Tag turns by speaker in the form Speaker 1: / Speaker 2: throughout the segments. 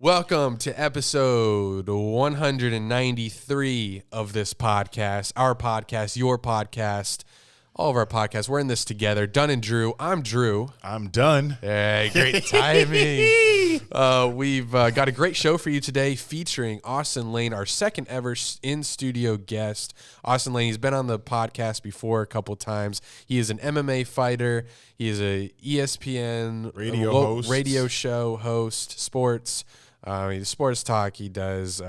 Speaker 1: Welcome to episode 193 of this podcast, our podcast, your podcast, all of our podcasts. We're in this together. Dunn and Drew. I'm Drew.
Speaker 2: I'm Dunn.
Speaker 1: Hey, great timing. We've got a great show for you today featuring Austen Lane, our second ever in-studio guest. Austen Lane, he's been on the podcast before a couple times. He is an MMA fighter. He is a ESPN radio show host, sports. Sports talk. He does.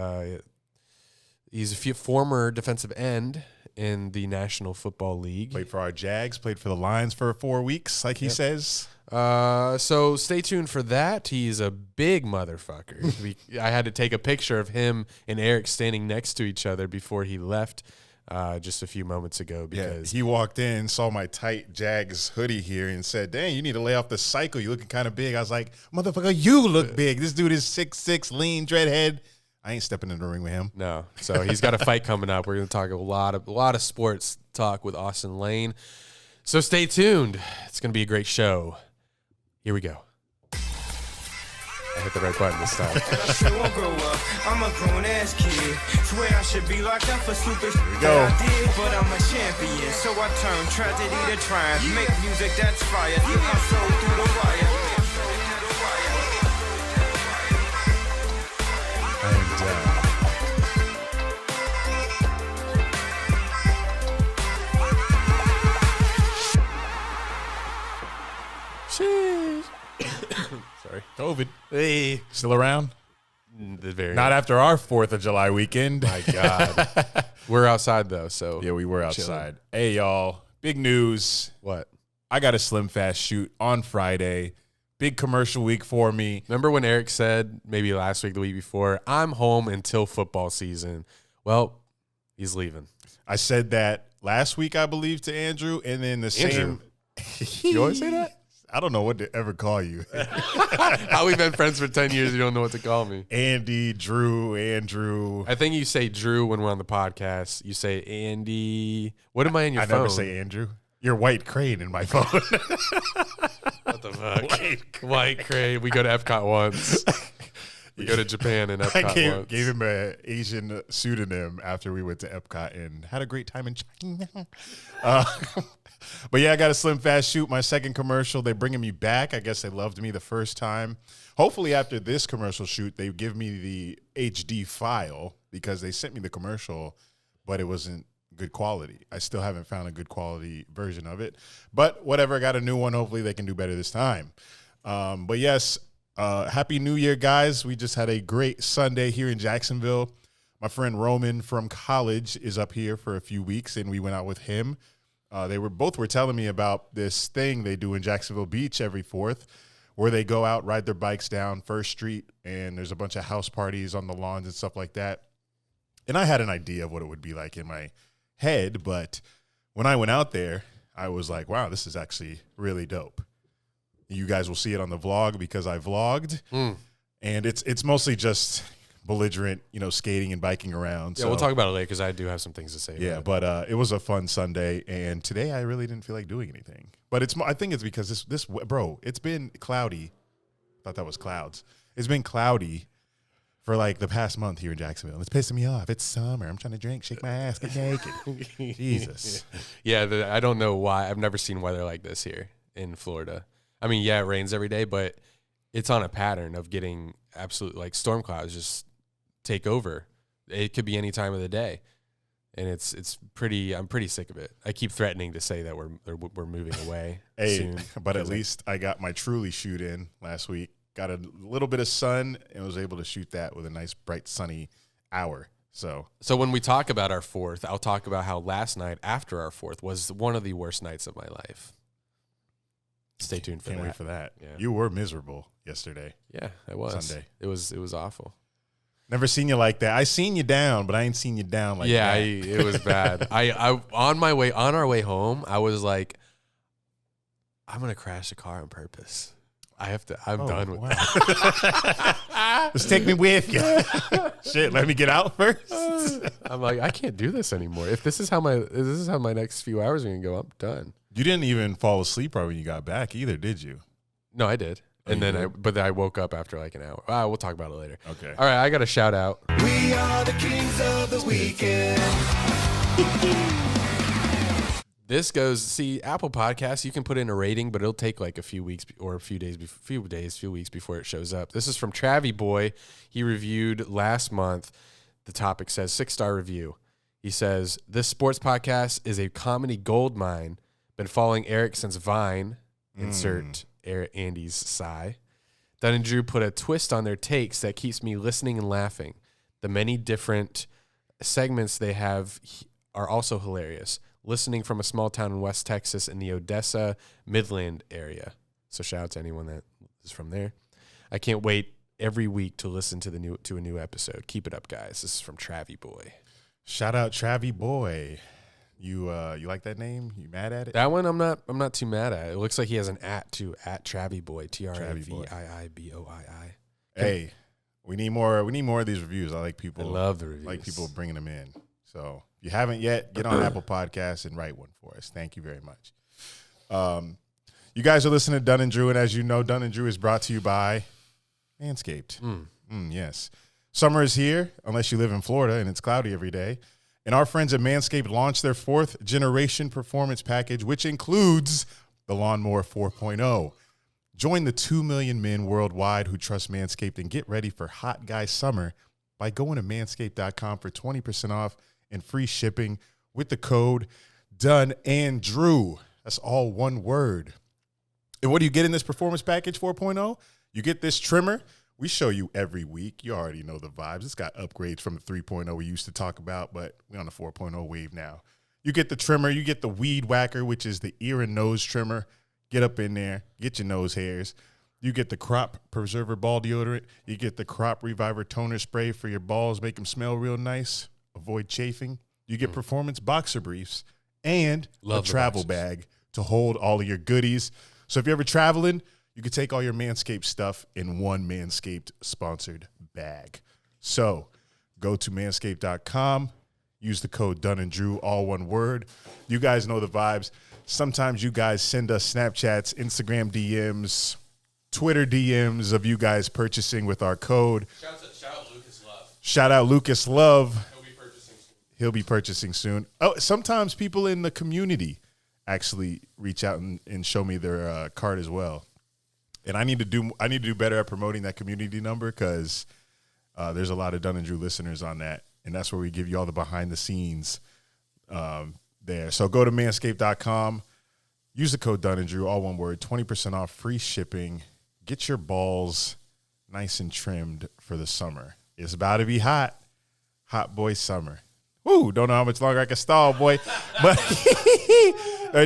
Speaker 1: He's a former defensive end in the National Football League.
Speaker 2: Played for our Jags. Played for the Lions for 4 weeks, like he says.
Speaker 1: So stay tuned for that. He's a big motherfucker. I had to take a picture of him and Eric standing next to each other before he left just a few moments ago. Because
Speaker 2: he walked in, saw my tight Jags hoodie here, and said, "Dang, you need to lay off the cycle. You're looking kind of big." I was like, "Motherfucker, you look big. This dude is 6'6", lean, dreadhead. I ain't stepping in the ring with him."
Speaker 1: No. So he's got a fight coming up. We're going to talk a lot of sports talk with Austen Lane. So stay tuned. It's going to be a great show. Here we go. I hit the right button this time.
Speaker 3: I'm a grown-ass kid. Swear I should be locked up for stupid shit
Speaker 2: go.
Speaker 3: that I did, but I'm a champion. So I turn tragedy to triumph. Make music that's fire. Get my soul through the wire.
Speaker 2: Sorry. COVID.
Speaker 1: Hey.
Speaker 2: Still around?
Speaker 1: Not
Speaker 2: after our 4th of July weekend.
Speaker 1: My God. We're outside, though, so.
Speaker 2: Yeah, we were outside. Hey, y'all. Big news.
Speaker 1: What?
Speaker 2: I got a Slim Fast shoot on Friday. Big commercial week for me.
Speaker 1: Remember when Eric said, maybe last week, the week before, I'm home until football season? Well, he's leaving.
Speaker 2: I said that last week, I believe, to Andrew, and then the
Speaker 1: Andrew.
Speaker 2: same.
Speaker 1: You always say that?
Speaker 2: I don't know what to ever call you.
Speaker 1: How we've been friends for 10 years, you don't know what to call me.
Speaker 2: Andy, Drew, Andrew.
Speaker 1: I think you say Drew when we're on the podcast. You say Andy. What am I in your
Speaker 2: I
Speaker 1: phone?
Speaker 2: never say Andrew. You're White Crane in my phone.
Speaker 1: What the fuck? White Crane. We go to Epcot once. We go to Japan and Epcot once.
Speaker 2: Gave him an Asian pseudonym after we went to Epcot and had a great time in China. But yeah, I got a Slim Fast shoot. My second commercial, they're bringing me back. I guess they loved me the first time. Hopefully after this commercial shoot, they give me the HD file because they sent me the commercial, but it wasn't good quality. I still haven't found a good quality version of it. But whatever, I got a new one. Hopefully they can do better this time. But yes, Happy New Year, guys. We just had a great Sunday here in Jacksonville. My friend Roman from college is up here for a few weeks, and we went out with him. They were telling me about this thing they do in Jacksonville Beach every 4th, where they go out, ride their bikes down First Street, and there's a bunch of house parties on the lawns and stuff like that. And I had an idea of what it would be like in my head, but when I went out there, I was like, wow, this is actually really dope. You guys will see it on the vlog because I vlogged, and it's mostly just belligerent, skating and biking around.
Speaker 1: Yeah, we'll talk about it later because I do have some things to say.
Speaker 2: Yeah, but it was a fun Sunday, and today I really didn't feel like doing anything. But I think it's because bro, it's been cloudy. I thought that was clouds. It's been cloudy for like the past month here in Jacksonville. It's pissing me off. It's summer. I'm trying to drink, shake my ass, get naked. Jesus.
Speaker 1: Yeah, I don't know why. I've never seen weather like this here in Florida. I mean, yeah, it rains every day, but it's on a pattern of getting absolute like storm clouds just take over. It could be any time of the day, and it's pretty. I'm pretty sick of it. I keep threatening to say that we're moving away soon.
Speaker 2: But at least I got my Truly shoot in last week. Got a little bit of sun and was able to shoot that with a nice bright sunny hour. So
Speaker 1: when we talk about our 4th, I'll talk about how last night after our 4th was one of the worst nights of my life. Stay tuned for that.
Speaker 2: Can't wait for that.
Speaker 1: Yeah.
Speaker 2: You were miserable yesterday.
Speaker 1: Yeah, I was.
Speaker 2: Sunday.
Speaker 1: It was awful.
Speaker 2: Never seen you like that. I seen you down, but I ain't seen you down like that.
Speaker 1: Yeah, it was bad. I on our way home, I was like, I'm gonna crash the car on purpose. I'm done with that.
Speaker 2: Just take me with you. Shit, let me get out first.
Speaker 1: I'm like, I can't do this anymore. If this is how my next few hours are gonna go, I'm done.
Speaker 2: You didn't even fall asleep right when you got back either, did you?
Speaker 1: No, I did. And then I woke up after like an hour. We'll talk about it later.
Speaker 2: Okay.
Speaker 1: All right, I got a shout out.
Speaker 3: We are the kings of the weekend.
Speaker 1: This goes, see, Apple Podcasts, you can put in a rating, but it'll take like a few weeks or a few weeks before it shows up. This is from Travie Boy. He reviewed last month. The topic says 6-star review. He says, this sports podcast is a comedy gold mine. Been following Eric since Vine. Insert Andy's sigh. Dunn and Drew put a twist on their takes that keeps me listening and laughing. The many different segments they have are also hilarious. Listening from a small town in West Texas in the Odessa, Midland area. So shout out to anyone that is from there. I can't wait every week to listen to a new episode. Keep it up, guys. This is from Travie Boy.
Speaker 2: Shout out Travie Boy. You like that name? You mad at it?
Speaker 1: That one I'm not too mad at. It looks like he has an @ too, @Travie Boy, TraviiBoi.
Speaker 2: Hey, we need more of these reviews. I like people.
Speaker 1: I love the reviews.
Speaker 2: I like people bringing them in. So if you haven't yet, get on Apple Podcasts and write one for us. Thank you very much. You guys are listening to Dunn and Drew, and as you know, Dunn and Drew is brought to you by Manscaped. Yes. Summer is here, unless you live in Florida and it's cloudy every day. And our friends at Manscaped launched their 4th generation performance package, which includes the Lawnmower 4.0. Join the 2 million men worldwide who trust Manscaped and get ready for hot guy summer by going to manscaped.com for 20% off and free shipping with the code Dunn and Drew. That's all one word. And what do you get in this performance package 4.0? You get this trimmer. We show you every week. You already know the vibes. It's got upgrades from the 3.0 we used to talk about, but we're on the 4.0 wave now. You get the trimmer. You get the weed whacker, which is the ear and nose trimmer. Get up in there. Get your nose hairs. You get the crop preserver ball deodorant. You get the crop reviver toner spray for your balls. Make them smell real nice. Avoid chafing. You get performance boxer briefs and a travel bag to hold all of your goodies. So if you're ever traveling, you can take all your Manscaped stuff in one Manscaped sponsored bag. So go to manscaped.com. Use the code Dunn and Drew, all one word. You guys know the vibes. Sometimes you guys send us Snapchats, Instagram DMs, Twitter DMs of you guys purchasing with our code.
Speaker 1: Shout out Lucas Love.
Speaker 2: Shout out Lucas Love.
Speaker 1: He'll be purchasing soon.
Speaker 2: Oh, sometimes people in the community actually reach out and show me their card as well. And I need to do better at promoting that community number because there's a lot of Dunn and Drew listeners on that, and that's where we give you all the behind the scenes there. So go to manscaped.com, use the code Dunn and Drew, all one word, 20% off, free shipping. Get your balls nice and trimmed for the summer. It's about to be hot boy summer. Woo! Don't know how much longer I can stall, boy. But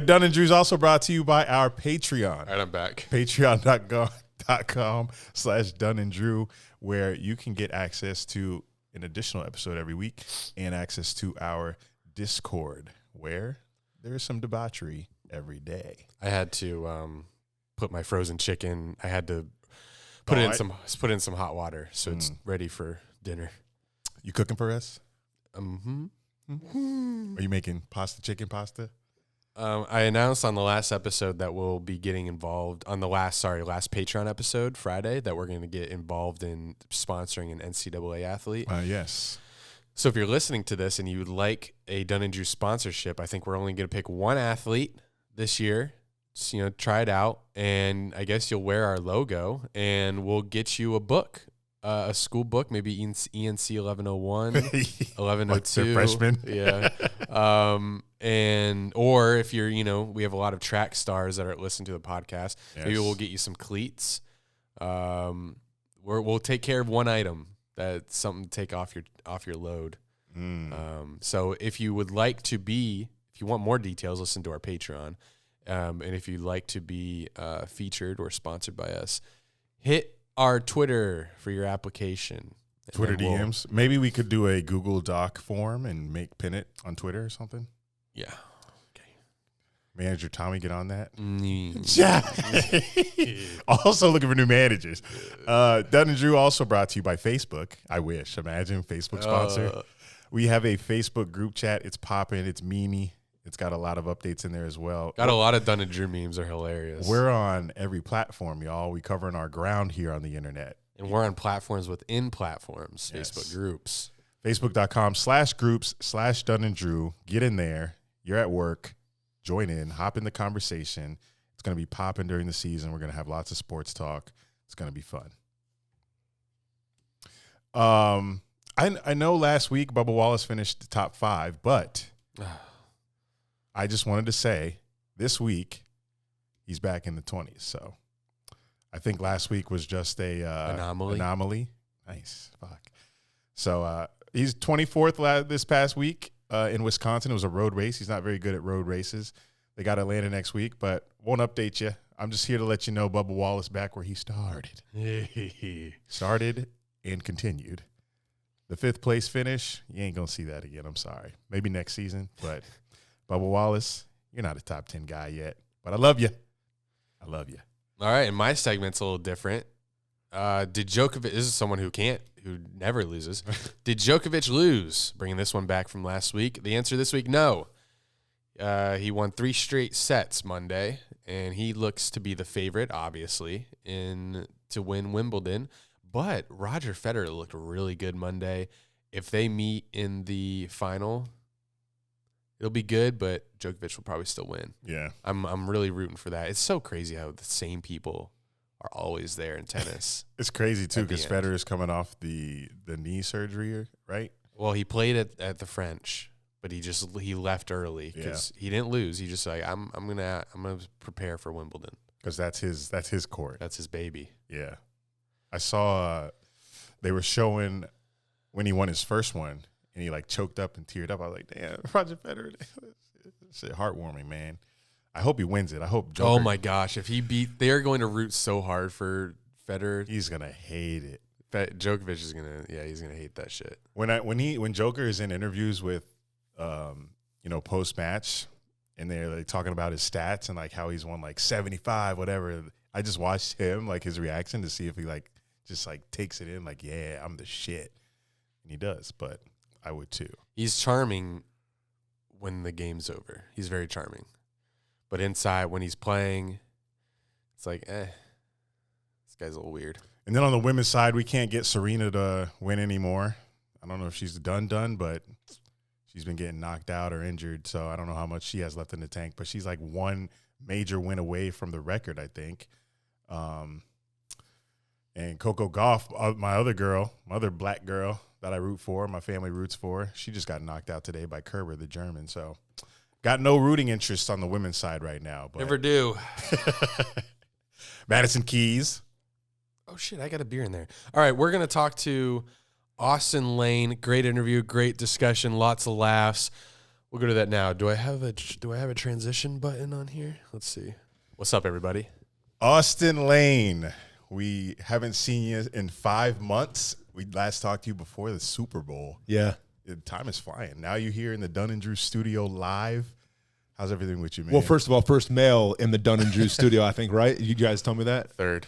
Speaker 2: Dunn and Drew's also brought to you by our Patreon.
Speaker 1: All right, I'm back.
Speaker 2: Patreon.com/Dunn and Drew, where you can get access to an additional episode every week and access to our Discord, where there is some debauchery every day.
Speaker 1: I had to put my frozen chicken. I had to put in some hot water, so it's ready for dinner.
Speaker 2: You cooking for us?
Speaker 1: Mm-hmm.
Speaker 2: Are you making chicken pasta?
Speaker 1: I announced on the last episode that we'll be getting involved on the last Patreon episode Friday that we're going to get involved in sponsoring an NCAA athlete.
Speaker 2: Yes.
Speaker 1: So if you're listening to this and you would like a Dunn and Drew sponsorship, I think we're only going to pick one athlete this year. Just, try it out, and I guess you'll wear our logo, and we'll get you a book. A school book, maybe ENC 1101, 1102.
Speaker 2: The freshman.
Speaker 1: Yeah. Or if you're, we have a lot of track stars that are listening to the podcast. Yes. Maybe we'll get you some cleats. We'll take care of one item that's something to take off your load. So if you would like to if you want more details, listen to our Patreon. And if you'd like to be featured or sponsored by us, hit our Twitter for your application.
Speaker 2: Twitter DMs. Maybe we could do a Google Doc form and pin it on Twitter or something.
Speaker 1: Yeah. Okay.
Speaker 2: Manager Tommy, get on that. Also looking for new managers. Dunn and Drew also brought to you by Facebook. I wish. Imagine Facebook sponsor. We have a Facebook group chat. It's popping. It's meany. It's got a lot of updates in there as well.
Speaker 1: Got a lot of Dunn and Drew memes are hilarious.
Speaker 2: We're on every platform, y'all. We covering our ground here on the internet.
Speaker 1: And we're on platforms within platforms,
Speaker 2: Yes.
Speaker 1: Facebook groups.
Speaker 2: Facebook.com/groups/Dunn and Drew. Get in there. You're at work. Join in. Hop in the conversation. It's going to be popping during the season. We're going to have lots of sports talk. It's going to be fun. I know last week Bubba Wallace finished the top 5, but I just wanted to say this week he's back in the 20s. So I think last week was just a anomaly. Nice. Fuck. So he's 24th this past week in Wisconsin. It was a road race. He's not very good at road races. They got Atlanta next week, but won't update you. I'm just here to let you know Bubba Wallace back where he started. Started and continued. The 5th place finish, you ain't going to see that again. I'm sorry. Maybe next season, but Bubba Wallace, you're not a top 10 guy yet, but I love you. I love you.
Speaker 1: All right, and my segment's a little different. Did Djokovic, this is someone who never loses. Did Djokovic lose? Bringing this one back from last week. The answer this week, no. He won 3 straight sets Monday, and he looks to be the favorite, obviously, to win Wimbledon. But Roger Federer looked really good Monday. If they meet in the final, it'll be good, but Djokovic will probably still win.
Speaker 2: Yeah.
Speaker 1: I'm really rooting for that. It's so crazy how the same people are always there in tennis.
Speaker 2: It's crazy, too, because Federer's coming off the knee surgery, right?
Speaker 1: Well, he played at the French, but he left early because he didn't lose. He just like I'm gonna prepare for Wimbledon
Speaker 2: because that's his court.
Speaker 1: That's his baby.
Speaker 2: Yeah. I saw they were showing when he won his first one, and he like choked up and teared up. I was like, damn, Roger Federer. It's heartwarming, man. I hope he wins it. I hope Joker.
Speaker 1: Oh, my gosh. If he they're going to root so hard for Federer.
Speaker 2: He's going to hate it.
Speaker 1: Djokovic is going to, he's going to hate that shit.
Speaker 2: When Joker is in interviews with, post-match, and they're like talking about his stats and like how he's won like 75, whatever, I just watched him, like his reaction to see if he like just like takes it in, like, yeah, I'm the shit. And he does, but I would too.
Speaker 1: He's charming when the game's over. He's very charming. But inside, when he's playing, it's like, this guy's a little weird.
Speaker 2: And then on the women's side, we can't get Serena to win anymore. I don't know if she's done, but she's been getting knocked out or injured, so I don't know how much she has left in the tank. But she's like one major win away from the record, I think. And Coco Gauff, my other black girl that I root for, my family roots for, she just got knocked out today by Kerber, the German. So got no rooting interest on the women's side right now. But
Speaker 1: never do.
Speaker 2: Madison Keys.
Speaker 1: Oh, shit, I got a beer in there. All right, we're going to talk to Austen Lane. Great interview, great discussion, lots of laughs. We'll go to that now. Do I have a transition button on here? Let's see. What's up, everybody?
Speaker 2: Austen Lane. We haven't seen you in 5 months. We last talked to you before the Super Bowl.
Speaker 4: Yeah.
Speaker 2: Time is flying. Now you're here in the Dunn and Drew studio live. How's everything with you, man?
Speaker 4: Well, first of all, first male in the Dunn and Drew studio, I think, right? You guys told me that?
Speaker 1: Third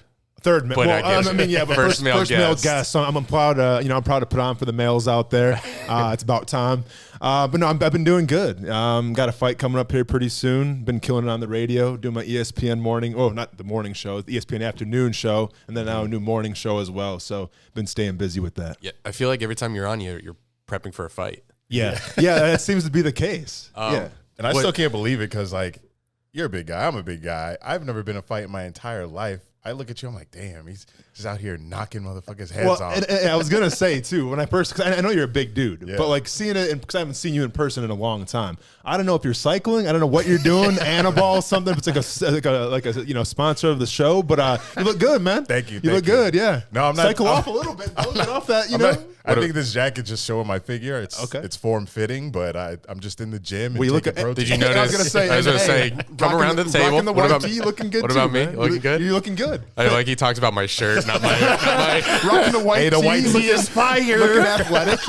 Speaker 4: male. Well, but
Speaker 1: first male
Speaker 4: guest. So I'm proud. I'm proud to put on for the males out there. It's about time. But no, I've been doing good. Got a fight coming up here pretty soon. Been killing it on the radio, doing my ESPN morning. Oh, not the morning show, the ESPN afternoon show, and then now a new morning show as well. So been staying busy with that.
Speaker 1: Yeah, I feel like every time you're on, you're prepping for a fight.
Speaker 4: Yeah, that seems to be be the case. Yeah,
Speaker 2: and I still can't believe it because like you're a big guy. I'm a big guy. I've never been in a fight in my entire life. I look at you, I'm like, damn, he's just out here knocking motherfuckers' heads off.
Speaker 4: And I was going to say, too, when I first, because I know you're a big dude, but like seeing it, because I haven't seen you in person in a long time, I don't know if you're cycling, I don't know what you're doing, Annabelle, something, if it's like a sponsor of the show, but you look good, man.
Speaker 2: Thank you.
Speaker 4: You look good, yeah.
Speaker 2: No, I'm not.
Speaker 4: Cycle off a little bit, get off that,
Speaker 2: I think this jacket just showing my figure. It's form fitting, but I'm just in the gym. And
Speaker 4: look at.
Speaker 1: Did you notice? I was going to say, come around to the table.
Speaker 4: Rocking the white tee, looking good.
Speaker 1: What about me?
Speaker 4: Man.
Speaker 1: Looking good.
Speaker 4: You're looking good.
Speaker 1: I like he talks about my shirt, not my.
Speaker 4: Rocking the white tee.
Speaker 2: The white tee is fire.
Speaker 4: Looking athletic,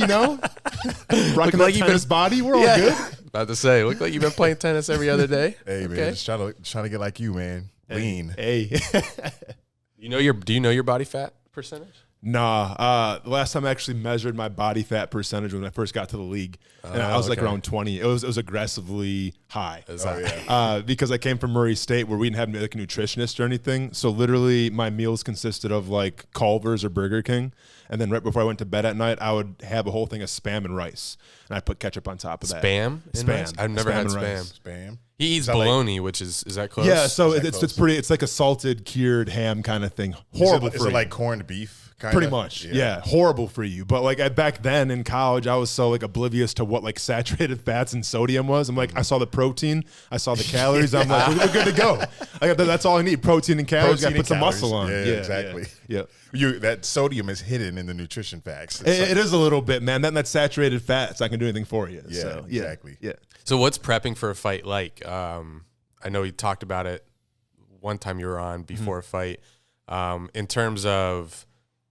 Speaker 4: Rocking like his body. We're all good.
Speaker 1: About to say, look like you've been playing tennis every other day.
Speaker 2: Hey man, just trying to get like you, man. Lean.
Speaker 4: Hey.
Speaker 1: Do you know your body fat percentage?
Speaker 4: Nah, the last time I actually measured my body fat percentage when I first got to the league, and I was like around 20. It was aggressively high. Because I came from Murray State where we didn't have like a nutritionist or anything. So literally my meals consisted of like Culver's or Burger King. And then right before I went to bed at night, I would have a whole thing of Spam and rice. And I put ketchup on top of that.
Speaker 1: Spam?
Speaker 4: Spam.
Speaker 1: I've never had
Speaker 2: Spam.
Speaker 1: Spam. He eats bologna, which is that close?
Speaker 4: Yeah, so it's pretty. It's like a salted cured ham kind of thing. Horrible.
Speaker 2: Is it like corned beef? Kinda?
Speaker 4: Pretty much, yeah. Horrible for you. But like back then in college, I was so like oblivious to what like saturated fats and sodium was. I'm like, I saw the protein, I saw the calories. I'm like, we're good to go. Like, that's all I need: protein and calories. Got to put some muscle on.
Speaker 2: Yeah, exactly.
Speaker 4: Yeah.
Speaker 2: That sodium is hidden in the nutrition facts.
Speaker 4: It is a little bit, man. That saturated fat, it's not gonna do anything for you.
Speaker 2: Yeah,
Speaker 4: so,
Speaker 2: exactly.
Speaker 4: Yeah.
Speaker 1: So what's prepping for a fight like? I know you talked about it one time you were on before a fight. In terms of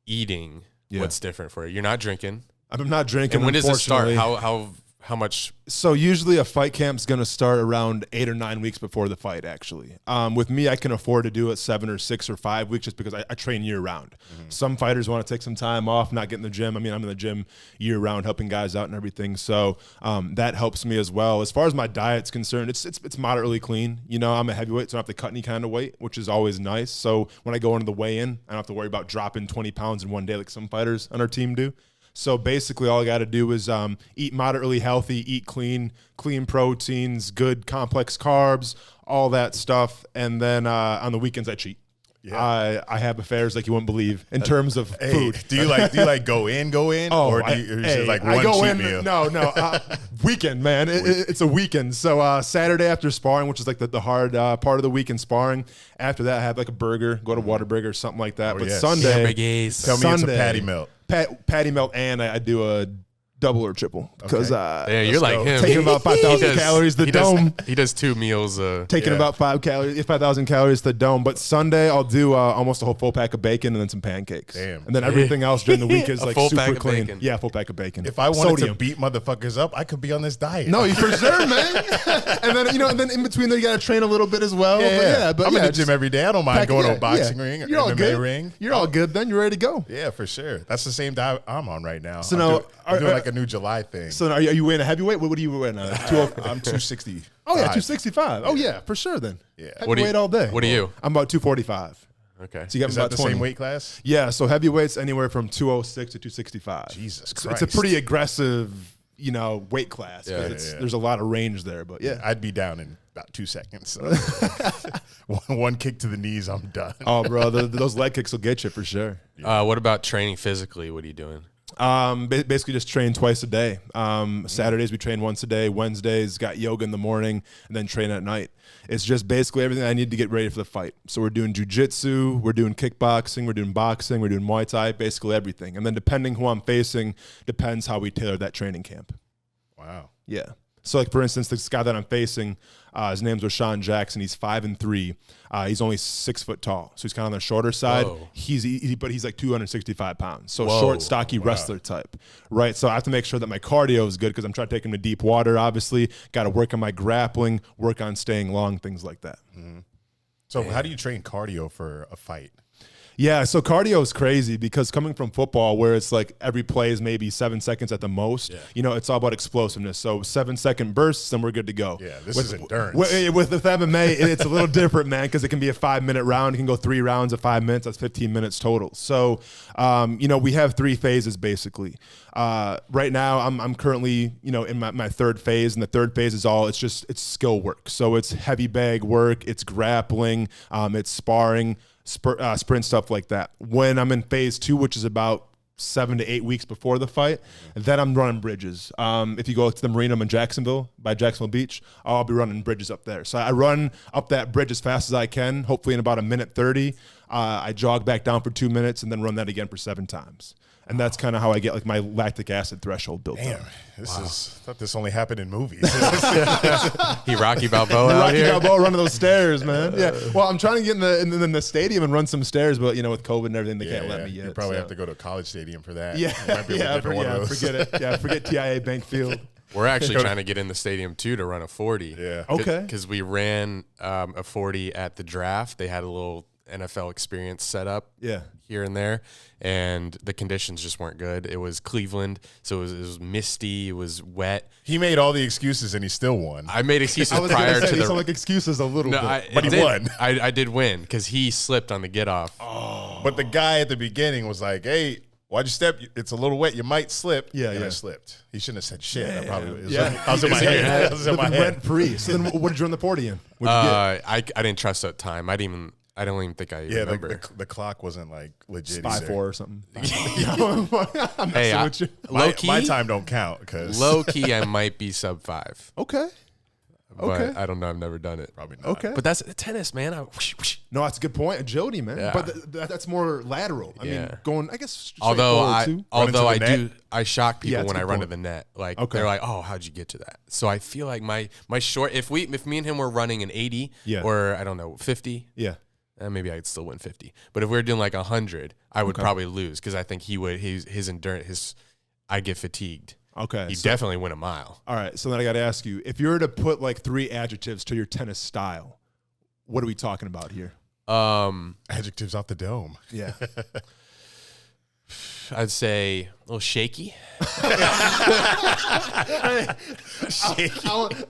Speaker 1: eating. What's different for you? You're not drinking.
Speaker 4: I'm not drinking.
Speaker 1: And when does it start? How much?
Speaker 4: So usually a fight camp's going to start around 8 or 9 weeks before the fight, actually. With me, I can afford to do it 7 or 6 or 5 weeks just because I train year round. Some fighters want to take some time off, not get in the gym. I mean, I'm in the gym year round helping guys out and everything. So that helps me as well. As far as my diet's concerned, it's moderately clean. You know, I'm a heavyweight, so I don't have to cut any kind of weight, which is always nice. So when I go into the weigh-in, I don't have to worry about dropping 20 pounds in one day like some fighters on our team do. So basically all I got to do is eat moderately healthy, eat clean proteins, good complex carbs, all that stuff. And then on the weekends I cheat. Yeah. I have affairs like you wouldn't believe in terms of food.
Speaker 2: Do you like go in,
Speaker 4: or
Speaker 2: or is it like one
Speaker 4: I go
Speaker 2: cheat
Speaker 4: in,
Speaker 2: meal?
Speaker 4: No. Weekend, man. It's a weekend. So Saturday after sparring, which is like the hard part of the weekend sparring. After that, I have like a burger, go to Whataburger or something like that. But Sunday,
Speaker 2: tell me it's a patty melt.
Speaker 4: Patty melt, and I do a double or triple because
Speaker 1: you're like him.
Speaker 4: Taking about 5,000 calories to the dome.
Speaker 1: He does 2 meals.
Speaker 4: Taking about 5,000 calories to the dome. But Sunday I'll do almost a whole full pack of bacon and then some pancakes.
Speaker 2: Damn.
Speaker 4: And then everything else during the week is like
Speaker 1: full pack
Speaker 4: super
Speaker 1: of
Speaker 4: clean.
Speaker 1: bacon.
Speaker 4: Yeah, full pack of bacon.
Speaker 2: If I wanted to beat motherfuckers up, I could be on this diet.
Speaker 4: No, you for sure, man. and then in between there you got to train a little bit as well. But
Speaker 2: I'm in the gym every day. I don't mind going to a boxing ring or
Speaker 4: You're all
Speaker 2: MMA
Speaker 4: good.
Speaker 2: ring.
Speaker 4: You're all good then. You're ready to go.
Speaker 2: Yeah, for sure. That's the same diet I'm on right now.
Speaker 4: So now
Speaker 2: I'm doing like a new July thing.
Speaker 4: So are you weighing a heavyweight? What are you weighing?
Speaker 2: I'm 260.
Speaker 4: Oh yeah, 265. Oh yeah, for sure then.
Speaker 2: Yeah.
Speaker 4: Heavyweight all day.
Speaker 1: What are you?
Speaker 4: I'm about 245.
Speaker 1: Okay.
Speaker 4: So you got
Speaker 2: Is
Speaker 4: about
Speaker 2: that the
Speaker 4: 20.
Speaker 2: same weight class?
Speaker 4: Yeah, so heavyweights anywhere from 206 to 265.
Speaker 2: Jesus
Speaker 4: It's
Speaker 2: Christ.
Speaker 4: a pretty aggressive, weight class.
Speaker 1: Yeah,
Speaker 4: There's a lot of range there, but yeah.
Speaker 2: I'd be down in about 2 seconds. So. one kick to the knees, I'm done.
Speaker 4: Oh, bro, those leg kicks will get you for sure.
Speaker 1: What about training physically? What are you doing?
Speaker 4: Basically just train twice a day. Saturdays we train once a day. Wednesdays got yoga in the morning and then train at night. It's just basically everything I need to get ready for the fight. So we're doing jiu-jitsu, we're doing kickboxing, we're doing boxing, we're doing Muay Thai, basically everything. And then depending who I'm facing, depends how we tailor that training camp.
Speaker 2: Wow.
Speaker 4: Yeah. So like for instance, this guy that I'm facing, his name's Rashawn Jackson. He's 5'3". He's only 6 foot tall, so he's kind of on the shorter side.
Speaker 1: Whoa.
Speaker 4: But he's like 265 pounds, so
Speaker 1: Whoa.
Speaker 4: short, stocky wrestler type, right? So I have to make sure that my cardio is good because I'm trying to take him to deep water. Obviously, got to work on my grappling, work on staying long, things like that.
Speaker 2: So how do you train cardio for a fight?
Speaker 4: Yeah, so cardio is crazy because coming from football where it's like every play is maybe 7 seconds at the most, it's all about explosiveness. So 7-second bursts and we're good to go.
Speaker 2: Yeah, this is endurance.
Speaker 4: With MMA, it's a little different, man, because it can be a 5-minute round. It can go 3 rounds of 5 minutes. That's 15 minutes total. So, we have 3 phases basically. Right now, I'm currently, in my third phase, and the third phase is it's skill work. So it's heavy bag work, it's grappling, it's sparring, sprint stuff like that. When I'm in phase 2, which is about 7 to 8 weeks before the fight, then I'm running bridges. If you go to the marina in Jacksonville, by Jacksonville Beach, I'll be running bridges up there. So I run up that bridge as fast as I can, hopefully in about 1:30. I jog back down for 2 minutes and then run that again for 7 times. And that's kind of how I get like my lactic acid threshold built up.
Speaker 2: I thought this only happened in movies.
Speaker 1: He Rocky Balboa out
Speaker 4: Rocky
Speaker 1: here.
Speaker 4: Balboa running those stairs, man. Yeah. Well, I'm trying to get in the stadium and run some stairs, but with COVID and everything, they can't let me yet.
Speaker 2: You probably have to go to a college stadium for that.
Speaker 4: Yeah.
Speaker 2: You might be able to get one of those.
Speaker 4: Forget it. Yeah, forget TIA Bank Field.
Speaker 1: We're actually trying to get in the stadium too to run a 40.
Speaker 2: Yeah.
Speaker 4: Okay.
Speaker 1: Because we ran a 40 at the draft. They had a little NFL experience set up
Speaker 4: Yeah.
Speaker 1: here and there, and the conditions just weren't good. It was Cleveland, so it was misty, it was wet.
Speaker 2: He made all the excuses and he still won.
Speaker 1: I made excuses
Speaker 4: I was
Speaker 1: prior
Speaker 4: gonna say,
Speaker 1: to
Speaker 4: these
Speaker 1: the
Speaker 4: sound like excuses a little bit.
Speaker 2: But he won.
Speaker 1: I did win because he slipped on the get off.
Speaker 2: But the guy at the beginning was like, "Hey, why'd you step? It's a little wet. You might slip."
Speaker 4: Yeah,
Speaker 2: and
Speaker 4: yeah.
Speaker 2: I slipped. He shouldn't have said shit. I probably was.
Speaker 4: Yeah.
Speaker 2: I was in my head. I was in my head.
Speaker 4: Rent free. So then, what did you run the 40 in? What'd you get?
Speaker 1: I didn't trust that time. I don't even think I
Speaker 2: Yeah,
Speaker 1: remember.
Speaker 2: the clock wasn't like legit.
Speaker 4: 5-4
Speaker 2: either.
Speaker 4: or something. I'm
Speaker 1: Hey,
Speaker 4: messing with you.
Speaker 1: low key,
Speaker 2: My time don't count because
Speaker 1: low key, I might be sub 5.
Speaker 4: Okay.
Speaker 1: But
Speaker 4: Okay.
Speaker 1: I don't know. I've never done it.
Speaker 2: probably not.
Speaker 4: Okay.
Speaker 1: But that's tennis, man.
Speaker 4: No, that's a good point. Agility, man.
Speaker 1: Yeah.
Speaker 4: But that's more lateral. I mean,
Speaker 1: Yeah.
Speaker 4: going, I guess, straight
Speaker 1: Although
Speaker 4: forward, too.
Speaker 2: into
Speaker 1: I
Speaker 2: the
Speaker 1: do,
Speaker 2: net?
Speaker 1: I shock people
Speaker 4: Yeah, that's
Speaker 1: when
Speaker 4: a
Speaker 1: I
Speaker 4: good
Speaker 1: run
Speaker 4: point.
Speaker 1: to the net. Like
Speaker 4: Okay.
Speaker 1: they're like, "Oh, how'd you get to that?" So I feel like my short. If me and him were running an 80,
Speaker 4: Yeah.
Speaker 1: or I don't know 50,
Speaker 4: Yeah.
Speaker 1: maybe I'd still win 50. But if we were doing like 100, I would
Speaker 4: Okay.
Speaker 1: probably lose because I think he would. His endurance, I get fatigued.
Speaker 4: Okay.
Speaker 1: He'd
Speaker 4: so-
Speaker 1: definitely win a mile.
Speaker 4: all right. So then I got to ask you, if you were to put like 3 adjectives to your tennis style, what are we talking about here?
Speaker 2: Adjectives off the dome.
Speaker 4: Yeah.
Speaker 1: I'd say a little shaky.
Speaker 4: I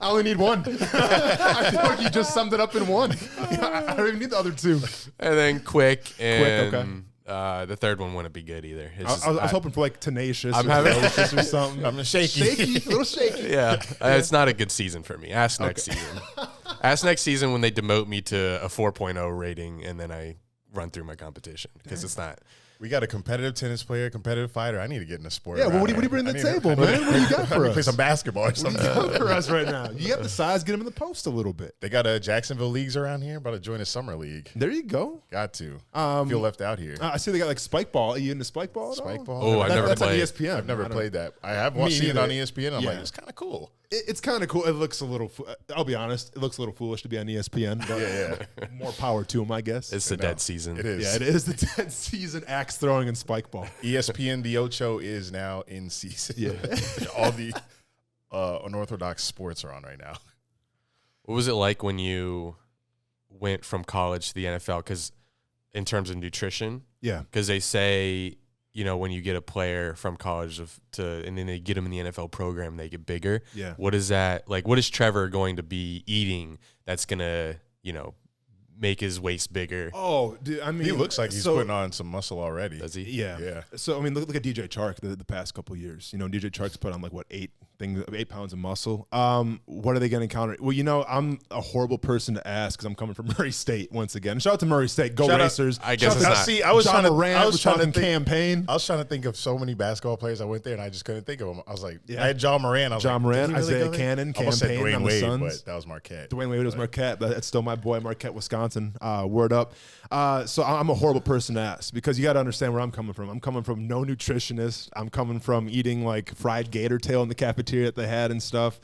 Speaker 4: only need one. I feel like you just summed it up in one. I don't even need the other 2.
Speaker 1: And then quick, and
Speaker 4: okay.
Speaker 1: the third one wouldn't be good either. It's
Speaker 4: I
Speaker 1: just-
Speaker 4: was hoping for like tenacious
Speaker 1: I'm
Speaker 4: or
Speaker 1: having-
Speaker 4: ferocious or something.
Speaker 2: I'm shaky.
Speaker 4: Shaky, a little shaky.
Speaker 1: yeah, it's not a good season for me. Ask next season. Ask next season when they demote me to a 4.0 rating, and then I run through my competition because it's not.
Speaker 2: We got a competitive tennis player, competitive fighter. I need to get in the sport.
Speaker 4: Yeah, well,
Speaker 2: around
Speaker 4: what do you
Speaker 2: here.
Speaker 4: bring to
Speaker 2: I
Speaker 4: the
Speaker 2: need
Speaker 4: table, man? What do you got
Speaker 2: I
Speaker 4: for
Speaker 2: need to
Speaker 4: us?
Speaker 2: play some basketball or
Speaker 4: What do
Speaker 2: something.
Speaker 4: you got for us right now? You got the size, get him in the post a little bit.
Speaker 2: They got a Jacksonville leagues around here. About to join a summer league.
Speaker 4: There you go.
Speaker 2: Got to. Feel left out here.
Speaker 4: I see they got like spike ball. Are you into spike ball? At all?
Speaker 2: Spike ball?
Speaker 1: Oh, I've never
Speaker 4: that's on
Speaker 1: played.
Speaker 4: ESPN.
Speaker 2: I've never
Speaker 4: I don't-
Speaker 2: played that. I have
Speaker 4: Me
Speaker 2: seen it on
Speaker 4: neither.
Speaker 2: ESPN. I'm
Speaker 4: Yeah.
Speaker 2: like, it's kind of cool.
Speaker 4: It's kind of cool. It looks a little. I'll be honest. It looks a little foolish to be on ESPN. But
Speaker 2: Yeah,
Speaker 4: more power to him, I guess.
Speaker 1: It's the dead season.
Speaker 2: It is.
Speaker 4: Yeah, it is the 10th season axe throwing and spike ball.
Speaker 2: ESPN The Ocho is now in season.
Speaker 4: Yeah.
Speaker 2: All the unorthodox sports are on right now.
Speaker 1: What was it like when you went from college to the NFL? Because in terms of nutrition,
Speaker 4: Yeah.
Speaker 1: because they say, you know, when you get a player from college and then they get them in the NFL program, they get bigger.
Speaker 4: Yeah.
Speaker 1: What is that like? What is Trevor going to be eating that's gonna, you know, make his waist bigger?
Speaker 4: Oh, dude, I mean,
Speaker 2: He looks like he's
Speaker 4: so-
Speaker 2: putting on some muscle already.
Speaker 1: Does he?
Speaker 4: Yeah.
Speaker 2: Yeah.
Speaker 4: So, I mean, look at DJ Chark the past couple years. You know, DJ Chark's put on like, what, 8 pounds of muscle. What are they going to encounter? Well, you know, I'm a horrible person to ask because I'm coming from Murray State once again. Shout out to Murray State. Go
Speaker 2: Shout out-
Speaker 4: Racers.
Speaker 1: I guess
Speaker 4: Shout
Speaker 1: it's
Speaker 4: out
Speaker 1: not.
Speaker 4: to
Speaker 2: See, I was
Speaker 4: John
Speaker 2: trying to.
Speaker 4: Morant.
Speaker 2: I was trying to
Speaker 4: talking
Speaker 2: think.
Speaker 4: campaign.
Speaker 2: I was trying to think of so many basketball players I went there, and I just couldn't think of them. I was like,
Speaker 4: Yeah.
Speaker 2: I had John Moran. I was
Speaker 4: John
Speaker 2: like,
Speaker 4: Morant,
Speaker 2: did he really
Speaker 4: Isaiah
Speaker 2: go there?
Speaker 4: Cannon,
Speaker 2: I almost said
Speaker 4: campaign
Speaker 2: Dwayne
Speaker 4: on the
Speaker 2: Wade,
Speaker 4: Suns.
Speaker 2: but that was Marquette.
Speaker 4: Dwayne Wade was Marquette. That's still my boy, Marquette, Wisconsin. Word up. So I'm a horrible person to ask because you got to understand where I'm coming from. I'm coming from no nutritionist. I'm coming from eating like fried gator tail in the cafeteria that they had and stuff,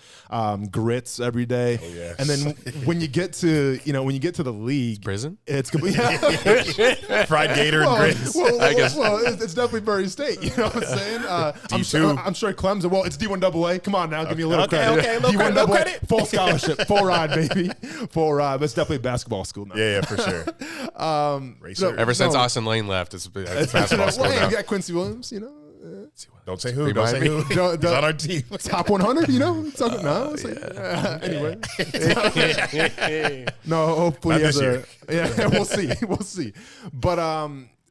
Speaker 4: grits every day.
Speaker 2: Oh, yes.
Speaker 4: And then when you get to the league,
Speaker 1: Prison?
Speaker 4: it's yeah.
Speaker 2: Fried gator and grits.
Speaker 1: I guess.
Speaker 4: Well, it's definitely Murray State. You know what I'm saying?
Speaker 2: D2.
Speaker 4: I'm sure Clemson. Well, it's D1AA. Come on now, give me a little
Speaker 2: Okay,
Speaker 4: credit.
Speaker 2: okay, little credit,
Speaker 4: D1AA,
Speaker 2: little credit.
Speaker 4: full scholarship, full ride, baby, full ride. But it's definitely a basketball school now.
Speaker 2: Yeah, for sure. Racer.
Speaker 1: Ever since
Speaker 4: No.
Speaker 1: Austen Lane left, it's a basketball school
Speaker 4: Well, yeah,
Speaker 1: now.
Speaker 4: you got Quincy Williams. You know,
Speaker 2: Don't say who. Don't
Speaker 1: Remind
Speaker 2: say
Speaker 1: me.
Speaker 2: who.
Speaker 4: Don't-
Speaker 2: He's on our team.
Speaker 4: top 100. You know, something. No, it's like, anyway. No, hopefully
Speaker 2: Not
Speaker 4: he has
Speaker 2: this year.
Speaker 4: yeah, we'll see. We'll see. But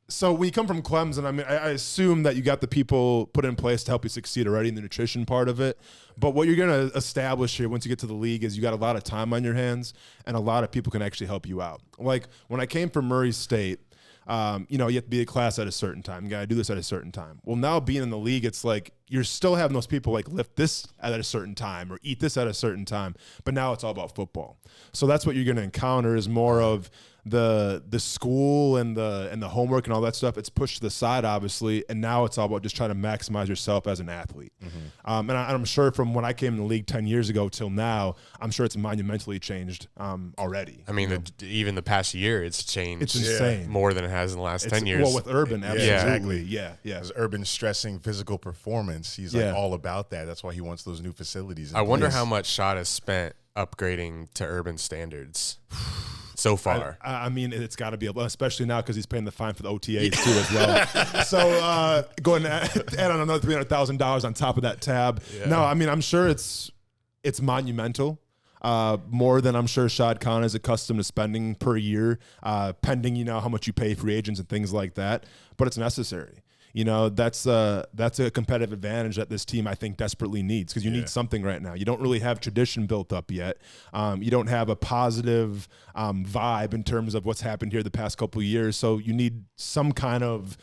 Speaker 4: so when you come from Clemson, I mean, I assume that you got the people put in place to help you succeed already in the nutrition part of it. But what you're going to establish here once you get to the league is you got a lot of time on your hands, and a lot of people can actually help you out. Like when I came from Murray State, you know, you have to be at class at a certain time. You got to do this at a certain time. Well, now being in the league, it's like you're still having those people like lift this at a certain time or eat this at a certain time. But now it's all about football. So that's what you're going to encounter is more of the school and the homework and all that stuff. It's pushed to the side, obviously, and now it's all about just trying to maximize yourself as an athlete. And I'm sure from when I came in the league 10 years ago till now, I'm sure it's monumentally changed already.
Speaker 1: I mean, even the past year, it's changed.
Speaker 4: It's insane.
Speaker 1: more than it has in the last 10 years.
Speaker 4: Well, with Urban,
Speaker 2: Yeah,
Speaker 4: absolutely.
Speaker 2: exactly.
Speaker 4: Yeah.
Speaker 2: As Urban stressing physical performance, he's
Speaker 4: Yeah.
Speaker 2: like all about that. That's why he wants those new facilities.
Speaker 1: I wonder
Speaker 2: place.
Speaker 1: how much Shot has spent upgrading to Urban standards. so far.
Speaker 4: I mean, it's got to be, especially now because he's paying the fine for the OTAs too as well. So going to add on another $300,000 on top of that tab. Yeah. No, I mean, I'm sure it's monumental. More than I'm sure Shad Khan is accustomed to spending per year, pending, how much you pay free agents and things like that. But it's necessary. That's a competitive advantage that this team, I think, desperately needs, because you need something right now. You don't really have tradition built up yet. You don't have a positive vibe in terms of what's happened here the past couple of years. So you need some kind of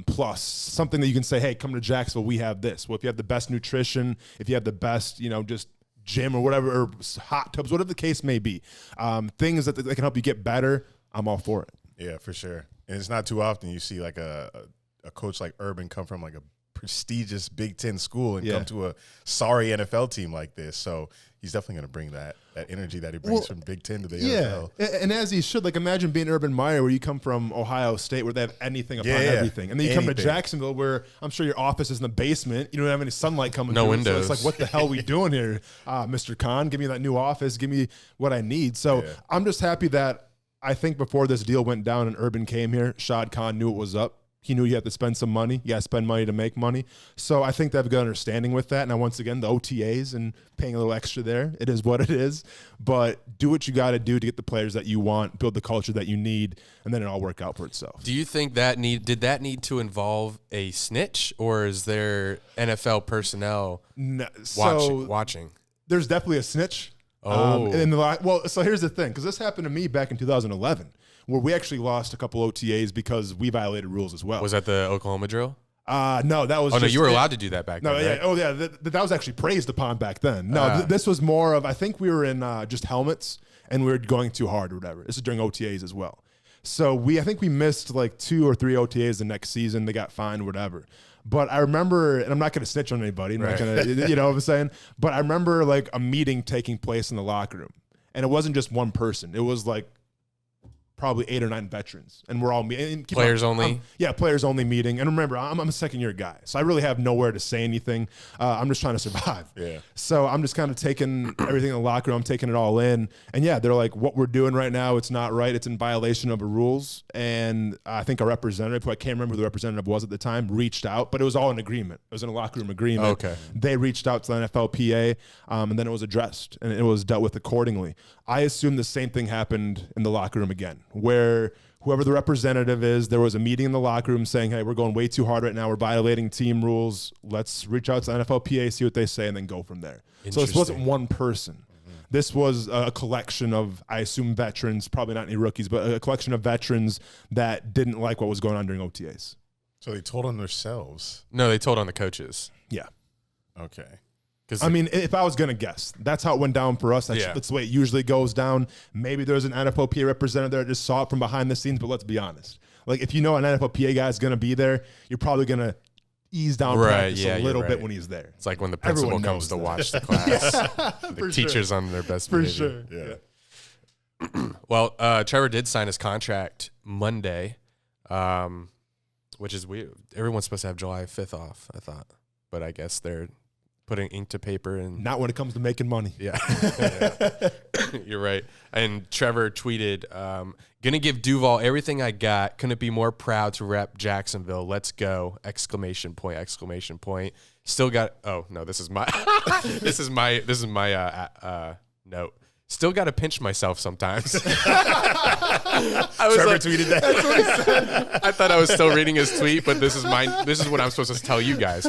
Speaker 4: plus, something that you can say, hey, come to Jacksonville, we have this. Well, if you have the best nutrition, if you have the best, just gym or whatever, or hot tubs, whatever the case may be, things that can help you get better, I'm all for it.
Speaker 2: Yeah, for sure. And it's not too often you see like a coach like Urban come from like a prestigious Big Ten school and come to a sorry NFL team like this. So he's definitely going to bring that energy that he brings from Big Ten to the NFL.
Speaker 4: And as he should. Like, imagine being Urban Meyer, where you come from Ohio State, where they have anything upon everything. And then you come to Jacksonville, where I'm sure your office is in the basement. You don't have any sunlight coming through.
Speaker 1: No windows.
Speaker 4: So it's like, what the hell are we doing here? Mr. Khan, give me that new office. Give me what I need. So I'm just happy that I think before this deal went down and Urban came here, Shad Khan knew it was up. He knew you had to spend some money. You got to spend money to make money. So I think they have a good understanding with that. Now, once again, the OTAs and paying a little extra there, it is what it is. But do what you got to do to get the players that you want, build the culture that you need, and then it all work out for itself.
Speaker 1: Do you think did that need to involve a snitch, or is there NFL personnel watching? There's
Speaker 4: definitely a snitch.
Speaker 1: Oh.
Speaker 4: So here's the thing, because this happened to me back in 2011. Where we actually lost a couple OTAs because we violated rules as well.
Speaker 1: Was that the Oklahoma drill?
Speaker 4: No, that was.
Speaker 1: Oh, no, you were allowed to do that back then.
Speaker 4: No, yeah.
Speaker 1: Right?
Speaker 4: Oh, yeah. That was actually praised upon back then. No, this was more of, I think we were in just helmets and we were going too hard or whatever. This is during OTAs as well. So I think we missed like 2 or 3 OTAs the next season. They got fined, whatever. But I remember, and I'm not going to snitch on anybody. I'm not going to, you know what I'm saying? But I remember like a meeting taking place in the locker room. And it wasn't just one person. It was like probably 8 or 9 veterans, and we're all meeting.
Speaker 1: Players only?
Speaker 4: Players only meeting. And remember, I'm a second-year guy, so I really have nowhere to say anything. I'm just trying to survive.
Speaker 2: Yeah.
Speaker 4: So I'm just kind of taking everything in the locker room, I'm taking it all in. And yeah, they're like, what we're doing right now, it's not right. It's in violation of the rules. And I think a representative, who I can't remember who the representative was at the time, reached out, but it was all an agreement. It was in a locker room agreement.
Speaker 1: Okay.
Speaker 4: They reached out to the NFLPA, and then it was addressed, and it was dealt with accordingly. I assume the same thing happened in the locker room again, where whoever the representative is, there was a meeting in the locker room saying, hey, we're going way too hard right now. We're violating team rules. Let's reach out to the NFLPA, see what they say, and then go from there. So this wasn't one person. Mm-hmm. This was a collection of, I assume, veterans, probably not any rookies, but a collection of veterans that didn't like what was going on during OTAs.
Speaker 2: So they told on themselves?
Speaker 1: No, they told on the coaches.
Speaker 4: Yeah.
Speaker 2: Okay.
Speaker 4: I mean, if I was going to guess, that's how it went down for us. That's the way it usually goes down. Maybe there's an NFLPA representative there that just saw it from behind the scenes, but let's be honest. Like, if you know an NFLPA guy is going to be there, you're probably going to ease down practice a little bit when he's there.
Speaker 1: It's like when the principal comes to watch the class. The teacher's on their best behavior.
Speaker 4: For sure.
Speaker 2: Yeah.
Speaker 1: Well, Trevor did sign his contract Monday, which is weird. Everyone's supposed to have July 5th off, I thought. But I guess they're putting ink to paper. And
Speaker 4: not when it comes to making money.
Speaker 1: Yeah. You're right. And Trevor tweeted, gonna give Duval everything I got. Couldn't be more proud to rep Jacksonville. Let's go. Exclamation point, exclamation point. Still got, oh no, this is my, this is my note. Still got to pinch myself sometimes. I was
Speaker 2: Trevor tweeted that.
Speaker 1: That's what he said. I thought I was still reading his tweet, but this is what I'm supposed to tell you guys.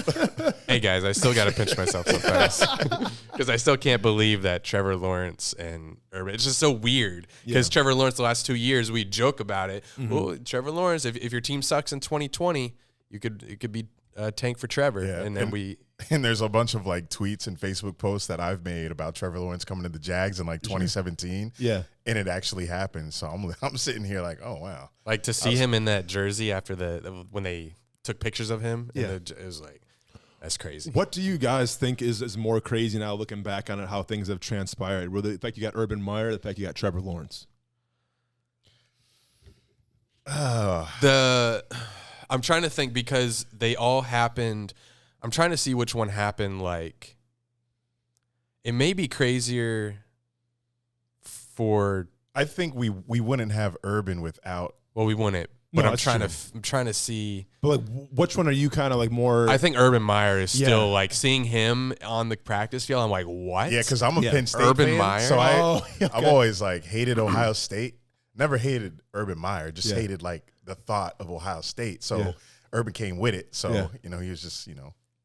Speaker 1: Hey guys, I still got to pinch myself sometimes because I still can't believe that Trevor Lawrence and Urban. It's just so weird because Trevor Lawrence the last 2 years we joke about it. Mm-hmm. Well, Trevor Lawrence, if your team sucks in 2020, it could be a tank for Trevor, and then
Speaker 2: And there's a bunch of like tweets and Facebook posts that I've made about Trevor Lawrence coming to the Jags in like 2017.
Speaker 4: Yeah.
Speaker 2: And it actually happened. So I'm sitting here like, oh, wow.
Speaker 1: Like to see him in that jersey after when they took pictures of him.
Speaker 4: Yeah.
Speaker 1: It was like, that's crazy.
Speaker 4: What do you guys think is more crazy now looking back on it, how things have transpired? Were the fact you got Urban Meyer, the fact you got Trevor Lawrence?
Speaker 1: I'm trying to think because they all happened. I'm trying to see which one happened. Like, it may be crazier for
Speaker 2: I think we wouldn't have Urban without.
Speaker 1: Well, we wouldn't. But
Speaker 4: No,
Speaker 1: I'm trying
Speaker 4: true.
Speaker 1: I'm trying to see.
Speaker 4: But like, which one are you kind of like more?
Speaker 1: I think Urban Meyer is
Speaker 4: Yeah.
Speaker 1: still like seeing him on the practice field. I'm like, what?
Speaker 2: Yeah, because I'm a Penn State
Speaker 1: Urban
Speaker 2: fan,
Speaker 1: Meyer?
Speaker 2: so
Speaker 4: okay.
Speaker 2: I've always like hated Ohio State. Never hated Urban Meyer, just
Speaker 4: Yeah.
Speaker 2: hated like the thought of Ohio State. So
Speaker 4: Yeah.
Speaker 2: Urban came with it. So
Speaker 4: Yeah.
Speaker 2: he was just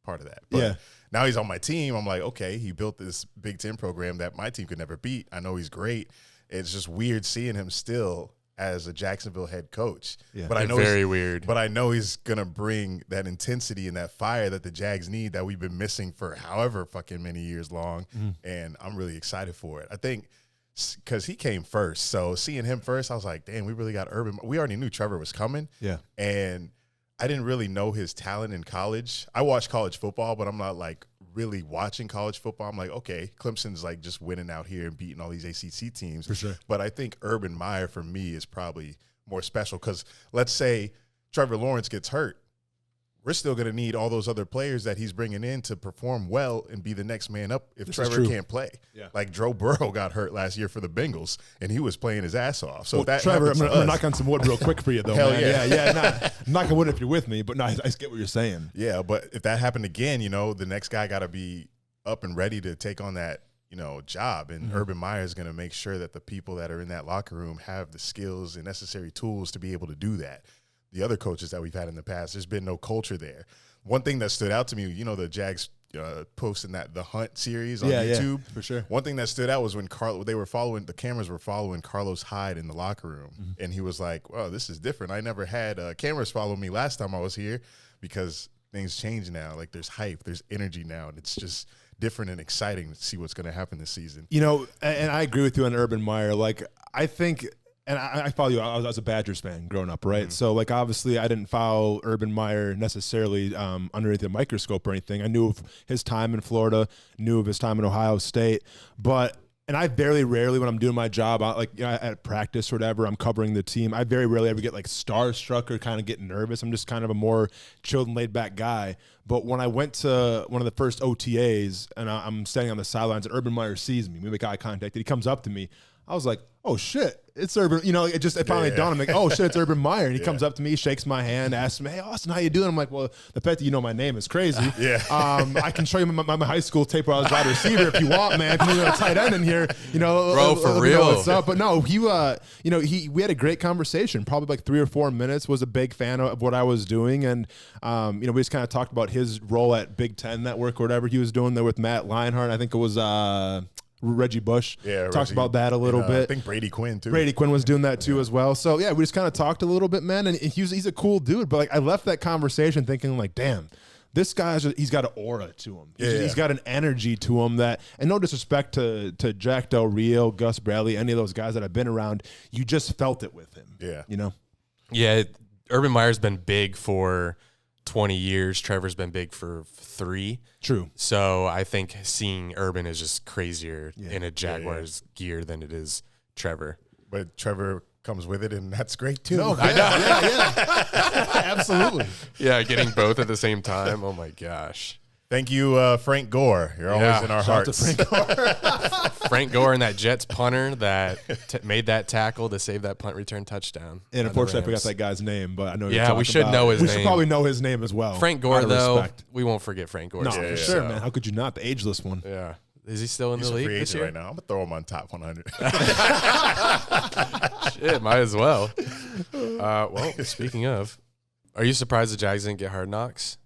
Speaker 2: part of that. But
Speaker 4: Yeah.
Speaker 2: now he's on my team. I'm like, okay, he built this Big Ten program that my team could never beat. I know he's great. It's just weird seeing him still as a Jacksonville head coach.
Speaker 4: Yeah.
Speaker 2: But I know
Speaker 1: very weird.
Speaker 2: But I know he's gonna bring that intensity and that fire that the Jags need that we've been missing for however fucking many years long. And I'm really excited for it. I think because he came first, so seeing him first, I was like, damn, we really got Urban. We already knew Trevor was coming.
Speaker 4: Yeah.
Speaker 2: And I didn't really know his talent in college. I watched college football, but I'm not like really watching college football. I'm like, okay, Clemson's like just winning out here and beating all these ACC teams.
Speaker 4: For sure.
Speaker 2: But I think Urban Meyer for me is probably more special because let's say Trevor Lawrence gets hurt. We're still going to need all those other players that he's bringing in to perform well and be the next man up if
Speaker 4: This is
Speaker 2: Trevor
Speaker 4: true.
Speaker 2: can't play.
Speaker 4: Yeah.
Speaker 2: Like Joe Burrow got hurt last year for the Bengals, and he was playing his ass off. So
Speaker 4: Well,
Speaker 2: that
Speaker 4: Trevor, I'm
Speaker 2: happens to
Speaker 4: gonna
Speaker 2: us.
Speaker 4: knock on some wood real quick for you, though.
Speaker 2: Hell
Speaker 4: man.
Speaker 2: yeah.
Speaker 4: yeah. Nah, I'm not gonna wood if you're with me, but no, I get what you're saying.
Speaker 2: Yeah, but if that happened again, the next guy got to be up and ready to take on that, job. And Urban Meyer is going to make sure that the people that are in that locker room have the skills and necessary tools to be able to do that. The other coaches that we've had in the past, there's been no culture there. One thing that stood out to me, the Jags posting the Hunt series on YouTube.
Speaker 4: for sure.
Speaker 2: One thing that stood out was when the cameras were following Carlos Hyde in the locker room. And he was like, well, this is different. I never had cameras follow me last time I was here because things change now. Like there's hype, there's energy now, and it's just different and exciting to see what's going to happen this season.
Speaker 4: And I agree with you on Urban Meyer. Like, I think, and I follow you. I was a Badgers fan growing up, right? So, like, obviously, I didn't follow Urban Meyer necessarily underneath the microscope or anything. I knew of his time in Florida, knew of his time in Ohio State, and I very rarely, when I'm doing my job, at practice or whatever, I'm covering the team, I very rarely ever get like starstruck or kind of get nervous. I'm just kind of a more chilled and laid back guy. But when I went to one of the first OTAs and I'm standing on the sidelines and Urban Meyer sees me, we make eye contact, and he comes up to me, I was like, oh shit, it's Urban. It finally dawned on me, like, oh shit, it's Urban Meyer. And he comes up to me, shakes my hand, asks me, hey, Austin, how you doing? I'm like, well, the fact that you know my name is crazy.
Speaker 2: Yeah.
Speaker 4: I can show you my high school tape where I was wide receiver if you want, man. If you need a tight end in here,
Speaker 1: Bro, for
Speaker 4: let me know
Speaker 1: real.
Speaker 4: what's up. But no, we had a great conversation, probably like 3 or 4 minutes, was a big fan of what I was doing. And, we just kind of talked about his role at Big Ten Network or whatever he was doing there with Matt Leinart. I think it was, Reggie Bush.
Speaker 2: Yeah,
Speaker 4: talked
Speaker 2: Reggie,
Speaker 4: about that a little bit.
Speaker 2: I think Brady Quinn too.
Speaker 4: Brady Quinn was doing that too as well. So yeah, we just kind of talked a little bit, man. And he's a cool dude. But like, I left that conversation thinking like, damn, this guy's he's got an aura to him. He's got an energy to him that, and no disrespect to Jack Del Rio, Gus Bradley, any of those guys that I've been around, you just felt it with him.
Speaker 2: Yeah.
Speaker 1: Yeah, Urban Meyer's been big for 20 years. Trevor's been big for 3.
Speaker 4: True.
Speaker 1: So I think seeing Urban is just crazier in a Jaguars gear than it is Trevor.
Speaker 2: But Trevor comes with it, and that's great too.
Speaker 4: No, yeah. Absolutely.
Speaker 1: Yeah, getting both at the same time. Oh my gosh.
Speaker 2: Thank you, Frank Gore. You're always in our
Speaker 4: Shout out
Speaker 2: hearts.
Speaker 4: to Frank.
Speaker 1: Frank Gore and that Jets punter that made that tackle to save that punt return touchdown.
Speaker 4: And
Speaker 1: on the
Speaker 4: unfortunately, I
Speaker 1: Rams.
Speaker 4: forgot that guy's name, but I know.
Speaker 1: Yeah, we should know his
Speaker 4: We
Speaker 1: name.
Speaker 4: should probably know his name as well.
Speaker 1: Frank Gore,
Speaker 4: Out of
Speaker 1: though,
Speaker 4: respect.
Speaker 1: we won't forget Frank Gore.
Speaker 4: No, for sure, man. How could you not? The ageless one.
Speaker 1: Yeah. Is he still in
Speaker 2: He's
Speaker 1: the
Speaker 2: a
Speaker 1: league
Speaker 2: free
Speaker 1: this
Speaker 2: agent
Speaker 1: year?
Speaker 2: right now. I'm gonna throw him on top 100.
Speaker 1: Shit, might as well. Well, speaking of, are you surprised the Jags didn't get Hard Knocks?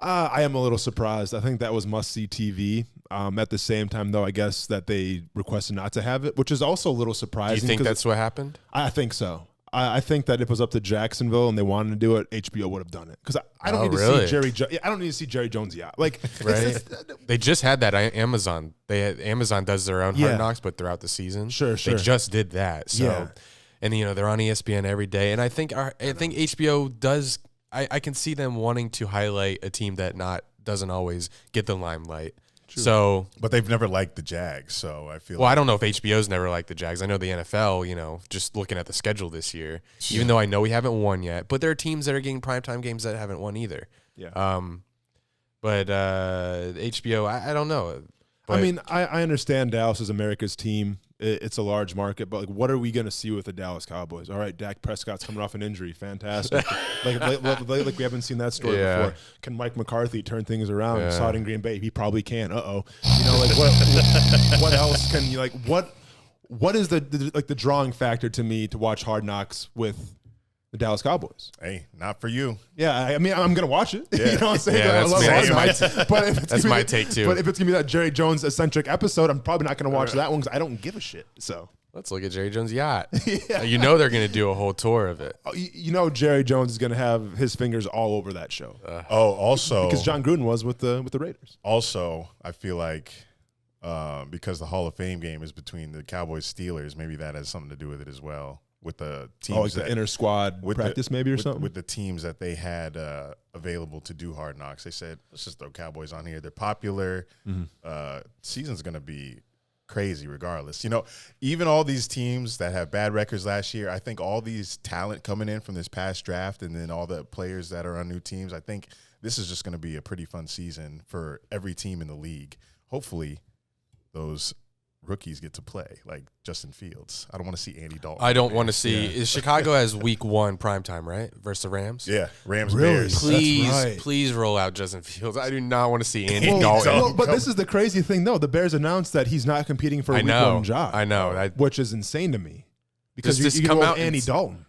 Speaker 4: I am a little surprised. I think that was must-see TV. At the same time, though, I guess that they requested not to have it, which is also a little
Speaker 1: Do
Speaker 4: surprising.
Speaker 1: you think
Speaker 4: 'cause
Speaker 1: that's what happened?
Speaker 4: I think so. I think that if it was up to Jacksonville and they wanted to do it, HBO would have done it. Because I don't
Speaker 1: Oh,
Speaker 4: need to
Speaker 1: really?
Speaker 4: see I don't need to see Jerry Jones yet. Like,
Speaker 1: Right. They just had that Amazon. Amazon does their own
Speaker 4: Yeah.
Speaker 1: Hard Knocks, but throughout the season.
Speaker 4: Sure.
Speaker 1: They just did that. So,
Speaker 4: Yeah.
Speaker 1: and they're on ESPN every day. And I think HBO does. I can see them wanting to highlight a team that doesn't always get the limelight. True. So,
Speaker 2: But they've never liked the Jags, so I feel.
Speaker 1: well, I don't know if HBO's never liked the Jags. I know the NFL, just looking at the schedule this year, even though I know we haven't won yet, but there are teams that are getting primetime games that haven't won either.
Speaker 4: Yeah.
Speaker 1: But HBO, I don't know. But
Speaker 4: I mean, I understand Dallas is America's team. it's a large market, but like, what are we going to see with the Dallas Cowboys? All right, Dak Prescott's coming off an injury, fantastic. like we haven't seen that story before. Can Mike McCarthy turn things around?
Speaker 1: Yeah.
Speaker 4: Saw it in Green Bay, he probably can. Like what else can you like? What is the drawing factor to me to watch Hard Knocks with the Dallas Cowboys?
Speaker 2: Hey, not for you.
Speaker 4: Yeah, I mean, I'm gonna watch it.
Speaker 2: Yeah.
Speaker 4: You know what I'm saying?
Speaker 1: Yeah,
Speaker 4: I love
Speaker 1: that's
Speaker 4: Hard
Speaker 1: my take too.
Speaker 4: But if it's gonna be that Jerry Jones eccentric episode, I'm probably not gonna watch that one because I don't give a shit. So
Speaker 1: Let's look at Jerry Jones' yacht. You know they're going to do a whole tour of it.
Speaker 4: you know Jerry Jones is gonna have his fingers all over that show.
Speaker 2: Also
Speaker 4: Because John Gruden was with the Raiders.
Speaker 2: Also, I feel like because the Hall of Fame game is between the Cowboys Steelers, maybe that has something to do with it as well. With the teams,
Speaker 4: like the inter squad practice, maybe or something.
Speaker 2: With the teams that they had available to do Hard Knocks, they said, let's just throw Cowboys on here. They're popular. Season's going to be crazy regardless. You know, even all these teams that have bad records last year, I think all these talent coming in from this past draft and then all the players that are on new teams, I think this is just going to be a pretty fun season for every team in the league. Hopefully those rookies get to play, like Justin Fields. I don't want to see Andy Dalton.
Speaker 1: I don't want to see. Is Chicago has week 1 primetime, right? Versus the Rams?
Speaker 2: Yeah, Rams,
Speaker 4: Really?
Speaker 2: Bears.
Speaker 1: Please roll out Justin Fields. I do not want to see Andy Dalton.
Speaker 4: Well, but this is the crazy thing, though. The Bears announced that he's not competing for a week 1 job.
Speaker 1: I know.
Speaker 4: Which is insane to me. Because
Speaker 1: Does
Speaker 4: you
Speaker 1: this
Speaker 4: come
Speaker 1: come
Speaker 4: out
Speaker 1: out
Speaker 4: Andy
Speaker 1: and-
Speaker 4: Dalton.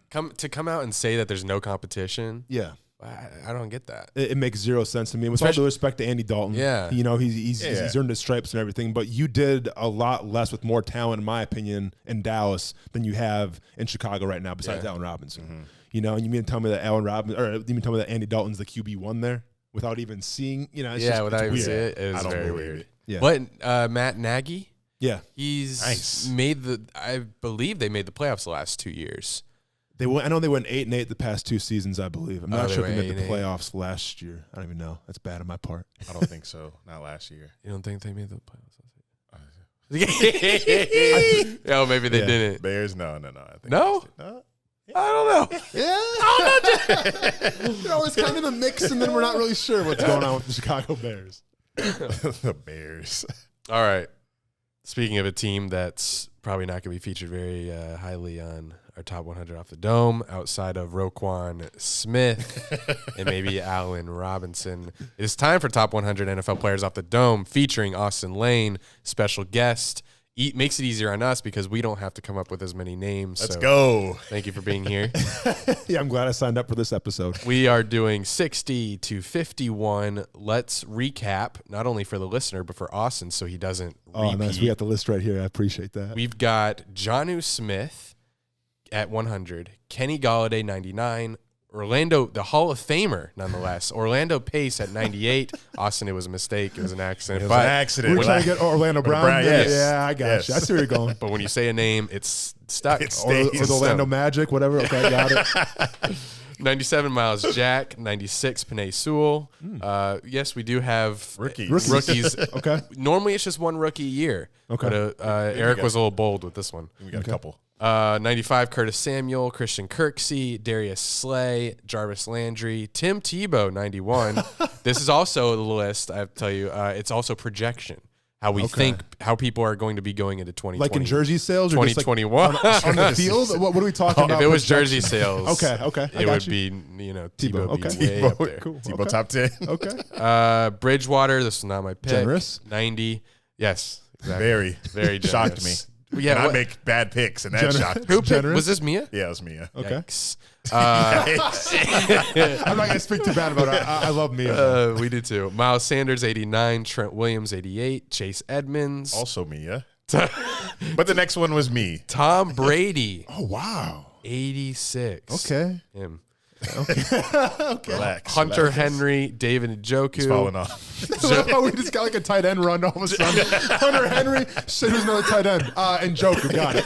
Speaker 1: Come out and say that there's no competition.
Speaker 4: Yeah.
Speaker 1: I don't get that.
Speaker 4: It makes zero sense to me. With all due respect to Andy Dalton,
Speaker 1: Yeah.
Speaker 4: you know, he's earned his stripes and everything, but you did a lot less with more talent, in my opinion, in Dallas than you have in Chicago right now, besides Allen Robinson. You know, and you mean to tell me that you mean to tell me that Andy Dalton's the QB1 there without even seeing, you know, it's just,
Speaker 1: without even
Speaker 4: weird.
Speaker 1: seeing it. It
Speaker 2: I
Speaker 1: was
Speaker 2: don't
Speaker 1: very
Speaker 2: believe
Speaker 1: weird.
Speaker 2: it.
Speaker 4: Yeah.
Speaker 1: But Matt Nagy,
Speaker 4: Yeah.
Speaker 1: he's
Speaker 2: Nice.
Speaker 1: I believe they made the playoffs the last 2 years.
Speaker 4: I know they went 8-8 the past 2 seasons, I believe. I'm not
Speaker 1: they
Speaker 4: sure if
Speaker 1: went
Speaker 4: they made the
Speaker 1: 8-8.
Speaker 4: playoffs last year. I don't even know. That's bad on my part.
Speaker 2: I don't think so. Not last year.
Speaker 1: You don't think they made the playoffs? Oh, maybe they
Speaker 4: Yeah.
Speaker 1: didn't.
Speaker 2: Bears? No. I think
Speaker 1: No?
Speaker 2: no.
Speaker 1: I don't know.
Speaker 4: You know, it's kind of in the mix, and then we're not really sure what's going on with the Chicago Bears.
Speaker 2: The Bears.
Speaker 1: All right. Speaking of a team that's probably not going to be featured very highly on our top 100 off the dome, outside of Roquan Smith and maybe Allen Robinson, it is time for top 100 NFL players off the dome, featuring Austen Lane, special guest. Makes it easier on us because we don't have to come up with as many names.
Speaker 2: Let's
Speaker 1: so
Speaker 2: go.
Speaker 1: Thank you for being here.
Speaker 4: Yeah, I'm glad I signed up for this episode.
Speaker 1: We are doing 60 to 51. Let's recap, not only for the listener, but for Austin so he doesn't
Speaker 4: Oh,
Speaker 1: repeat.
Speaker 4: nice. We got the list right here. I appreciate that.
Speaker 1: We've got Jonnu Smith at 100, Kenny Golladay 99, Orlando, the Hall of Famer nonetheless, Orlando Pace at 98. Austin, it was a mistake. It was an accident.
Speaker 2: It was an accident.
Speaker 4: We're trying to get Orlando Brown.
Speaker 2: Yes.
Speaker 4: Yeah, I got
Speaker 2: Yes.
Speaker 4: you. I see where you're going.
Speaker 1: But when you say a name, it's stuck.
Speaker 2: It
Speaker 4: Or
Speaker 2: stays.
Speaker 4: the Orlando Magic, whatever. Okay, got it.
Speaker 1: 97 Miles Jack, 96 Penei Sewell. Yes, we do have
Speaker 2: Rookies.
Speaker 4: Okay.
Speaker 1: Normally it's just one rookie a year.
Speaker 4: Okay.
Speaker 1: But Eric was a little bold with this one.
Speaker 2: We got a couple.
Speaker 1: 95 Curtis Samuel, Christian Kirksey, Darius Slay, Jarvis Landry, Tim Tebow 91. This is also the list. I have to tell you, it's also projection. How we think how people are going to be going into 2020.
Speaker 4: Like in jersey sales or just like
Speaker 1: 2021
Speaker 4: on the field? What are we talking about?
Speaker 1: If it was
Speaker 4: projection?
Speaker 1: jersey sales,
Speaker 4: Okay, I
Speaker 1: it
Speaker 4: got
Speaker 1: would
Speaker 4: you.
Speaker 1: be Tebow
Speaker 4: Tebow,
Speaker 1: be
Speaker 4: okay.
Speaker 1: way up there.
Speaker 4: Cool.
Speaker 2: Tebow
Speaker 4: Okay.
Speaker 2: top 10.
Speaker 4: Okay.
Speaker 1: Bridgewater, this is not my pick.
Speaker 4: Generous?
Speaker 1: 90. Yes, exactly.
Speaker 2: Very
Speaker 1: Very
Speaker 2: shocked me.
Speaker 1: generous. Yeah,
Speaker 2: And I
Speaker 1: what-
Speaker 2: make bad picks, and that shocked me.
Speaker 1: who picked?
Speaker 4: Generous?
Speaker 1: Was this Mia?
Speaker 2: Yeah, it was Mia.
Speaker 4: Okay.
Speaker 1: Yikes.
Speaker 4: I'm not going to speak too bad about it. I love Mia.
Speaker 1: We do too. Miles Sanders 89, Trent Williams 88, Chase Edmonds,
Speaker 2: Also Mia. But the next one was me.
Speaker 1: Tom Brady
Speaker 4: Oh, wow.
Speaker 1: 86.
Speaker 4: Okay.
Speaker 1: Him.
Speaker 2: Relax.
Speaker 1: Hunter
Speaker 2: relax.
Speaker 1: Henry, David
Speaker 2: He's falling
Speaker 1: Njoku.
Speaker 2: off.
Speaker 4: Oh, we just got like a tight end run all of a sudden. Hunter Henry, shit, who's another tight end? And Joker, got it.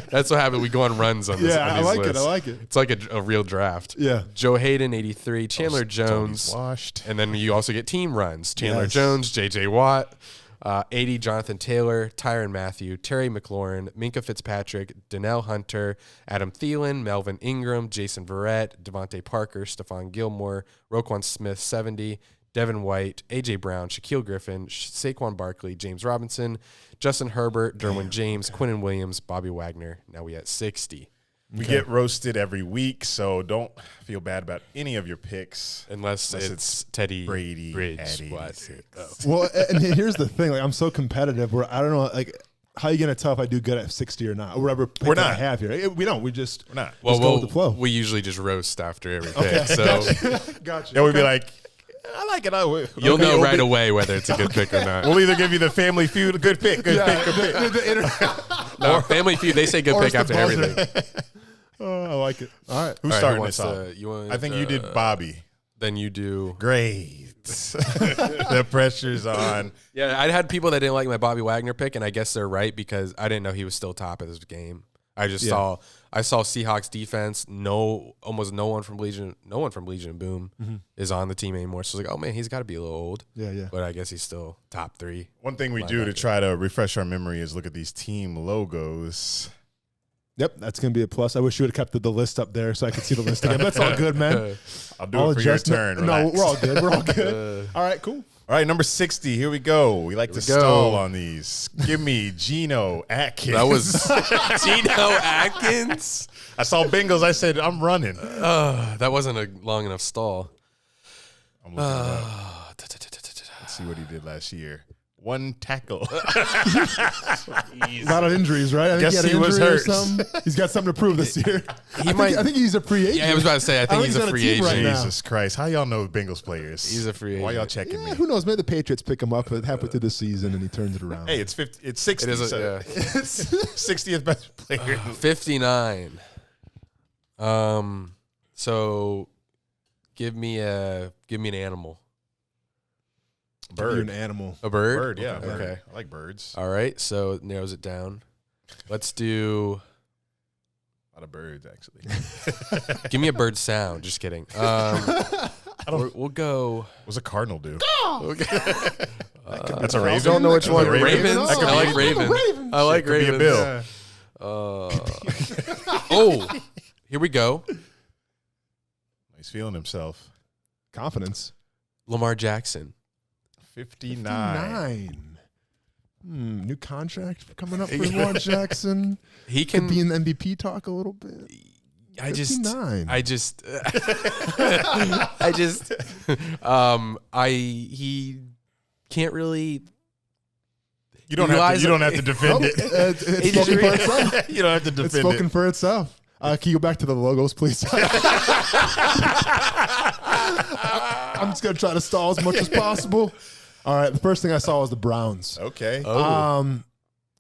Speaker 1: That's what happened. We go on runs on this.
Speaker 4: Yeah,
Speaker 1: on
Speaker 4: I
Speaker 1: these
Speaker 4: like it.
Speaker 1: lists.
Speaker 4: I like it.
Speaker 1: It's like a real draft.
Speaker 4: Yeah.
Speaker 1: Joe Hayden 83, Chandler Jones.
Speaker 2: Tony's washed.
Speaker 1: And then you also get team runs. Chandler
Speaker 4: Yes.
Speaker 1: Jones, J.J. Watt, 80, Jonathan Taylor, Tyron Matthew, Terry McLaurin, Minka Fitzpatrick, Donnell Hunter, Adam Thielen, Melvin Ingram, Jason Verrett, Devontae Parker, Stephon Gilmore, Roquan Smith, 70, Devin White, A.J. Brown, Shaquille Griffin, Saquon Barkley, James Robinson, Justin Herbert, Derwin James, Quinnen Williams, Bobby Wagner. Now we at 60.
Speaker 2: We get roasted every week, so don't feel bad about any of your picks.
Speaker 1: Unless it's Teddy
Speaker 2: Brady
Speaker 1: Bridge.
Speaker 2: at
Speaker 1: What?
Speaker 2: 86.
Speaker 4: Well, and here's the thing. Like, I'm so competitive where I don't know, like, how you going to tell if I do good at 60 or not? Or whatever pick
Speaker 2: We're
Speaker 4: that I
Speaker 2: not.
Speaker 4: have here. We don't. We just,
Speaker 2: We're not.
Speaker 1: Well,
Speaker 4: go with the flow.
Speaker 1: we usually just roast after every pick. So
Speaker 4: Gotcha.
Speaker 2: And we'd be like, I like it.
Speaker 1: you'll know right away whether it's a good pick or not.
Speaker 2: We'll either give you the Family Feud, good pick, good pick, good pick.
Speaker 1: No, Family Feud, they say good
Speaker 4: Or
Speaker 1: pick
Speaker 4: it's the
Speaker 1: after
Speaker 4: buzzer.
Speaker 1: everything.
Speaker 4: Oh, I like it. All right.
Speaker 2: Who's
Speaker 1: All right,
Speaker 2: starting
Speaker 1: who wants
Speaker 2: this off? I think you did Bobby.
Speaker 1: Then you do.
Speaker 2: Great. The pressure's on.
Speaker 1: Yeah, I had people that didn't like my Bobby Wagner pick, and I guess they're right because I didn't know he was still top of this game. I saw Seahawks defense. Almost no one from Legion and Boom is on the team anymore. So I was like, oh man, he's got to be a little old.
Speaker 4: Yeah.
Speaker 1: But I guess he's still top 3.
Speaker 2: One thing we do to try to refresh our memory is look at these team logos.
Speaker 4: Yep, that's going to be a plus. I wish you would have kept the list up there so I could see the list again. That's all good, man.
Speaker 2: I'll do it for your turn.
Speaker 4: No,
Speaker 2: Relax.
Speaker 4: we're all good. We're all good. All right, cool.
Speaker 2: All right, number 60. Here we go. We like to stall on these. Give me Geno Atkins.
Speaker 1: That was Geno Atkins.
Speaker 2: I saw Bengals. I said, I'm running.
Speaker 1: That wasn't a long enough stall.
Speaker 2: I'm looking it up. Let's see what he did last year. 1 tackle.
Speaker 4: A lot of injuries, right? I think
Speaker 2: Guess
Speaker 4: he had an
Speaker 2: he was
Speaker 4: injury or
Speaker 2: hurt.
Speaker 4: something. He's got something to prove this year. I think he's a free agent.
Speaker 1: Yeah, I was about to say, I think he's a
Speaker 4: on
Speaker 1: free
Speaker 4: team
Speaker 1: agent.
Speaker 4: right now.
Speaker 2: Jesus Christ. How y'all know Bengals players?
Speaker 1: He's a free
Speaker 2: Why y'all
Speaker 1: agent.
Speaker 2: checking
Speaker 4: Yeah,
Speaker 2: me?
Speaker 4: who knows? Maybe the Patriots pick him up halfway through the season and he turns it around.
Speaker 2: Hey, it's 50. It's 60.
Speaker 1: It is
Speaker 2: so it's 60th best player.
Speaker 1: 59. So give me an animal.
Speaker 4: You're an animal.
Speaker 1: A bird?
Speaker 2: Bird, yeah.
Speaker 1: Okay.
Speaker 2: Bird. I like birds.
Speaker 1: All right. So it narrows it down. Let's do.
Speaker 2: A lot of birds, actually.
Speaker 1: Give me a bird sound. Just kidding. We'll go.
Speaker 2: What's a cardinal do?
Speaker 1: Okay.
Speaker 2: That's a raven.
Speaker 1: I don't know which one.
Speaker 2: Raven?
Speaker 1: Ravens.
Speaker 2: That could
Speaker 1: I
Speaker 2: be-
Speaker 1: like Ravens. I like
Speaker 2: could be a
Speaker 1: Ravens.
Speaker 2: bill.
Speaker 1: Oh, here we go.
Speaker 2: He's feeling himself.
Speaker 4: Confidence.
Speaker 1: Lamar Jackson.
Speaker 2: 59.
Speaker 4: New contract coming up for Lamar Jackson.
Speaker 1: He
Speaker 4: Could
Speaker 1: can
Speaker 4: be in the MVP talk a little bit. 59.
Speaker 1: He can't really.
Speaker 2: You don't have to defend it.
Speaker 4: It's spoken for itself.
Speaker 2: You don't have to defend
Speaker 4: It's spoken
Speaker 2: it.
Speaker 4: for itself. Can you go back to the logos, please? I'm just going to try to stall as much as possible. All right, the first thing I saw was the Browns.
Speaker 2: Okay.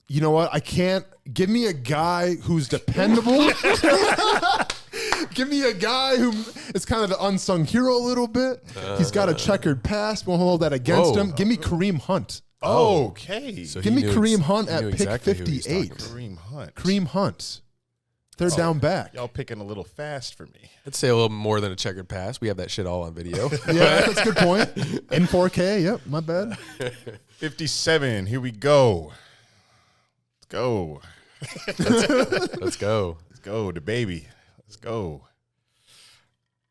Speaker 4: You know what? I can't. Give me a guy who's dependable. Give me a guy who is kind of the unsung hero a little bit. He's got a checkered past. Won't hold that against him. Give me Kareem Hunt.
Speaker 2: Okay.
Speaker 1: So
Speaker 4: Give
Speaker 1: he
Speaker 4: me
Speaker 1: knew
Speaker 4: Kareem
Speaker 1: ex-
Speaker 4: Hunt
Speaker 1: he
Speaker 4: at
Speaker 1: knew
Speaker 4: pick
Speaker 1: exactly who he was
Speaker 4: 58.
Speaker 1: talking about.
Speaker 2: Kareem Hunt.
Speaker 4: Kareem Hunt. Third down back.
Speaker 2: Y'all picking a little fast for me.
Speaker 1: I'd say a little more than a checkered pass. We have that shit all on video.
Speaker 4: Yeah, that's a good point. In 4K. Yep, my bad.
Speaker 2: 57. Here we go. Let's go.
Speaker 1: Let's go.
Speaker 2: Let's go. The baby. Let's go.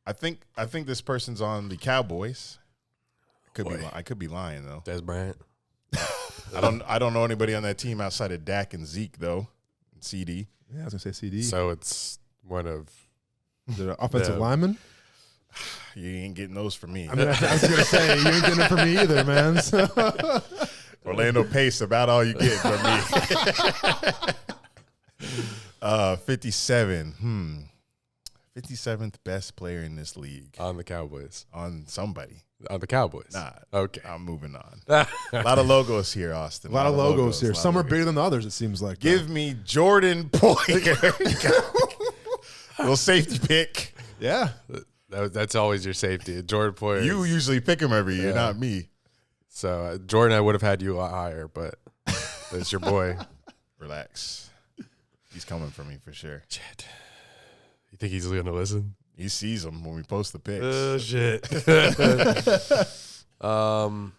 Speaker 2: I think this person's on the Cowboys. I could be lying though.
Speaker 1: Des Bryant.
Speaker 2: I don't know anybody on that team outside of Dak and Zeke though. And CD.
Speaker 4: Yeah, I was going to say CD.
Speaker 1: So it's one of.
Speaker 4: The offensive
Speaker 1: Yeah.
Speaker 4: lineman?
Speaker 2: You ain't getting those from me.
Speaker 4: I mean, I was going to say, you ain't getting it from me either, man. So.
Speaker 2: Orlando Pace, about all you get from me. 57. 57th best player in this league.
Speaker 1: On the Cowboys.
Speaker 2: On somebody.
Speaker 1: On the Cowboys.
Speaker 2: Nah.
Speaker 1: Okay.
Speaker 2: I'm moving on. A lot of logos here, Austin.
Speaker 4: A lot of logos here.
Speaker 2: a lot
Speaker 4: Some
Speaker 2: of
Speaker 4: are
Speaker 2: logos.
Speaker 4: bigger than the others, it seems like.
Speaker 2: Give me Jordan Poyer. Little safety pick.
Speaker 4: Yeah.
Speaker 1: That's always your safety. Jordan Poyer.
Speaker 2: You usually pick him every year, not me.
Speaker 1: So Jordan, I would have had you a lot higher, but that's your boy.
Speaker 2: Relax. He's coming for me for sure.
Speaker 1: Shit. You think he's going to listen?
Speaker 2: He sees them when we post the pics.
Speaker 1: Shit. What am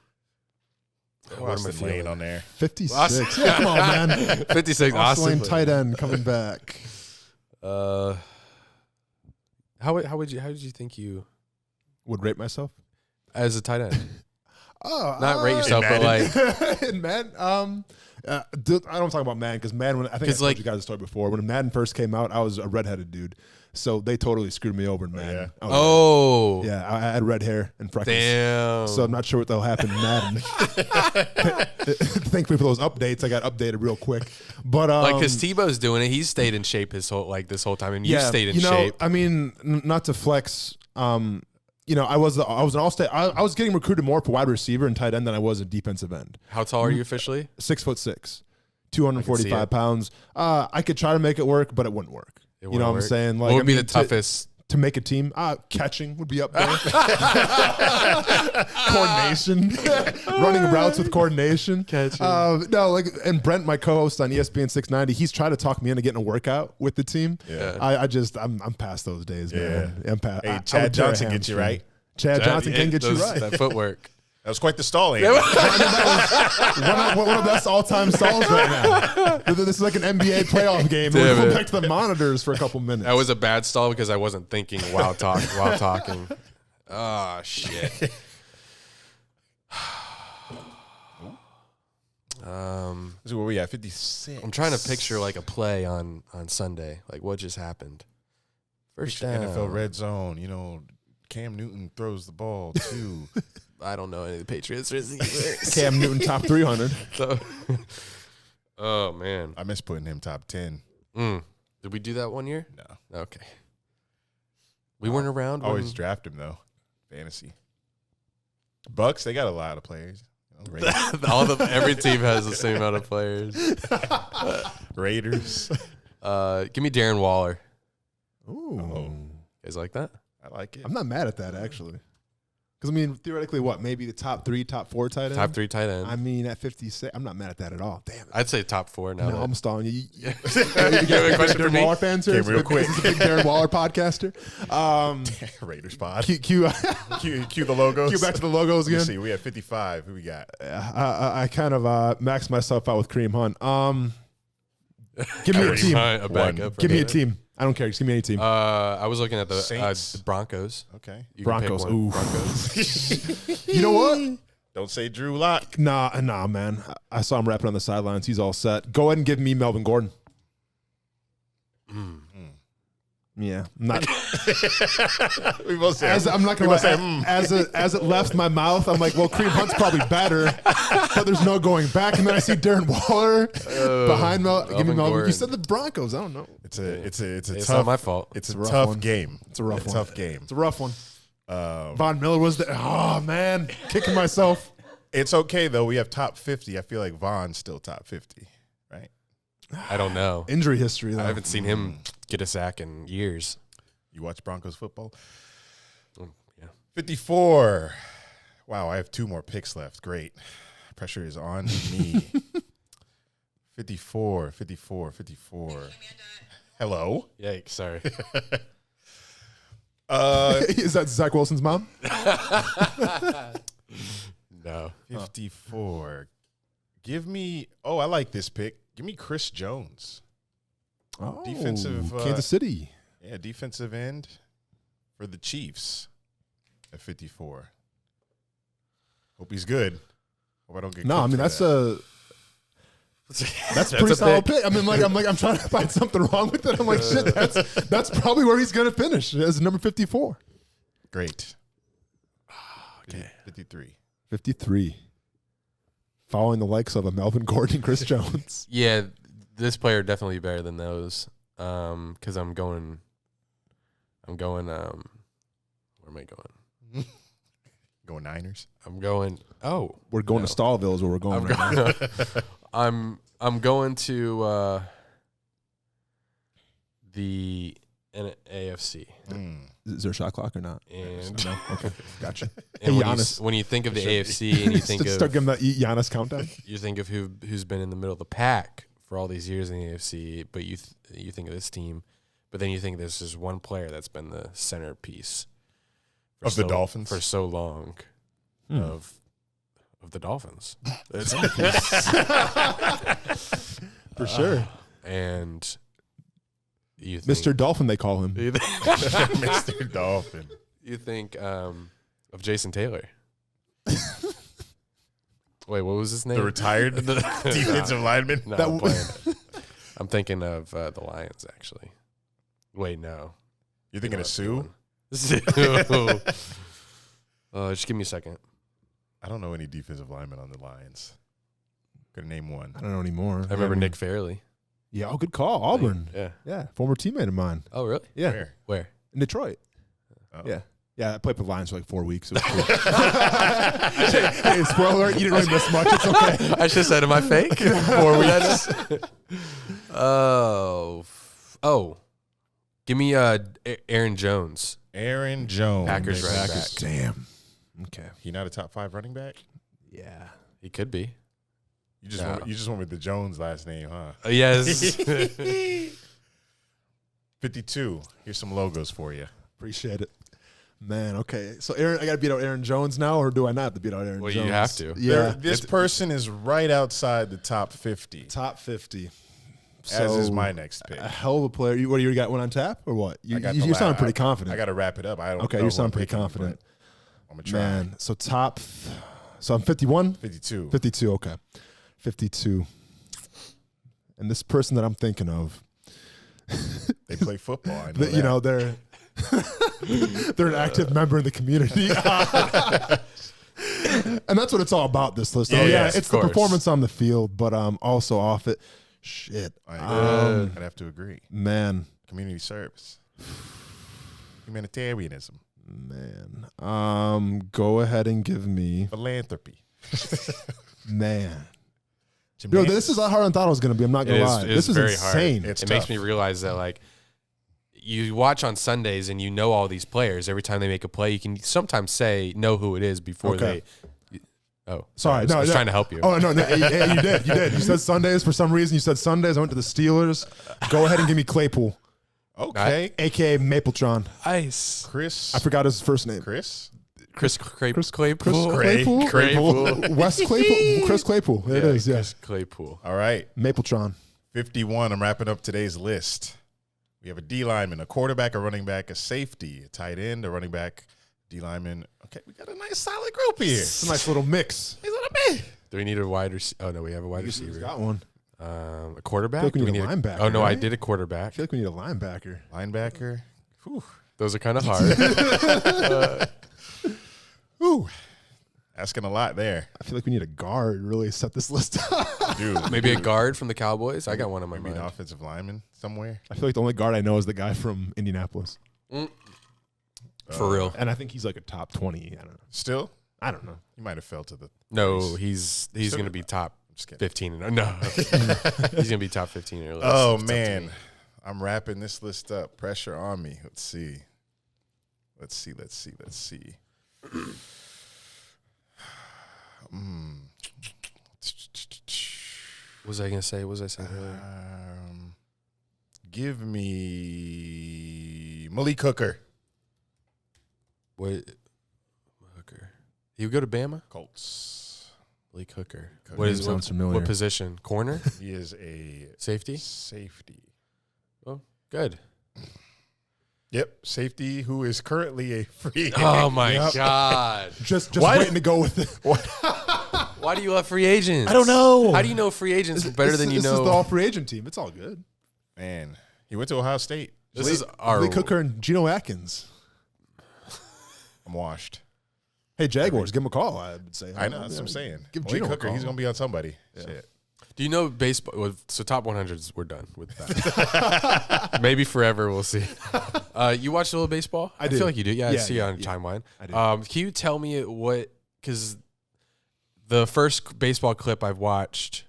Speaker 1: I
Speaker 2: Austen Lane
Speaker 1: feeling?
Speaker 2: on there.
Speaker 4: 56. Yeah, come on, man.
Speaker 1: 56.
Speaker 4: Austen Lane
Speaker 1: Austin.
Speaker 4: tight end coming back.
Speaker 1: How did you think you?
Speaker 4: Would rate myself?
Speaker 1: as a tight end?
Speaker 4: Oh,
Speaker 1: Not rate yourself, but like
Speaker 4: in Madden. I don't talk about Madden because Madden. I think I told you guys the story before. When Madden first came out, I was a redheaded dude, so they totally screwed me over in Madden. Yeah, I had red hair and freckles.
Speaker 1: Damn.
Speaker 4: So I'm not sure what that'll happen in Madden. Thankfully for those updates, I got updated real quick. But
Speaker 1: like, because Tebow's doing it, he's stayed in shape this whole time, and you stayed in shape.
Speaker 4: I mean, not to flex. I was an all-state. I was getting recruited more for wide receiver and tight end than I was a defensive end.
Speaker 1: How tall are you officially?
Speaker 4: 6'6", 245 pounds. I could try to make it work, but it wouldn't work. You know what I'm saying? Like,
Speaker 1: what would be the toughest?
Speaker 4: To make a team, catching would be up there. Coordination, running routes with coordination.
Speaker 1: Catching.
Speaker 4: And Brent, my co-host on ESPN 690, he's tried to talk me into getting a workout with the team.
Speaker 2: Yeah.
Speaker 4: I'm past those days, man. I'm past.
Speaker 2: Hey, Chad Johnson gets you right.
Speaker 4: Chad Johnson can get you right.
Speaker 1: That footwork.
Speaker 2: That was quite the stall, Andy.
Speaker 4: That was one of the best all-time stalls right now. This is like an NBA playoff game. We're going back to the monitors for a couple minutes.
Speaker 1: That was a bad stall because I wasn't thinking while talking. Oh, shit.
Speaker 2: This is where we at, 56.
Speaker 1: I'm trying to picture like a play on Sunday. Like, what just happened? First down.
Speaker 2: NFL red zone. Cam Newton throws the ball to.
Speaker 1: I don't know any of the Patriots receivers.
Speaker 4: Cam Newton top 300.
Speaker 1: So, oh man,
Speaker 2: I miss putting him top 10.
Speaker 1: Did we do that one year?
Speaker 2: No.
Speaker 1: Okay. We weren't around.
Speaker 2: Always draft him though. Fantasy. Bucks, they got a lot of players.
Speaker 1: Every team has the same amount of players.
Speaker 2: Raiders.
Speaker 1: Give me Darren Waller.
Speaker 4: Ooh.
Speaker 2: Oh.
Speaker 1: Is like that?
Speaker 2: I like it.
Speaker 4: I'm not mad at that actually. Because, I mean, theoretically, maybe the top 3, top 4 tight end?
Speaker 1: Top 3 tight end.
Speaker 4: I mean, at 56, I'm not mad at that at all. Damn it.
Speaker 1: I'd say top 4 now.
Speaker 4: No, I'm stalling you.
Speaker 1: You have a question for
Speaker 4: Darren
Speaker 1: me?
Speaker 4: Waller fans here?
Speaker 2: Okay, real quick.
Speaker 4: This is a big Darren Waller podcaster.
Speaker 2: Raiders pod.
Speaker 4: Cue
Speaker 2: the logos.
Speaker 4: Cue back to the logos again.
Speaker 2: Let's see, we have 55. Who we got?
Speaker 4: I kind of maxed myself out with Kareem Hunt. Give me a team.
Speaker 1: A backup.
Speaker 4: Give me a team. I don't care. Just give me any team.
Speaker 1: I was looking at the
Speaker 2: Saints.
Speaker 1: Broncos.
Speaker 2: Okay.
Speaker 1: You can pick
Speaker 4: Broncos.
Speaker 1: one.
Speaker 4: Ooh.
Speaker 1: Broncos.
Speaker 4: You know what?
Speaker 2: Don't say Drew Lock.
Speaker 4: Nah, man. I saw him rapping on the sidelines. He's all set. Go ahead and give me Melvin Gordon. Yeah, I'm not.
Speaker 2: We both say.
Speaker 4: I'm not gonna lie. As it left my mouth, I'm like, well, Kareem Hunt's probably better, but there's no going back. And then I see Darren Waller behind me. Give me Melvin.
Speaker 1: Gordon.
Speaker 4: You said the Broncos. I don't know.
Speaker 2: It's a
Speaker 1: It's
Speaker 2: tough.
Speaker 1: not my fault.
Speaker 2: It's a
Speaker 4: rough
Speaker 2: tough
Speaker 4: one.
Speaker 2: game.
Speaker 4: It's a rough one.
Speaker 2: Tough game.
Speaker 4: It's a rough one. Von Miller was there. Oh man, kicking myself.
Speaker 2: It's okay though. We have top 50. I feel like Von's still top 50, right?
Speaker 1: I don't know.
Speaker 4: Injury history though.
Speaker 1: I haven't seen him get a sack in years.
Speaker 2: You watch Broncos football?
Speaker 1: Yeah.
Speaker 2: 54. Wow, I have 2 more picks left. Great. Pressure is on me. 54. Hello?
Speaker 1: Yikes, sorry.
Speaker 4: Is that Zach Wilson's mom?
Speaker 1: No.
Speaker 2: 54. Give me, I like this pick. Give me Chris Jones.
Speaker 4: Oh,
Speaker 2: Defensive,
Speaker 4: Kansas City.
Speaker 2: Yeah, defensive end for the Chiefs at 54. Hope he's good. Hope I don't get
Speaker 4: No, I mean that's a pretty solid pick. I mean, I'm trying to find something wrong with it. I'm like, shit, that's probably where he's gonna finish as number 54.
Speaker 2: Great.
Speaker 1: Okay.
Speaker 2: 53.
Speaker 4: 53. Following the likes of a Melvin Gordon and Chris Jones.
Speaker 1: Yeah, this player definitely better than those. Because I'm going. Where am I going?
Speaker 2: Going Niners.
Speaker 1: I'm going. Oh,
Speaker 4: We're going to Stallville is where we're going right now.
Speaker 1: I'm going to the AFC.
Speaker 4: Is there a shot clock or not?
Speaker 1: And
Speaker 4: No? Okay, gotcha.
Speaker 1: and
Speaker 4: Hey,
Speaker 1: when,
Speaker 4: Giannis.
Speaker 1: when you think of the AFC and you think
Speaker 4: Start
Speaker 1: of
Speaker 4: giving that Giannis countdown.
Speaker 1: you think of who's been in the middle of the pack for all these years in the AFC, but you think of this team, but then you think there's just one player that's been the centerpiece
Speaker 2: Of the Dolphins?
Speaker 1: for so long of the Dolphins.
Speaker 4: For sure.
Speaker 1: And you think,
Speaker 4: Mr. Dolphin, they call him.
Speaker 1: You think,
Speaker 2: Mr. Dolphin.
Speaker 1: you think of Jason Taylor. Wait, what was his name?
Speaker 2: The retired defensive lineman.
Speaker 1: No, I'm playing. I'm thinking of the Lions, actually. Wait, no.
Speaker 2: You're thinking of Sue?
Speaker 1: Sue. Just give me a second.
Speaker 2: I don't know any defensive linemen on the Lions. Could name one.
Speaker 4: I don't know anymore.
Speaker 1: I remember Nick Fairley.
Speaker 4: Yeah, good call. Auburn.
Speaker 1: Yeah.
Speaker 4: Former teammate of mine.
Speaker 1: Oh, really?
Speaker 4: Yeah.
Speaker 1: Where?
Speaker 4: In Detroit.
Speaker 2: Oh.
Speaker 4: Yeah, I played for the Lions for like 4 weeks. It was cool. Hey, spoiler alert, you didn't really miss much. It's okay.
Speaker 1: I should have said, am I fake? 4 weeks. Oh. Give me Aaron Jones.
Speaker 2: Aaron Jones.
Speaker 1: Packers running back.
Speaker 4: Damn. Okay.
Speaker 2: He not a top 5 running back?
Speaker 4: Yeah.
Speaker 1: He could be.
Speaker 2: You just went with the Jones last name, huh?
Speaker 1: Yes.
Speaker 2: 52. Here's some logos for you.
Speaker 4: Appreciate it. Man, okay. So Aaron, I got to beat out Aaron Jones now, or do I not have to beat out Aaron Jones?
Speaker 1: Well, you have to.
Speaker 4: Yeah.
Speaker 2: This person is right outside the top 50.
Speaker 4: Top 50.
Speaker 2: As is my next pick.
Speaker 4: A hell of a player. You got one on tap or what? You
Speaker 2: I got the
Speaker 4: sound
Speaker 2: last-
Speaker 4: pretty confident.
Speaker 2: I got to wrap it up. I don't
Speaker 4: Okay,
Speaker 2: know
Speaker 4: you
Speaker 2: who
Speaker 4: sound
Speaker 2: I'm
Speaker 4: pretty
Speaker 2: picking,
Speaker 4: confident.
Speaker 2: but I'm going to try.
Speaker 4: Man, so I'm 51?
Speaker 2: 52.
Speaker 4: 52, okay. 52. And this person that I'm thinking of,
Speaker 2: They play football. I know
Speaker 4: you know, they're an active member in the community. And that's what it's all about, this list.
Speaker 2: Yes,
Speaker 4: it's
Speaker 1: of
Speaker 4: the
Speaker 1: course.
Speaker 4: performance on the field, but also off it. Shit.
Speaker 2: I'd have to agree.
Speaker 4: Man.
Speaker 2: Community service. Humanitarianism.
Speaker 4: Man. Go ahead and give me
Speaker 2: Philanthropy.
Speaker 4: man. Yo, this is how hard I thought it was going to be. I'm not going to lie. This is
Speaker 1: very
Speaker 4: insane.
Speaker 1: hard.
Speaker 2: It's
Speaker 1: It
Speaker 2: tough.
Speaker 1: makes me realize that, like, you watch on Sundays and you know all these players. Every time they make a play, you can sometimes know who it is before
Speaker 4: Okay.
Speaker 1: they. Oh,
Speaker 4: Sorry,
Speaker 1: I was trying to help you.
Speaker 4: Oh, no, you did. You said Sundays for some reason. You said Sundays. I went to the Steelers. Go ahead and give me Claypool,
Speaker 2: Okay.
Speaker 4: a.k.a. Mapletron.
Speaker 1: Ice.
Speaker 2: Chris.
Speaker 4: I forgot his first name.
Speaker 2: Chris.
Speaker 1: Claypool.
Speaker 4: Claypool? Wes Claypool? Chris Claypool. There it is,
Speaker 1: Chris Claypool.
Speaker 2: All right.
Speaker 4: Mapletron.
Speaker 2: 51. I'm wrapping up today's list. We have a D lineman, a quarterback, a running back, a safety, a tight end, a running back, D lineman. Okay, we got a nice solid group here.
Speaker 4: It's a nice little mix.
Speaker 2: He's what I mean.
Speaker 1: Do we need a wide receiver? Oh, no, we have a wide
Speaker 4: He's
Speaker 1: receiver.
Speaker 4: got one.
Speaker 1: A quarterback?
Speaker 4: I feel like we
Speaker 1: Do
Speaker 4: need a linebacker,
Speaker 1: Oh, no, I
Speaker 4: right?
Speaker 1: did a
Speaker 4: I
Speaker 1: quarterback.
Speaker 4: feel like we need a linebacker.
Speaker 2: Linebacker. Whew.
Speaker 1: Those are kind of hard.
Speaker 2: Whew. Asking a lot there.
Speaker 4: I feel like we need a guard to really set this list up.
Speaker 2: Dude.
Speaker 1: Maybe a guard from the Cowboys. I got one on my
Speaker 2: Maybe an
Speaker 1: mind.
Speaker 2: offensive lineman somewhere.
Speaker 4: I feel like the only guard I know is the guy from Indianapolis.
Speaker 1: For real.
Speaker 4: And I think he's like a top 20. I don't know.
Speaker 2: Still?
Speaker 4: I don't know.
Speaker 2: He might have fell to the.
Speaker 1: No, he's going to be top
Speaker 2: Just kidding.
Speaker 1: 15. No. He's going to be top 15 or less.
Speaker 2: Oh,
Speaker 1: It's up to
Speaker 2: man.
Speaker 1: me.
Speaker 2: I'm wrapping this list up. Pressure on me. Let's see.
Speaker 1: What was I going to say? What was I saying earlier?
Speaker 2: Give me Malik Hooker.
Speaker 1: What? Hooker. He would go to Bama?
Speaker 2: Colts.
Speaker 1: Malik Hooker.
Speaker 2: Hooker.
Speaker 1: What is
Speaker 4: Sounds familiar.
Speaker 1: What position? Corner?
Speaker 2: He is a
Speaker 1: Safety?
Speaker 2: safety.
Speaker 1: Oh, good.
Speaker 2: Yep, safety who is currently a free agent.
Speaker 1: Oh, my
Speaker 4: Yep.
Speaker 1: God.
Speaker 4: Just
Speaker 2: Why-
Speaker 4: waiting to go with it.
Speaker 1: Why do you love free agents?
Speaker 2: I don't know.
Speaker 1: How do you know free agents better than you
Speaker 4: This is the
Speaker 1: know?
Speaker 4: all free agent team. It's all good.
Speaker 2: Man, he went to Ohio State.
Speaker 1: This is our.
Speaker 4: Lee Cooker and Geno Atkins.
Speaker 2: I'm washed.
Speaker 4: Hey, Jaguars, give him a call, I would say.
Speaker 2: I know, that's what I'm saying.
Speaker 4: Give
Speaker 2: Malik
Speaker 4: Geno a
Speaker 2: Hooker,
Speaker 4: call.
Speaker 2: he's going to be on somebody. Shit.
Speaker 1: Do you know baseball? Well, so top 100s, we're done with that. Maybe forever, we'll see. You watch a little baseball? I
Speaker 4: do.
Speaker 1: feel like you do. Yeah, I
Speaker 4: Yeah,
Speaker 1: see
Speaker 4: yeah,
Speaker 1: you on
Speaker 4: yeah.
Speaker 1: timeline.
Speaker 4: I do.
Speaker 1: Can you tell me what? Because the first baseball clip I've watched,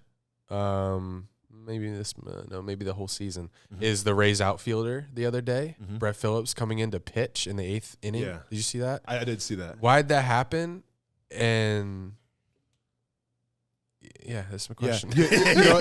Speaker 1: maybe the whole season, is the Rays outfielder the other day, Brett Phillips, coming in to pitch in the 8th inning.
Speaker 4: Yeah.
Speaker 1: Did you see that?
Speaker 4: I did see that.
Speaker 1: Why'd that happen? And yeah, that's my question.
Speaker 4: You know,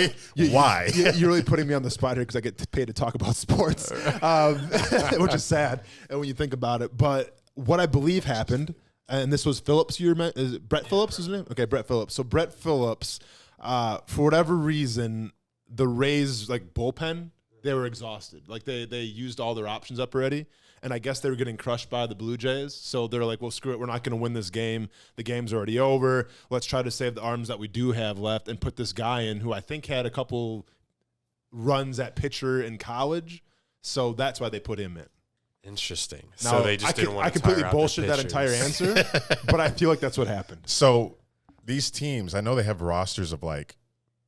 Speaker 2: Why?
Speaker 4: You're really putting me on the spot here because I get paid to talk about sports, which is sad. And when you think about it, but what I believe happened, and this was Phillips. Is it Brett Phillips? His name? Okay, Brett Phillips. So Brett Phillips, for whatever reason, the Rays like bullpen they were exhausted. Like they used all their options up already. And I guess they were getting crushed by the Blue Jays. So they're like, well, screw it. We're not going to win this game. The game's already over. Let's try to save the arms that we do have left and put this guy in who I think had a couple runs at pitcher in college. So that's why they put him in.
Speaker 1: Interesting.
Speaker 4: Now,
Speaker 1: So they just didn't want to
Speaker 4: I completely
Speaker 1: tire out their
Speaker 4: bullshit that entire
Speaker 1: pitchers.
Speaker 4: answer, but I feel like that's what happened.
Speaker 2: So these teams, I know they have rosters of like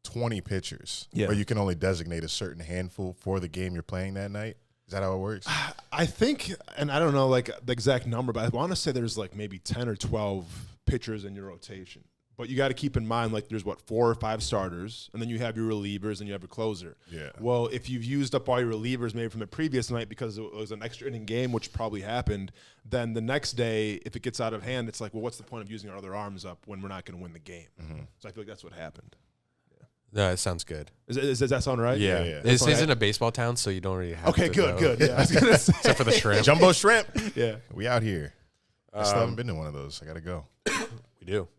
Speaker 2: 20 pitchers,
Speaker 4: Yeah.
Speaker 2: but you can only designate a certain handful for the game you're playing that night. Is that how it works?
Speaker 4: I think, and I don't know like the exact number, but I want to say there's like maybe 10 or 12 pitchers in your rotation. But you got to keep in mind, like there's 4 or 5 starters, and then you have your relievers and you have your closer.
Speaker 2: Yeah.
Speaker 4: Well, if you've used up all your relievers maybe from the previous night because it was an extra inning game, which probably happened, then the next day, if it gets out of hand, it's like, well, what's the point of using our other arms up when we're not going to win the game? So I feel like that's what happened.
Speaker 1: No, it sounds good.
Speaker 4: Does that sound right?
Speaker 2: Yeah.
Speaker 1: This isn't a baseball town, so you don't really have
Speaker 4: Okay,
Speaker 1: to
Speaker 4: good,
Speaker 1: know.
Speaker 4: good. Yeah, I was gonna say.
Speaker 1: Except for the shrimp.
Speaker 2: Jumbo shrimp.
Speaker 4: Yeah.
Speaker 2: We out here. I still haven't been to one of those. I got to go.
Speaker 1: We do.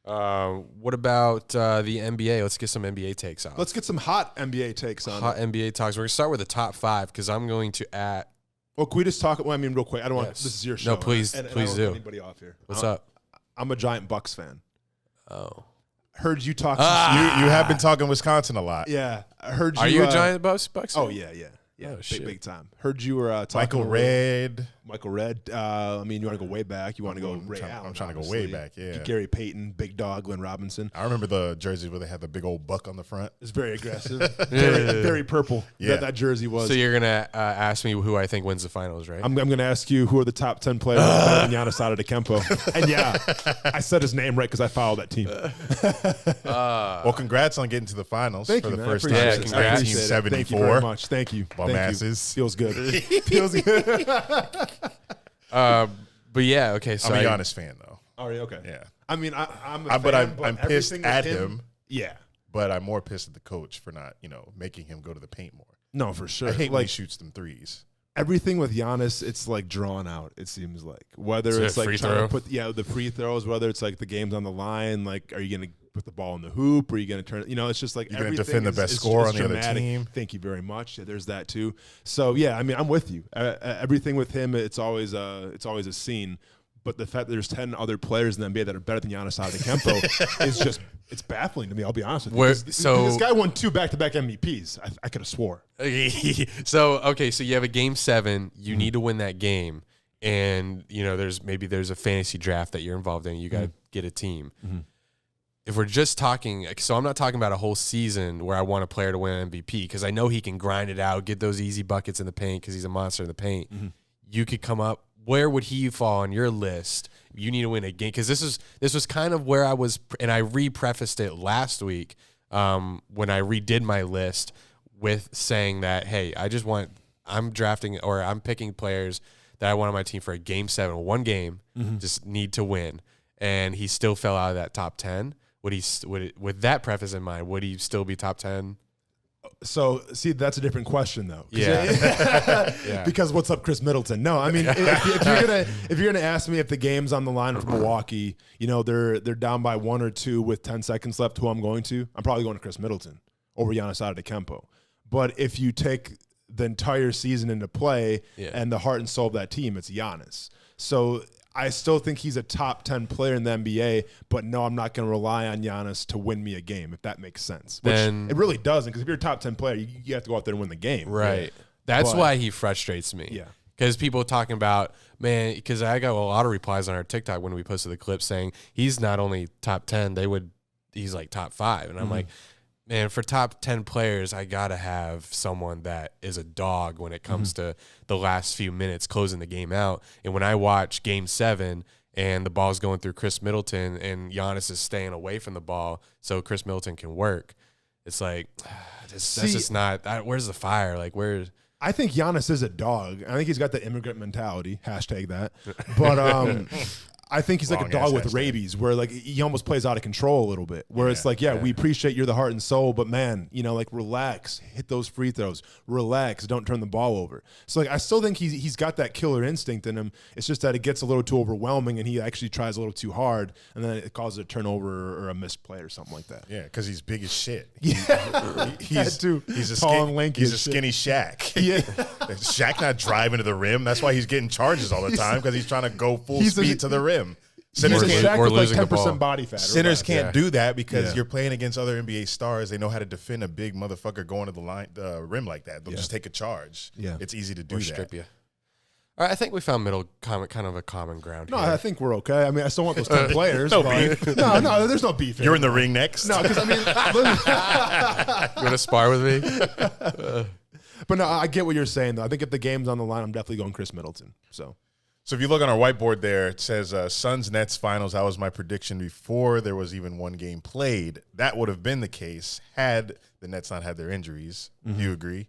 Speaker 1: What about the NBA? Let's get some NBA takes off.
Speaker 4: Let's get some hot NBA takes on
Speaker 1: Hot
Speaker 4: it.
Speaker 1: NBA talks. We're going to start with the top 5 because I'm going to at.
Speaker 4: Well, can we just talk? Well, I mean, real quick. I don't want.
Speaker 1: Yes.
Speaker 4: This is your show.
Speaker 1: No, please,
Speaker 4: and I
Speaker 1: please
Speaker 4: don't want
Speaker 1: do.
Speaker 4: Anybody off here?
Speaker 1: What's up?
Speaker 4: I'm a giant Bucks fan.
Speaker 1: Oh.
Speaker 4: Heard you talk.
Speaker 2: You have been talking Wisconsin a lot.
Speaker 4: Yeah, I heard you.
Speaker 1: Are you a giant Bucks
Speaker 4: Oh
Speaker 1: fan?
Speaker 4: yeah.
Speaker 1: Oh,
Speaker 4: big,
Speaker 1: shit.
Speaker 4: big time. Heard you were talking.
Speaker 2: Michael Redd.
Speaker 4: Michael Redd. I mean, you want to go way back. You want to go
Speaker 2: I'm
Speaker 4: Ray
Speaker 2: trying-
Speaker 4: Allen.
Speaker 2: I'm trying to go
Speaker 4: obviously.
Speaker 2: way back, yeah.
Speaker 4: Gary Payton, Big Dog, Glenn Robinson.
Speaker 2: I remember the jerseys where they had the big old buck on the front.
Speaker 4: It's very aggressive. very purple.
Speaker 2: Yeah.
Speaker 4: That jersey was.
Speaker 1: So you're going to ask me who I think wins the finals, right?
Speaker 4: I'm going to ask you who are the top 10 players better than Giannis Antetokounmpo. And yeah, I said his name right because I followed that team.
Speaker 2: Well, congrats on getting to the finals
Speaker 4: Thank
Speaker 2: for
Speaker 4: you,
Speaker 2: the
Speaker 4: man.
Speaker 2: first
Speaker 4: I
Speaker 2: time
Speaker 1: appreciate
Speaker 2: since
Speaker 1: it. I appreciate
Speaker 4: it. Thank you
Speaker 2: 1974.
Speaker 4: very much. Thank you.
Speaker 2: Bum
Speaker 4: Thank you.
Speaker 2: asses.
Speaker 4: Feels good. Feels good.
Speaker 1: But yeah, okay. So
Speaker 2: I'm a Giannis fan, though.
Speaker 4: All right, okay.
Speaker 2: Yeah.
Speaker 4: I mean, I'm a fan,
Speaker 2: But I'm pissed
Speaker 4: everything
Speaker 2: at
Speaker 4: with
Speaker 2: him.
Speaker 4: Yeah.
Speaker 2: But I'm more pissed at the coach for not, making him go to the paint more.
Speaker 4: No, for sure.
Speaker 2: I hate when he
Speaker 4: Like
Speaker 2: shoots them threes.
Speaker 4: everything with Giannis, it's like drawn out. It seems like whether
Speaker 1: So
Speaker 4: it's like
Speaker 1: free
Speaker 4: trying
Speaker 1: throw?
Speaker 4: to put the free throws, whether it's like the game's on the line, like are you going to put the ball in the hoop, or are you going to turn it? It's just like
Speaker 2: You're gonna
Speaker 4: everything
Speaker 2: defend the
Speaker 4: is-
Speaker 2: best
Speaker 4: is
Speaker 2: scorer
Speaker 4: just
Speaker 2: on the other
Speaker 4: dramatic.
Speaker 2: team.
Speaker 4: Thank you very much. Yeah, there's that too. So yeah, I mean, I'm with you. Everything with him, it's always a scene. But the fact that there's 10 other players in the NBA that are better than Giannis Antetokounmpo is just it's baffling to me. I'll be honest with you.
Speaker 1: Where-
Speaker 4: This guy won 2 back-to-back MVPs. I could have swore.
Speaker 1: so you have a game 7. You need to win that game, and there's a fantasy draft that you're involved in. You got to get a team. If we're just talking, so I'm not talking about a whole season where I want a player to win MVP because I know he can grind it out, get those easy buckets in the paint because he's a monster in the paint. You could come up. Where would he fall on your list? You need to win a game because this was kind of where I was, and I re-prefaced it last week when I redid my list with saying that, hey, I'm drafting or I'm picking players that I want on my team for a game 7, one game, just need to win, and he still fell out of that top 10. With that preface in mind, would he still be top 10?
Speaker 4: So, see, that's a different question, though.
Speaker 1: Yeah. Yeah.
Speaker 4: Because what's up, Chris Middleton? No, I mean, if you're gonna ask me if the game's on the line for Milwaukee, they're down by 1 or 2 with 10 seconds left, who I'm probably going to Chris Middleton over Giannis Antetokounmpo. But if you take the entire season into play and the heart and soul of that team, it's Giannis. So I still think he's a top 10 player in the NBA, but no, I'm not going to rely on Giannis to win me a game, if that makes sense. Which
Speaker 1: Then-
Speaker 4: it really doesn't, because if you're a top 10 player, you have to go out there and win the game.
Speaker 1: Right. That's
Speaker 4: But-
Speaker 1: why he frustrates me.
Speaker 4: Yeah.
Speaker 1: Because people talking about, man, because I got a lot of replies on our TikTok when we posted the clip saying he's not only top 10, he's like top 5. And I'm like, man, for top 10 players, I got to have someone that is a dog when it comes to the last few minutes closing the game out. And when I watch game 7 and the ball's going through Chris Middleton and Giannis is staying away from the ball so Chris Middleton can work, it's like, that's just not, where's the fire? Like, where's.
Speaker 4: I think Giannis is a dog. I think he's got the immigrant mentality. # that. But I think he's like a
Speaker 2: Long
Speaker 4: dog
Speaker 2: ass
Speaker 4: with
Speaker 2: hashtag.
Speaker 4: rabies, where like he almost plays out of control a little bit. Where it's like, we appreciate you're the heart and soul, but man, like relax, hit those free throws, relax, don't turn the ball over. So like I still think he's got that killer instinct in him. It's just that it gets a little too overwhelming, and he actually tries a little too hard, and then it causes a turnover or a missed play or something like that.
Speaker 2: Yeah, because he's big as shit.
Speaker 4: Yeah,
Speaker 2: He's a
Speaker 4: tall and lanky
Speaker 2: He's a
Speaker 4: as shit.
Speaker 2: skinny Shaq.
Speaker 4: Yeah.
Speaker 2: Shaq not driving to the rim. That's why he's getting charges all the time, because he's trying to go full
Speaker 4: He's a-
Speaker 2: speed to the rim.
Speaker 4: He's
Speaker 2: Sinners
Speaker 4: a
Speaker 2: can't,
Speaker 4: Shaq
Speaker 1: or
Speaker 4: with like
Speaker 1: losing the
Speaker 4: 10%
Speaker 1: ball.
Speaker 4: body fat. or
Speaker 2: sinners
Speaker 4: less.
Speaker 2: can't do that because
Speaker 4: Yeah.
Speaker 2: you're playing against other NBA stars. They know how to defend a big motherfucker going to the rim like that. They'll just take a charge.
Speaker 4: Yeah.
Speaker 2: It's easy to do
Speaker 1: Or
Speaker 2: that.
Speaker 1: strip you. All right, I think we found kind of a common ground
Speaker 4: No,
Speaker 1: here.
Speaker 4: I think we're okay. I mean, I still want those 10 players.
Speaker 2: no
Speaker 4: but
Speaker 2: beef.
Speaker 4: No, there's no beef.
Speaker 2: You're in the ring next.
Speaker 4: No, because I mean,
Speaker 1: You want to spar with me?
Speaker 4: but no, I get what you're saying though. I think if the game's on the line, I'm definitely going Chris Middleton. So
Speaker 2: So if you look on our whiteboard there, it says Suns Nets finals. That was my prediction before there was even one game played. That would have been the case had the Nets not had their injuries. Do you agree?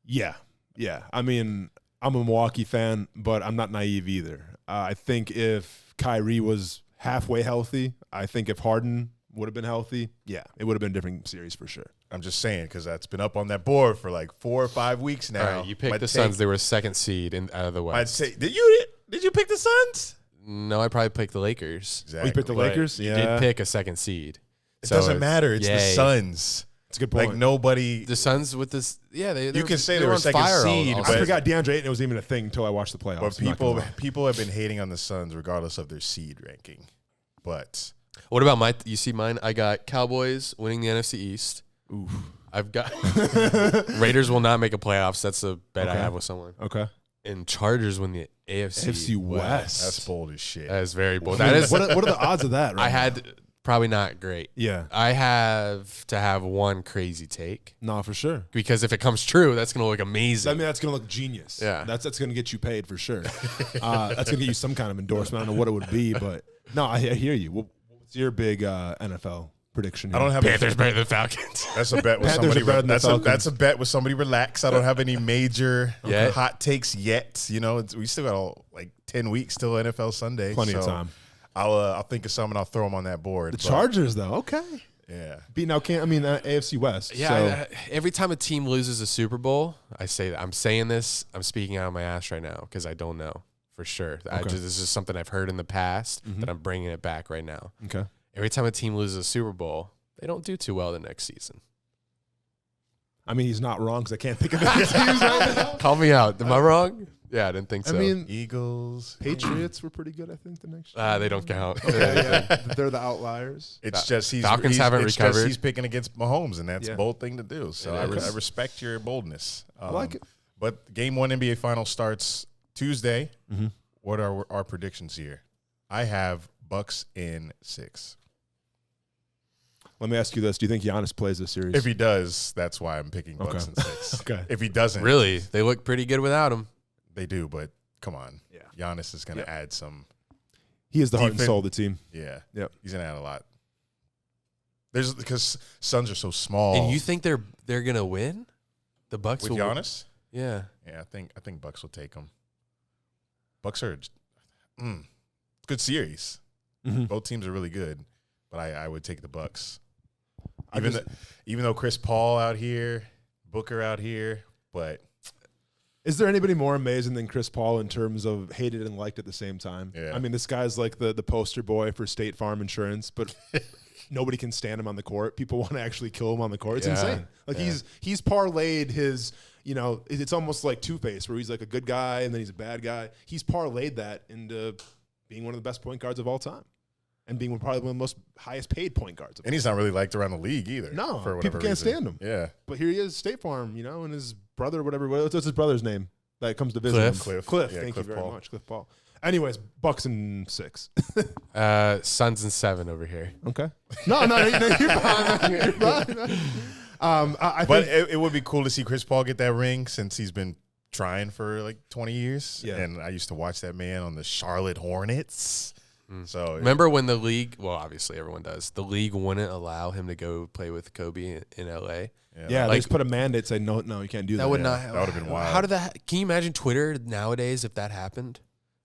Speaker 4: yeah. I mean, I'm a Milwaukee fan, but I'm not naive either. I think if Kyrie was halfway healthy, I think if Harden would have been healthy, it would have been a different series for sure.
Speaker 2: I'm just saying because that's been up on that board for like 4 or 5 weeks now.
Speaker 1: All right, you picked the Suns. They were second seed out of the
Speaker 2: I'd
Speaker 1: West.
Speaker 2: say did you pick the Suns?
Speaker 1: No, I probably picked the Lakers.
Speaker 2: Exactly.
Speaker 4: You picked the
Speaker 1: But
Speaker 4: Lakers?
Speaker 1: You did pick a second seed.
Speaker 2: It doesn't matter. It's the
Speaker 1: yay.
Speaker 2: Suns.
Speaker 4: It's a good point.
Speaker 2: Like nobody.
Speaker 1: The Suns with this,
Speaker 2: You can say they were
Speaker 1: on
Speaker 2: second
Speaker 1: fire all-
Speaker 2: seed,
Speaker 1: all
Speaker 2: but-
Speaker 4: I
Speaker 1: season.
Speaker 4: forgot DeAndre Ayton was even a thing until I watched the playoffs.
Speaker 2: But
Speaker 4: I'm not gonna lie.
Speaker 2: people have been hating on the Suns regardless of their seed ranking. But
Speaker 1: What about you see mine? I got Cowboys winning the NFC East.
Speaker 4: Oof.
Speaker 1: I've got Raiders will not make a playoffs. That's a bet I
Speaker 4: Okay.
Speaker 1: have with someone.
Speaker 4: Okay.
Speaker 1: And Chargers win the AFC,
Speaker 4: AFC West.
Speaker 2: that's bold as shit.
Speaker 1: That is very bold. That is.
Speaker 4: what are the odds of that? Right
Speaker 1: I had probably not great.
Speaker 4: Yeah.
Speaker 1: I have to have one crazy take
Speaker 4: No, for sure.
Speaker 1: because if it comes true, that's gonna look amazing.
Speaker 4: I mean, that's going to look genius.
Speaker 1: Yeah.
Speaker 4: That's going to get you paid for sure. That's going to get you some kind of endorsement. I don't know what it would be, but no, I hear you. What's your big NFL prediction?
Speaker 2: I don't have
Speaker 1: Panthers better than Falcons.
Speaker 2: That's a bet with
Speaker 4: Panthers
Speaker 2: somebody.
Speaker 4: are better than the Falcons.
Speaker 2: That's a bet with somebody relaxed. I don't have any major
Speaker 1: Yet.
Speaker 2: hot takes yet. We still got like 10 weeks till NFL Sunday.
Speaker 4: Plenty of
Speaker 2: so
Speaker 4: time.
Speaker 2: I'll think of some and I'll throw them on that board.
Speaker 4: The
Speaker 2: But,
Speaker 4: Chargers, though. Okay.
Speaker 2: yeah.
Speaker 4: Beating out AFC West.
Speaker 1: Yeah,
Speaker 4: So,
Speaker 1: every time a team loses a Super Bowl, I say that. I'm saying this. I'm speaking out of my ass right now because I don't know for sure. This is just something I've heard in the past that I'm bringing it back right now.
Speaker 4: okay.
Speaker 1: Every time a team loses a Super Bowl, they don't do too well the next season.
Speaker 4: I mean, he's not wrong because I can't think of any teams right now.
Speaker 1: Call me out. Am I wrong? Yeah, I didn't think so.
Speaker 4: I mean,
Speaker 2: Eagles.
Speaker 4: Patriots were pretty good, I think, the next year.
Speaker 1: they don't count.
Speaker 4: They're the outliers.
Speaker 2: It's just
Speaker 1: Falcons haven't
Speaker 2: it's just
Speaker 1: recovered.
Speaker 2: he's picking against Mahomes, and that's
Speaker 4: Yeah.
Speaker 2: a bold thing to do. So
Speaker 1: It is.
Speaker 2: I respect your boldness.
Speaker 4: I like it.
Speaker 2: But Game 1 NBA Final starts Tuesday.
Speaker 4: Mm-hmm.
Speaker 2: What are our predictions here? I have Bucks in 6.
Speaker 4: Let me ask you this. Do you think Giannis plays this series?
Speaker 2: If he does, that's why I'm picking Bucks
Speaker 4: Okay.
Speaker 2: in 6.
Speaker 4: Okay.
Speaker 2: If he doesn't,
Speaker 1: Really? They look pretty good without him.
Speaker 2: they do. But come on,
Speaker 4: Yeah.
Speaker 2: Giannis is going to add some.
Speaker 4: He is the heart and
Speaker 2: Defense-
Speaker 4: soul of the team.
Speaker 2: Yeah,
Speaker 4: Yep.
Speaker 2: he's going to add a lot. There's because Suns are so small.
Speaker 1: And you think they're gonna win? The Bucks
Speaker 2: with
Speaker 1: will
Speaker 2: Giannis?
Speaker 1: Yeah.
Speaker 2: Yeah, I think Bucks will take them. Bucks are good series.
Speaker 4: Mm-hmm.
Speaker 2: Both teams are really good, but I would take the Bucks.
Speaker 4: I
Speaker 2: Even
Speaker 4: just-
Speaker 2: even though Chris Paul out here, Booker out here, but
Speaker 4: Is there anybody more amazing than Chris Paul in terms of hated and liked at the same time?
Speaker 2: Yeah.
Speaker 4: I mean, this guy's like the poster boy for State Farm Insurance, but nobody can stand him on the court. People want to actually kill him on the court. It's
Speaker 1: Yeah.
Speaker 4: insane. Like he's parlayed his, it's almost like Two-Face where he's like a good guy and then he's a bad guy. He's parlayed that into being one of the best point guards of all time and being probably one of the most highest paid point guards of all
Speaker 2: and he's not really liked around the league either.
Speaker 4: No,
Speaker 2: for whatever
Speaker 4: people can't
Speaker 2: reason.
Speaker 4: stand him.
Speaker 2: Yeah,
Speaker 4: But here he is, State Farm, and his brother, whatever. What's his brother's name that comes to visit
Speaker 1: Cliff.
Speaker 4: him?
Speaker 2: Cliff. Yeah,
Speaker 4: Thank
Speaker 2: Cliff
Speaker 4: you very
Speaker 2: Paul.
Speaker 4: much, Cliff Paul. Anyways, Bucks in 6.
Speaker 1: Suns and 7 over here.
Speaker 4: Okay. No, you're fine. You're fine. I
Speaker 2: but
Speaker 4: think,
Speaker 2: it would be cool to see Chris Paul get that ring since he's been trying for like 20 years.
Speaker 4: Yeah.
Speaker 2: And I used to watch that man on the Charlotte Hornets. So
Speaker 1: Remember when the league? Well, obviously everyone does. The league wouldn't allow him to go play with Kobe in LA.
Speaker 4: they
Speaker 1: like-
Speaker 4: just put a mandate saying no, you can't do that.
Speaker 1: That would
Speaker 2: Yeah,
Speaker 1: not.
Speaker 2: that would've been wild.
Speaker 1: How did that? Can you imagine Twitter nowadays if that happened?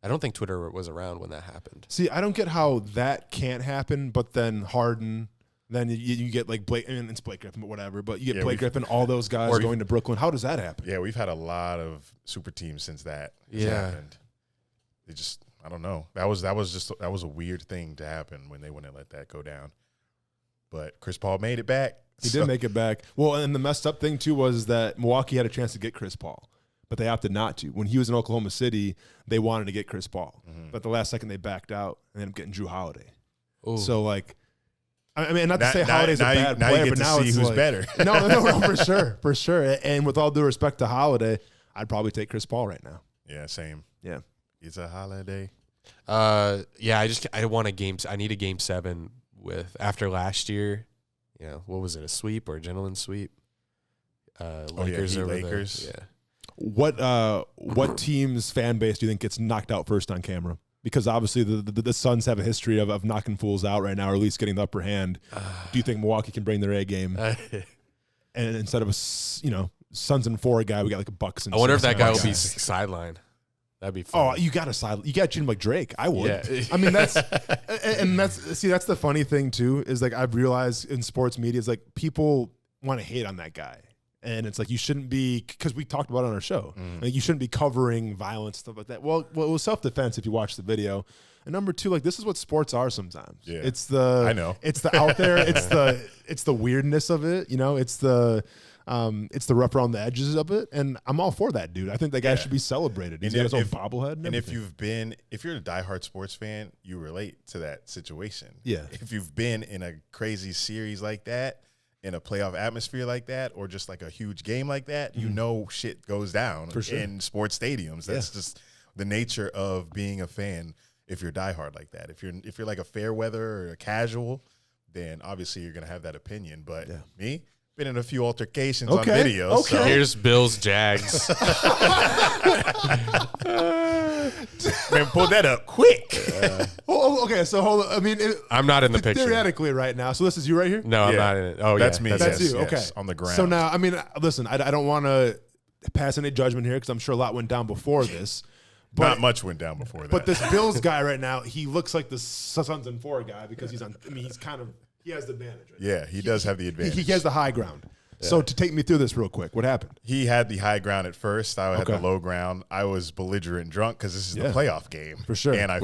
Speaker 1: I don't think Twitter was around when that happened.
Speaker 4: See, I don't get how that can't happen, but then Harden, then you get like Blake, I mean, it's Blake Griffin, but whatever. But you get Blake Griffin, all those guys going to Brooklyn. How does that happen?
Speaker 2: Yeah, we've had a lot of super teams since that has happened. They just, I don't know. That was a weird thing to happen when they wouldn't let that go down. But Chris Paul made it back.
Speaker 4: He did make it back. Well, and the messed up thing too was that Milwaukee had a chance to get Chris Paul, but they opted not to. When he was in Oklahoma City, they wanted to get Chris Paul, but the last second they backed out and ended up getting Drew Holiday. Ooh. So like, I mean, not to say Holiday's a bad player, but now it's
Speaker 2: who's
Speaker 4: like,
Speaker 2: better.
Speaker 4: no, for sure. And with all due respect to Holiday, I'd probably take Chris Paul right now.
Speaker 2: Yeah, same.
Speaker 4: Yeah,
Speaker 2: it's a holiday.
Speaker 1: Yeah, I want a game. I need a game 7 with after last year. You know, what was it? A sweep or a gentleman's sweep? Lakers over
Speaker 2: Lakers.
Speaker 1: Yeah.
Speaker 4: What team's fan base do you think gets knocked out first on camera? Because obviously the Suns have a history of knocking fools out right now, or at least getting the upper hand. Do you think Milwaukee can bring their A game? And instead of Suns and 4 guy, we got like a Bucks and
Speaker 1: I wonder if that guy will be sidelined. That'd be fun.
Speaker 4: Oh, you got treat him like Drake. I would.
Speaker 1: Yeah.
Speaker 4: I mean, that's the funny thing too, is like I've realized in sports media is like people want to hate on that guy. And it's like you shouldn't be, because we talked about it on our show. Like you shouldn't be covering violence, stuff like that. Well, it was self-defense if you watch the video. And number 2, like this is what sports are sometimes.
Speaker 2: Yeah.
Speaker 4: I know. It's the out there. It's the weirdness of it. It's the rough around the edges of it. And I'm all for that, dude. I think that guy should be celebrated. He's got his own bobblehead. And
Speaker 2: if you're a diehard sports fan, you relate to that situation.
Speaker 4: Yeah.
Speaker 2: If you've been in a crazy series like that, in a playoff atmosphere like that, or just like a huge game like that, shit goes down in sports stadiums. That's just the nature of being a fan. If you're diehard like that, if you're like a fair weather or a casual, then obviously you're gonna have that opinion. But me, been in a few altercations on video.
Speaker 1: Okay. So here's Bills Jags.
Speaker 2: Man, pull that up quick.
Speaker 4: Okay, so hold on. I mean,
Speaker 1: I'm not in the picture.
Speaker 4: Theoretically right now. So this is you right here?
Speaker 1: No, I'm not in it. Oh,
Speaker 2: that's me.
Speaker 4: That's you. Okay.
Speaker 2: On the ground.
Speaker 4: So now, I mean, listen, I don't want to pass any judgment here because I'm sure a lot went down before this. But,
Speaker 2: not much went down before that.
Speaker 4: But this Bills guy right now, he looks like the Suns and 4 guy because he's on. I mean, he has the advantage. Right?
Speaker 2: Yeah, he does have the advantage.
Speaker 4: He has the high ground. Yeah. So to take me through this real quick, what happened?
Speaker 2: He had the high ground at first. I had the low ground. I was belligerent drunk because this is the playoff game
Speaker 4: for sure.
Speaker 2: And I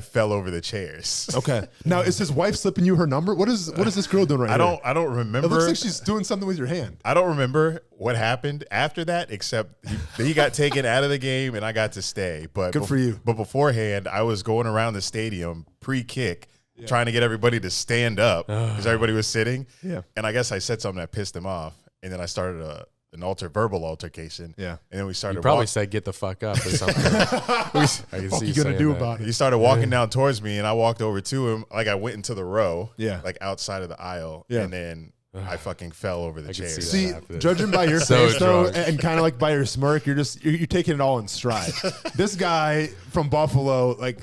Speaker 2: fell over the chairs.
Speaker 4: Okay. Now is his wife slipping you her number? What is this girl doing right now?
Speaker 2: I don't remember.
Speaker 4: It looks like she's doing something with your hand.
Speaker 2: I don't remember what happened after that, except he got taken out of the game and I got to stay. But
Speaker 4: good for you.
Speaker 2: But beforehand, I was going around the stadium pre-kick. Yeah. Trying to get everybody to stand up because everybody was sitting. Yeah. And I guess I said something that pissed him off. And then I started an verbal altercation.
Speaker 4: Yeah.
Speaker 2: And then we started.
Speaker 1: You probably said "get the fuck up" or something.
Speaker 4: What are you gonna do about it?
Speaker 2: He started walking down towards me, and I walked over to him. Like I went into the row.
Speaker 4: Yeah.
Speaker 2: Like outside of the aisle. Yeah. And then I fucking fell over the chair.
Speaker 4: See, judging by your face though, and kind of like by your smirk, you're taking it all in stride. This guy from Buffalo, like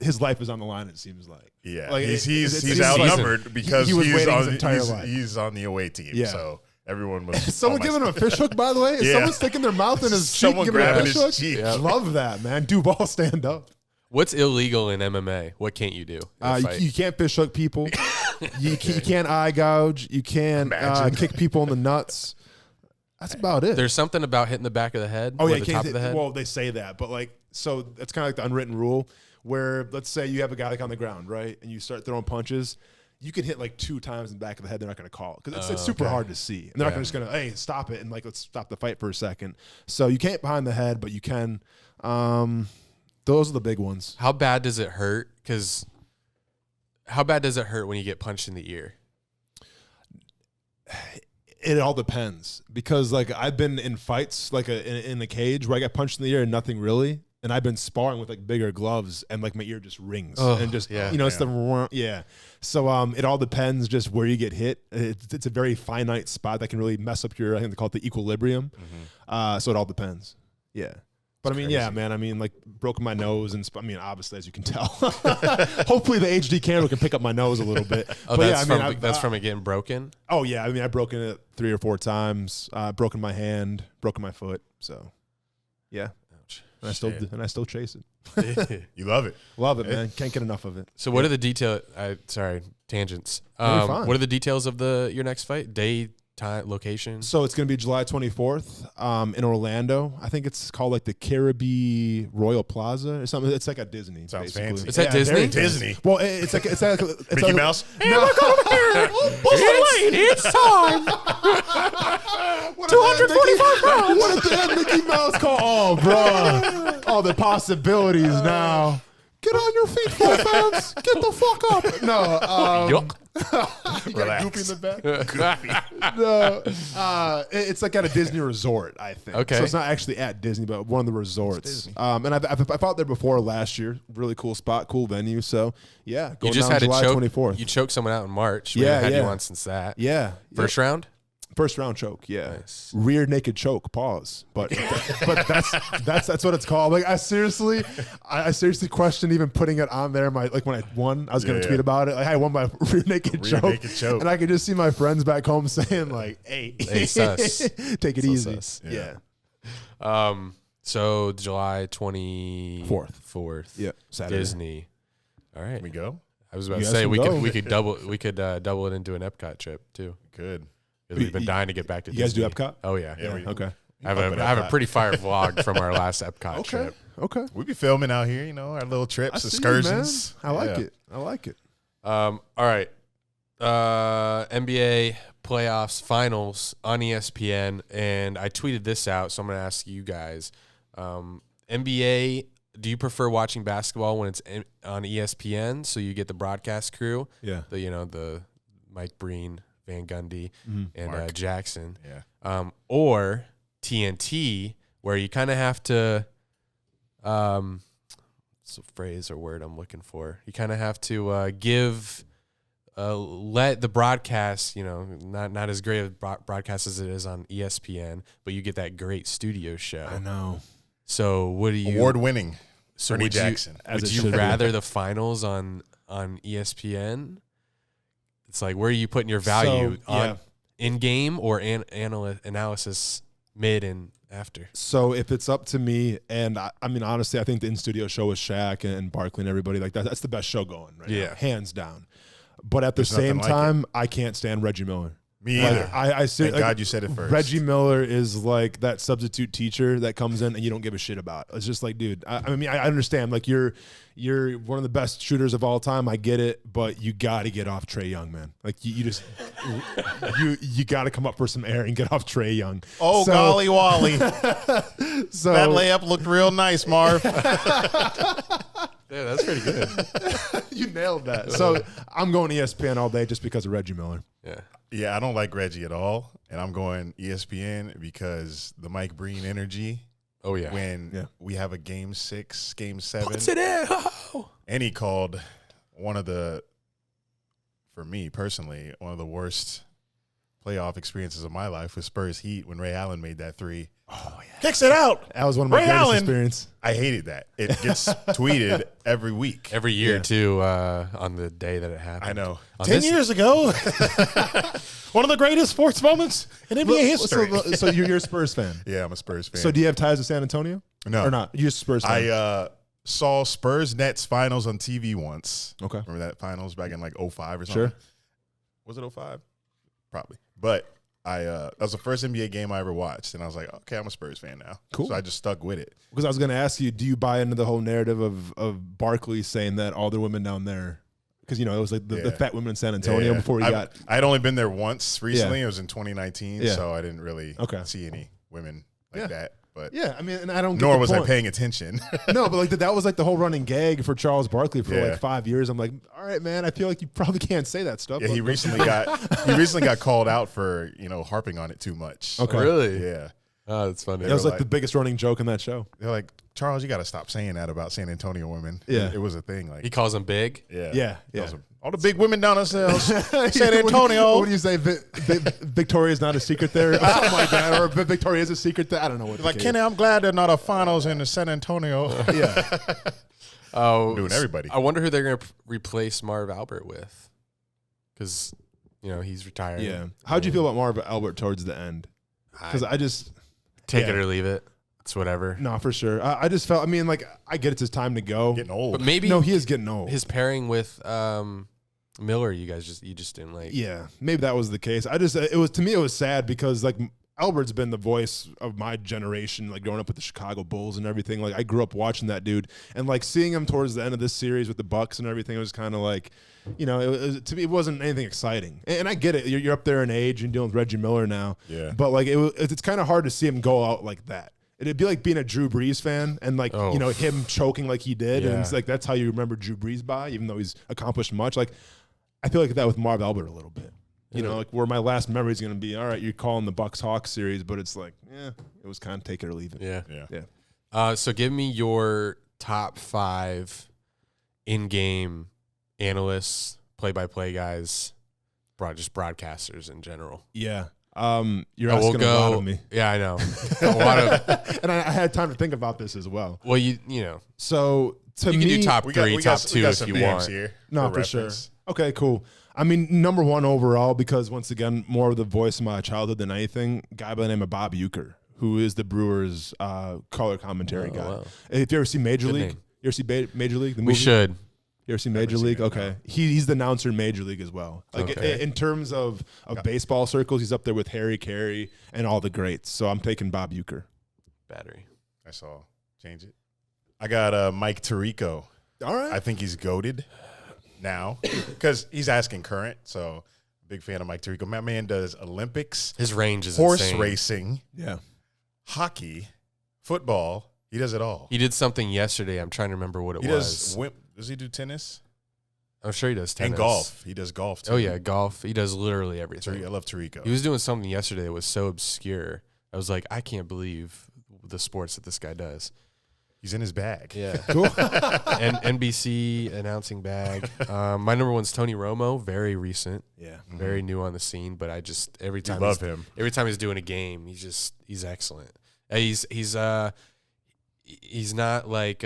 Speaker 4: his life is on the line. It seems like.
Speaker 2: Yeah, like he's outnumbered because he's on the away team. Yeah. So everyone was.
Speaker 4: Is someone giving him a fish hook, by the way? Is someone sticking their mouth in his cheek, giving him a fish hook?
Speaker 2: Yeah.
Speaker 4: Love that, man. Duval, stand up.
Speaker 1: What's illegal in MMA? What can't you do?
Speaker 4: You can't fish hook people. You can't eye gouge. You can't kick people in the nuts. That's about it.
Speaker 1: There's something about hitting the back of the head.
Speaker 4: Oh yeah,
Speaker 1: the top of the head.
Speaker 4: Well, they say that, but so it's kind of like the unwritten rule. Where let's say you have a guy like on the ground, right, and you start throwing punches, you can hit like 2 times in the back of the head. They're not going to call because it's super hard to see, and they're not just going to hey stop it and like let's stop the fight for a second. So you can't behind the head, but you can. Those are the big ones.
Speaker 1: How bad does it hurt? Because how bad does it hurt when you get punched in the ear?
Speaker 4: It all depends because like I've been in fights like in the cage where I got punched in the ear and nothing really. And I've been sparring with like bigger gloves and like my ear just rings and just, it's the, So it all depends just where you get hit. It's a very finite spot that can really mess up I think they call it the equilibrium. Mm-hmm. So it all depends. Yeah. But I mean, yeah, man, I mean like broken my nose and obviously as you can tell, hopefully the HD camera can pick up my nose a little bit.
Speaker 1: Oh, but that's from it getting broken?
Speaker 4: Oh yeah. I mean, I've broken it 3 or 4 times, broken my hand, broken my foot. So yeah. and I still chase it.
Speaker 2: You love it.
Speaker 4: Love it, man. Can't get enough of it.
Speaker 1: So what are the details? Sorry, tangents.
Speaker 4: Fine.
Speaker 1: What are the details of your next fight? Day, time, location?
Speaker 4: So it's going to be July 24th in Orlando. I think it's called like the Caribbean Royal Plaza or something. It's like a Disney.
Speaker 2: Sounds
Speaker 4: basically.
Speaker 2: fancy.
Speaker 1: Is that Disney?
Speaker 4: very
Speaker 2: Disney.
Speaker 4: Well, it's like it's
Speaker 2: Mickey Mouse.
Speaker 1: Hey, look over here! It's time! 245 pounds!
Speaker 4: What if they had Mickey Mouse call? Oh, bro. Oh, the possibilities now. Get on your feet, fans. Get the fuck up. No.
Speaker 1: Yuck.
Speaker 4: You got
Speaker 2: Relax.
Speaker 4: Goofy in the back. No. It's like at a Disney resort, I think.
Speaker 1: Okay.
Speaker 4: So it's not actually at Disney, but one of the resorts. And I've fought there before last year. Really cool spot, cool venue. So, yeah.
Speaker 1: You
Speaker 4: Going
Speaker 1: just
Speaker 4: down
Speaker 1: had to
Speaker 4: July
Speaker 1: choke.
Speaker 4: 24th.
Speaker 1: You choked someone out in March. We
Speaker 4: Yeah,
Speaker 1: haven't had you
Speaker 4: yeah.
Speaker 1: on since that.
Speaker 4: Yeah.
Speaker 1: First round?
Speaker 4: First round choke, yeah.
Speaker 1: Nice.
Speaker 4: Rear naked choke, pause. But that's what it's called. Like I seriously questioned even putting it on there. When I won, I was gonna tweet about it. Like I won my rear naked choke. And I could just see my friends back home saying like, "Hey,
Speaker 1: sus.
Speaker 4: take it
Speaker 1: So
Speaker 4: easy."
Speaker 1: sus.
Speaker 4: Yeah.
Speaker 1: So July 24th.
Speaker 4: Yeah. Saturday.
Speaker 1: Disney. All right.
Speaker 2: We go.
Speaker 1: I was about
Speaker 4: You
Speaker 1: to
Speaker 4: guys
Speaker 1: say
Speaker 4: can
Speaker 1: we
Speaker 4: go.
Speaker 1: could double it into an Epcot trip too.
Speaker 2: Good.
Speaker 1: 'Cause we've been dying to get back to
Speaker 4: You guys do
Speaker 1: Disney.
Speaker 4: Epcot?
Speaker 1: Oh yeah.
Speaker 2: Yeah.
Speaker 4: Okay.
Speaker 1: I have a pretty fire vlog from our last Epcot trip.
Speaker 4: Okay.
Speaker 2: We be filming out here, our little trips,
Speaker 4: I see you,
Speaker 2: excursions.
Speaker 4: man. I like
Speaker 2: Yeah.
Speaker 4: it. I like it.
Speaker 1: All right. NBA playoffs finals on ESPN, and I tweeted this out, so I'm going to ask you guys. NBA, do you prefer watching basketball when it's on ESPN, so you get the broadcast crew?
Speaker 4: Yeah.
Speaker 1: The Mike Breen, Van Gundy, and
Speaker 2: Mark.
Speaker 1: Jackson.
Speaker 2: Yeah.
Speaker 1: Or TNT, where you kind of have to it's a phrase or word I'm looking for. You kind of have to let the broadcast, not as great a broadcast as it is on ESPN, but you get that great studio show.
Speaker 4: I know.
Speaker 1: So what do you
Speaker 2: Award-winning.
Speaker 1: So
Speaker 2: Ernie
Speaker 1: would
Speaker 2: Jackson.
Speaker 1: Would you rather the finals on ESPN? It's like, where are you putting your value on in game or analysis mid and after?
Speaker 4: So if it's up to me, and I mean, honestly, I think the in-studio show with Shaq and Barkley and everybody like that, that's the best show going right now, hands down. But at the same
Speaker 2: nothing like
Speaker 4: time, I can't stand Reggie Miller.
Speaker 2: Me either.
Speaker 4: I
Speaker 2: Thank God you said it first.
Speaker 4: Reggie Miller is like that substitute teacher that comes in and you don't give a shit about. It's just like, dude, I mean, I understand. Like you're one of the best shooters of all time. I get it, but you got to get off Trae Young, man. Like you just you got to come up for some air and get off Trae Young.
Speaker 2: Oh, golly Wally.
Speaker 4: So
Speaker 2: That layup looked real nice, Marv.
Speaker 1: Yeah, that's pretty good.
Speaker 4: you nailed that. So I'm going ESPN all day just because of Reggie Miller.
Speaker 1: Yeah.
Speaker 2: Yeah, I don't like Reggie at all. And I'm going ESPN because the Mike Breen energy.
Speaker 1: Oh, yeah.
Speaker 2: When we have a game 6, game 7.
Speaker 1: Puts it in.
Speaker 2: And he called for me personally, one of the worst playoff experiences of my life with Spurs Heat when Ray Allen made that 3. Oh, yeah. Kicks it out.
Speaker 4: That was one of my
Speaker 2: Ray
Speaker 4: greatest
Speaker 2: Allen.
Speaker 4: experiences.
Speaker 2: I hated that. It gets tweeted every week.
Speaker 1: Every year, too, on the day that it happened.
Speaker 2: I know.
Speaker 1: On
Speaker 2: 10
Speaker 1: this-
Speaker 2: years ago, one of the greatest sports moments in NBA history.
Speaker 4: So you're a Spurs fan.
Speaker 2: Yeah, I'm a Spurs fan.
Speaker 4: So do you have ties to San Antonio?
Speaker 2: No.
Speaker 4: Or not? You're just a Spurs fan.
Speaker 2: I saw Spurs Nets finals on TV once.
Speaker 4: Okay.
Speaker 2: Remember that finals back in like 05 or something?
Speaker 4: Sure.
Speaker 2: Was it 05? Probably. But that was the first NBA game I ever watched. And I was like, okay, I'm a Spurs fan now.
Speaker 4: Cool.
Speaker 2: So I just stuck with it.
Speaker 4: Because I was going to ask you, do you buy into the whole narrative of Barkley saying that all the women down there, because, it was like the fat women in San Antonio before he got.
Speaker 2: I'd only been there once recently.
Speaker 4: Yeah.
Speaker 2: It was in 2019.
Speaker 4: Yeah.
Speaker 2: So I didn't really
Speaker 4: Okay.
Speaker 2: see any women like that. But
Speaker 4: Yeah, I mean, and I don't get
Speaker 2: nor
Speaker 4: the
Speaker 2: was
Speaker 4: point.
Speaker 2: I paying attention.
Speaker 4: No, but like that was like the whole running gag for Charles Barkley for
Speaker 2: Yeah.
Speaker 4: like 5 years. I'm like, all right, man, I feel like you probably can't say that stuff.
Speaker 2: Yeah, he
Speaker 4: But-
Speaker 2: recently got called out for harping on it too much.
Speaker 4: Okay.
Speaker 1: Really?
Speaker 2: Yeah.
Speaker 1: Oh, that's funny.
Speaker 4: That was
Speaker 2: were
Speaker 4: like the
Speaker 2: like-
Speaker 4: biggest running joke in that show.
Speaker 2: They're like, Charles, you got to stop saying that about San Antonio women.
Speaker 4: Yeah.
Speaker 2: It was a thing. Like,
Speaker 1: He calls him big.
Speaker 2: yeah,
Speaker 4: Yeah.
Speaker 2: Those are- all the big women down themselves. San
Speaker 4: What do
Speaker 2: Antonio.
Speaker 4: you say? Victoria's not a secret there, or something like that, or Victoria's a secret there. I don't know what.
Speaker 2: Like,
Speaker 4: the case-
Speaker 2: Kenny, I'm glad they're not a finals in San Antonio.
Speaker 4: Yeah.
Speaker 1: Oh,
Speaker 2: Doing everybody.
Speaker 1: I wonder who they're going to replace Marv Albert with, because he's retired.
Speaker 4: Yeah. How'd you feel about Marv Albert towards the end? Because I just
Speaker 1: Take
Speaker 4: Yeah.
Speaker 1: it or leave it. spots, whatever.
Speaker 4: No, for sure. I just felt. I mean, like I get it's his time to go.
Speaker 2: Getting old.
Speaker 1: But maybe
Speaker 4: No, he is getting old.
Speaker 1: his pairing with Miller, you just didn't like.
Speaker 4: Yeah, maybe that was the case. It was to me it was sad because like Albert's been the voice of my generation, like growing up with the Chicago Bulls and everything. Like I grew up watching that dude, and like seeing him towards the end of this series with the Bucks and everything, it was kind of like, you know, to me it wasn't anything exciting. And I get it, you're up there in age and dealing with Reggie Miller now.
Speaker 2: Yeah.
Speaker 4: But like it's kind of hard to see him go out like that. It'd be like being a Drew Brees fan and like you know him choking like he did, and it's like that's how you remember Drew Brees by, even though he's accomplished much. Like I feel like that with Marv Albert a little bit. You know, like where my last memory is going to be, all right, you're calling the Bucks-Hawks series, but it's like, yeah, it was kind of take it or leave it.
Speaker 1: Yeah. So give me your top 5 in-game analysts, play-by-play guys, just broadcasters in general.
Speaker 4: Yeah. You're asking a lot of me.
Speaker 1: Yeah, I know. A lot of,
Speaker 4: and I had time to think about this as well.
Speaker 1: well, you know,
Speaker 4: So to
Speaker 1: you
Speaker 4: me,
Speaker 1: can do top 3, top 2 if
Speaker 2: some
Speaker 1: you
Speaker 2: names
Speaker 1: want.
Speaker 2: here
Speaker 4: no, for sure. Okay, cool. I mean, number one overall, because once again, more of the voice of my childhood than anything, guy by the name of Bob Uecker, who is the Brewers' color commentary guy.
Speaker 1: Wow.
Speaker 4: If you ever see Major
Speaker 1: Good
Speaker 4: League,
Speaker 1: name.
Speaker 4: you ever see Major League? The
Speaker 1: We
Speaker 4: movie?
Speaker 1: should.
Speaker 4: You ever seen Major
Speaker 2: seen
Speaker 4: League?
Speaker 2: it,
Speaker 4: Okay.
Speaker 2: no.
Speaker 4: He's the announcer in Major League as well. Like
Speaker 1: Okay.
Speaker 4: in terms of baseball circles, he's up there with Harry Carey and all the greats. So I'm taking Bob Uecker.
Speaker 1: Battery.
Speaker 2: I saw. Change it. I got Mike Tirico.
Speaker 4: All right.
Speaker 2: I think he's goated now because he's asking current. So big fan of Mike Tirico. My man does Olympics,
Speaker 1: His range is
Speaker 2: horse
Speaker 1: insane.
Speaker 2: racing,
Speaker 4: Yeah.
Speaker 2: hockey, football. He does it all.
Speaker 1: He did something yesterday. I'm trying to remember what it
Speaker 2: He
Speaker 1: was.
Speaker 2: does he do tennis?
Speaker 1: I'm sure he does tennis.
Speaker 2: And golf. He does golf too.
Speaker 1: Oh, yeah, golf. He does literally everything.
Speaker 2: I love Tirico.
Speaker 1: He was doing something yesterday that was so obscure. I was like, I can't believe the sports that this guy does.
Speaker 2: He's in his bag.
Speaker 1: Yeah.
Speaker 4: Cool.
Speaker 1: And NBC announcing bag. My number one's Tony Romo, very recent,
Speaker 4: Yeah.
Speaker 1: very new on the scene. But I just every time
Speaker 2: love him.
Speaker 1: Every time he's doing a game, he's excellent. He's not like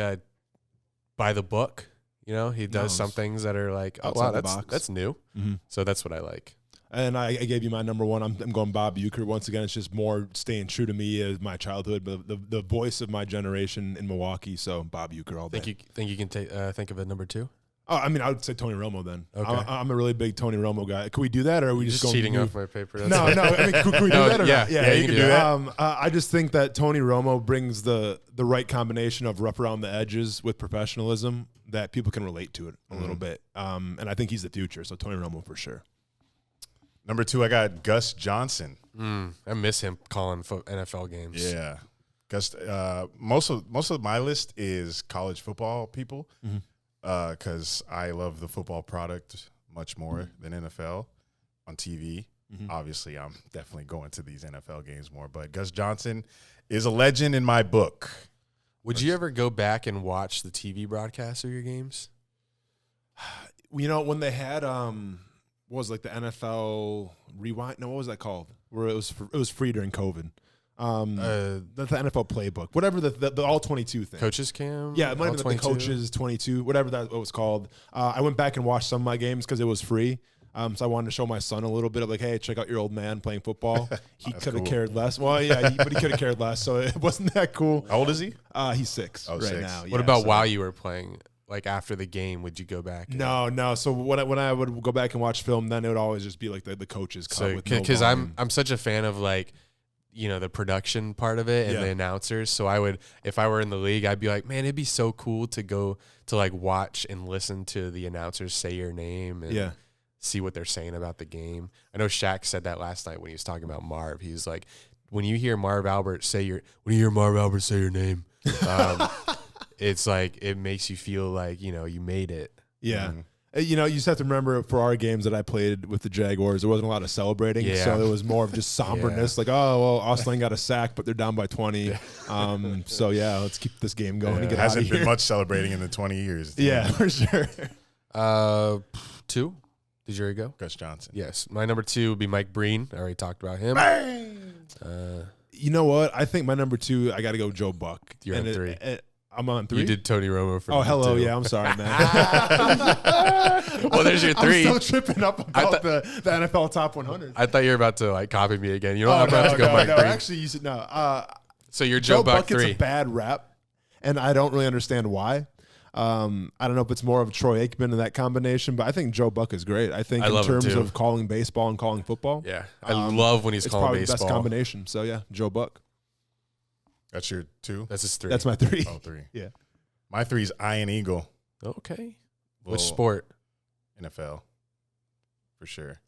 Speaker 1: by the book. You know, he does
Speaker 4: No,
Speaker 1: some things that are like, oh
Speaker 4: outside
Speaker 1: wow,
Speaker 4: the box.
Speaker 1: that's new.
Speaker 4: Mhm.
Speaker 1: So that's what I like.
Speaker 4: And I gave you my number one. I'm going Bob Uecker. Once again, it's just more staying true to me as my childhood, but the voice of my generation in Milwaukee. So Bob Uecker all day.
Speaker 1: Think you can think of a number 2?
Speaker 4: Oh, I mean, I would say Tony Romo then.
Speaker 1: Okay.
Speaker 4: I'm a really big Tony Romo guy. Can we do that, or are we just going
Speaker 1: cheating
Speaker 4: to
Speaker 1: off my paper? That's
Speaker 4: No,
Speaker 1: it.
Speaker 4: no. I mean, can we do
Speaker 1: No,
Speaker 4: that or
Speaker 1: yeah,
Speaker 4: not?
Speaker 1: yeah, you can do that.
Speaker 4: I just think that Tony Romo brings the right combination of rough around the edges with professionalism that people can relate to it a little bit. And I think he's the future. So Tony Romo for sure.
Speaker 2: Number 2, I got Gus Johnson.
Speaker 1: I miss him calling NFL games.
Speaker 2: Yeah, Gus. Most of my list is college football people, because I love the football product much more than NFL on TV. Obviously, I'm definitely going to these NFL games more, but Gus Johnson is a legend in my book.
Speaker 1: Would you ever go back and watch the TV broadcast of your games?
Speaker 4: You know, when they had what was like the NFL Rewind? No, what was that called? Where it was free during COVID. The NFL playbook, whatever the all 22 thing.
Speaker 1: Coaches Cam?
Speaker 4: Yeah, it might have been like the
Speaker 1: 22?
Speaker 4: Coaches 22, whatever that was called. I went back and watched some of my games because it was free. So I wanted to show my son a little bit of like, hey, check out your old man playing football. He could have
Speaker 2: cool.
Speaker 4: cared less. Well, yeah, but he could have cared less. So it wasn't that cool.
Speaker 2: How old is he?
Speaker 4: He's 6
Speaker 2: Oh,
Speaker 4: right
Speaker 2: 6.
Speaker 4: now.
Speaker 1: What
Speaker 4: yeah,
Speaker 1: about
Speaker 4: so-
Speaker 1: while you were playing? Like after the game, would you go back?
Speaker 4: No. So when I would go back and watch film, then it would always just be like the coaches cut
Speaker 1: So
Speaker 4: with no
Speaker 1: because
Speaker 4: volume.
Speaker 1: I'm such a fan of like, you know, the production part of it and
Speaker 4: Yeah.
Speaker 1: the announcers. So I would, if I were in the league, I'd be like, man, it'd be so cool to go to like watch and listen to the announcers say your name and
Speaker 4: Yeah.
Speaker 1: see what they're saying about the game. I know Shaq said that last night when he was talking about Marv. He's like, when you hear Marv Albert say your name, it's like it makes you feel like, you know, you made it.
Speaker 4: Yeah. You know, you just have to remember for our games that I played with the Jaguars, there wasn't a lot of celebrating.
Speaker 1: Yeah.
Speaker 4: So it was more of just somberness. Like, oh, well, Austen Lane got a sack, but they're down by 20. So, yeah, let's keep this game going and
Speaker 2: It
Speaker 4: get out of
Speaker 2: hasn't
Speaker 4: here.
Speaker 2: been much celebrating in the 20 years.
Speaker 4: Yeah, for sure.
Speaker 1: 2. Did you already go?
Speaker 2: Gus Johnson.
Speaker 1: Yes. My number 2 would be Mike Breen. I already talked about him.
Speaker 4: You know what? I think my number 2, I got to go Joe Buck.
Speaker 1: You're on 3.
Speaker 4: I'm on 3.
Speaker 1: You did Tony Romo for
Speaker 4: Oh,
Speaker 1: number
Speaker 4: hello.
Speaker 1: 2.
Speaker 4: Yeah, I'm sorry, man.
Speaker 1: Well, there's your 3.
Speaker 4: I'm still tripping up about the NFL Top 100.
Speaker 1: I thought you were about to like copy me again. You know, I'm about to go Mike Breen.
Speaker 4: Actually, you said no.
Speaker 1: So you're Joe Buck
Speaker 4: Buck
Speaker 1: 3.
Speaker 4: gets a bad rap, and I don't really understand why. I don't know if it's more of Troy Aikman in that combination, but I think Joe Buck is great. I think
Speaker 1: I
Speaker 4: in
Speaker 1: love him
Speaker 4: terms
Speaker 1: too.
Speaker 4: of calling baseball and calling football.
Speaker 1: Yeah. I love when he's
Speaker 4: it's
Speaker 1: calling
Speaker 4: probably
Speaker 1: baseball.
Speaker 4: the best combination. So, yeah, Joe Buck.
Speaker 2: That's your 2?
Speaker 1: That's his 3.
Speaker 4: That's my 3.
Speaker 2: Oh, 3.
Speaker 4: Yeah.
Speaker 2: My 3 is Iron Eagle.
Speaker 1: Okay.
Speaker 2: Little
Speaker 1: Which sport?
Speaker 2: NFL. For sure.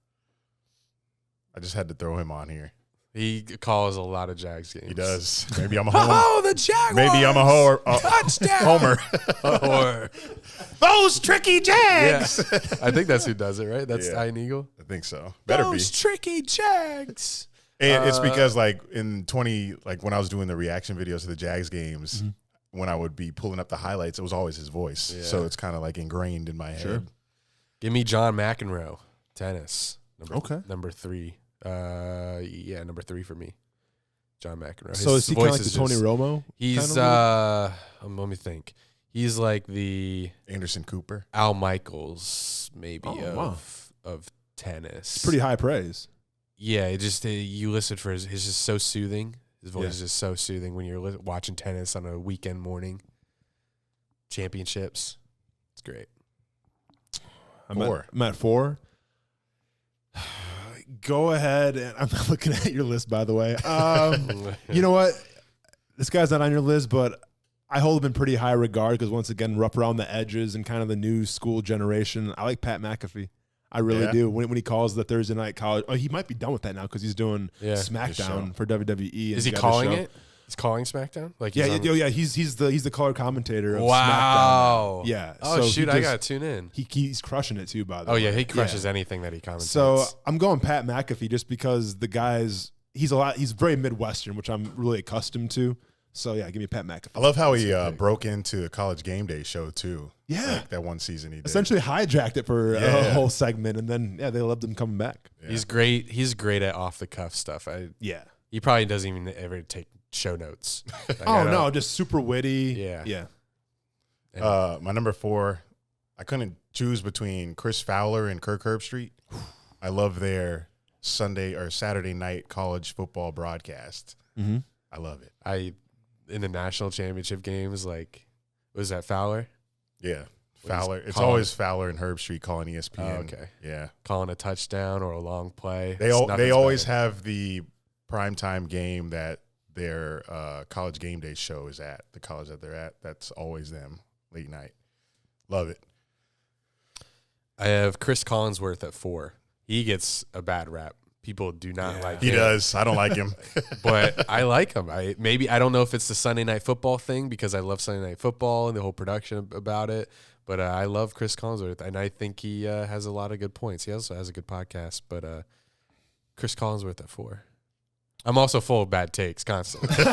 Speaker 2: I just had to throw him on here.
Speaker 1: He calls a lot of Jags games.
Speaker 2: He does. Maybe I'm a homer.
Speaker 1: Oh, the Jaguars!
Speaker 2: Maybe I'm a
Speaker 1: touchdown
Speaker 2: homer.
Speaker 1: or
Speaker 2: Those tricky Jags.
Speaker 1: yeah. I think that's who does it, right? That's
Speaker 2: Yeah.
Speaker 1: Iron Eagle.
Speaker 2: I think so. Better
Speaker 1: Those tricky Jags.
Speaker 2: And it's because like in when I was doing the reaction videos to the Jags games, when I would be pulling up the highlights, it was always his voice.
Speaker 1: Yeah.
Speaker 2: So it's kind of like ingrained in my head.
Speaker 1: Give me John McEnroe, tennis. Number 3. Number 3 for me. John McEnroe.
Speaker 4: So is he kind of like the Tony Romo?
Speaker 1: He's let me think. He's like the
Speaker 2: Anderson Cooper.
Speaker 1: Al Michaels, maybe
Speaker 4: wow.
Speaker 1: of tennis.
Speaker 4: Pretty high praise.
Speaker 1: Yeah, it just you listen for his just so soothing. His voice is just so soothing when you're watching tennis on a weekend morning. Championships, it's great.
Speaker 4: I'm at 4. Go ahead, and I'm not looking at your list, by the way. You know what? This guy's not on your list, but I hold him in pretty high regard because, once again, rough around the edges and kind of the new school generation. I like Pat McAfee. I really do. When he calls the Thursday night college, he might be done with that now because he's doing SmackDown for WWE.
Speaker 1: Is he calling it? He's calling SmackDown? Like
Speaker 4: he's the color commentator of SmackDown.
Speaker 1: Wow.
Speaker 4: Yeah.
Speaker 1: Oh,
Speaker 4: so
Speaker 1: shoot, I got to tune in.
Speaker 4: He's crushing it too, by the way.
Speaker 1: Oh, yeah, he crushes anything that he commentates.
Speaker 4: So I'm going Pat McAfee just because the guy's he's very Midwestern, which I'm really accustomed to. So, yeah, give me Pat McAfee.
Speaker 2: I love how he broke into a College Game Day show, too.
Speaker 4: Yeah.
Speaker 2: Like that one season he did.
Speaker 4: Essentially hijacked it for a whole segment, and then, they loved him coming back.
Speaker 1: Yeah. He's great. He's great at off-the-cuff stuff. He probably doesn't even ever take show notes.
Speaker 4: No, just super witty.
Speaker 1: Yeah.
Speaker 2: My number 4, I couldn't choose between Chris Fowler and Kirk Herbstreit. I love their Sunday or Saturday night college football broadcast.
Speaker 4: Mm-hmm.
Speaker 2: I love it.
Speaker 1: In the national championship games, was that Fowler?
Speaker 2: Yeah, Fowler. It's always Fowler and Herbstreit calling ESPN.
Speaker 1: Oh, okay.
Speaker 2: Yeah.
Speaker 1: Calling a touchdown or a long play.
Speaker 2: They always have the primetime game that their College Game Day show is at, the college that they're at. That's always them, late night. Love it.
Speaker 1: I have Chris Collinsworth at 4. He gets a bad rap. People do not like him.
Speaker 2: He does. I don't like him.
Speaker 1: But I like him. I don't know if it's the Sunday Night Football thing because I love Sunday Night Football and the whole production about it. But I love Chris Collinsworth, and I think he has a lot of good points. He also has a good podcast. But Chris Collinsworth at 4. I'm also full of bad takes constantly.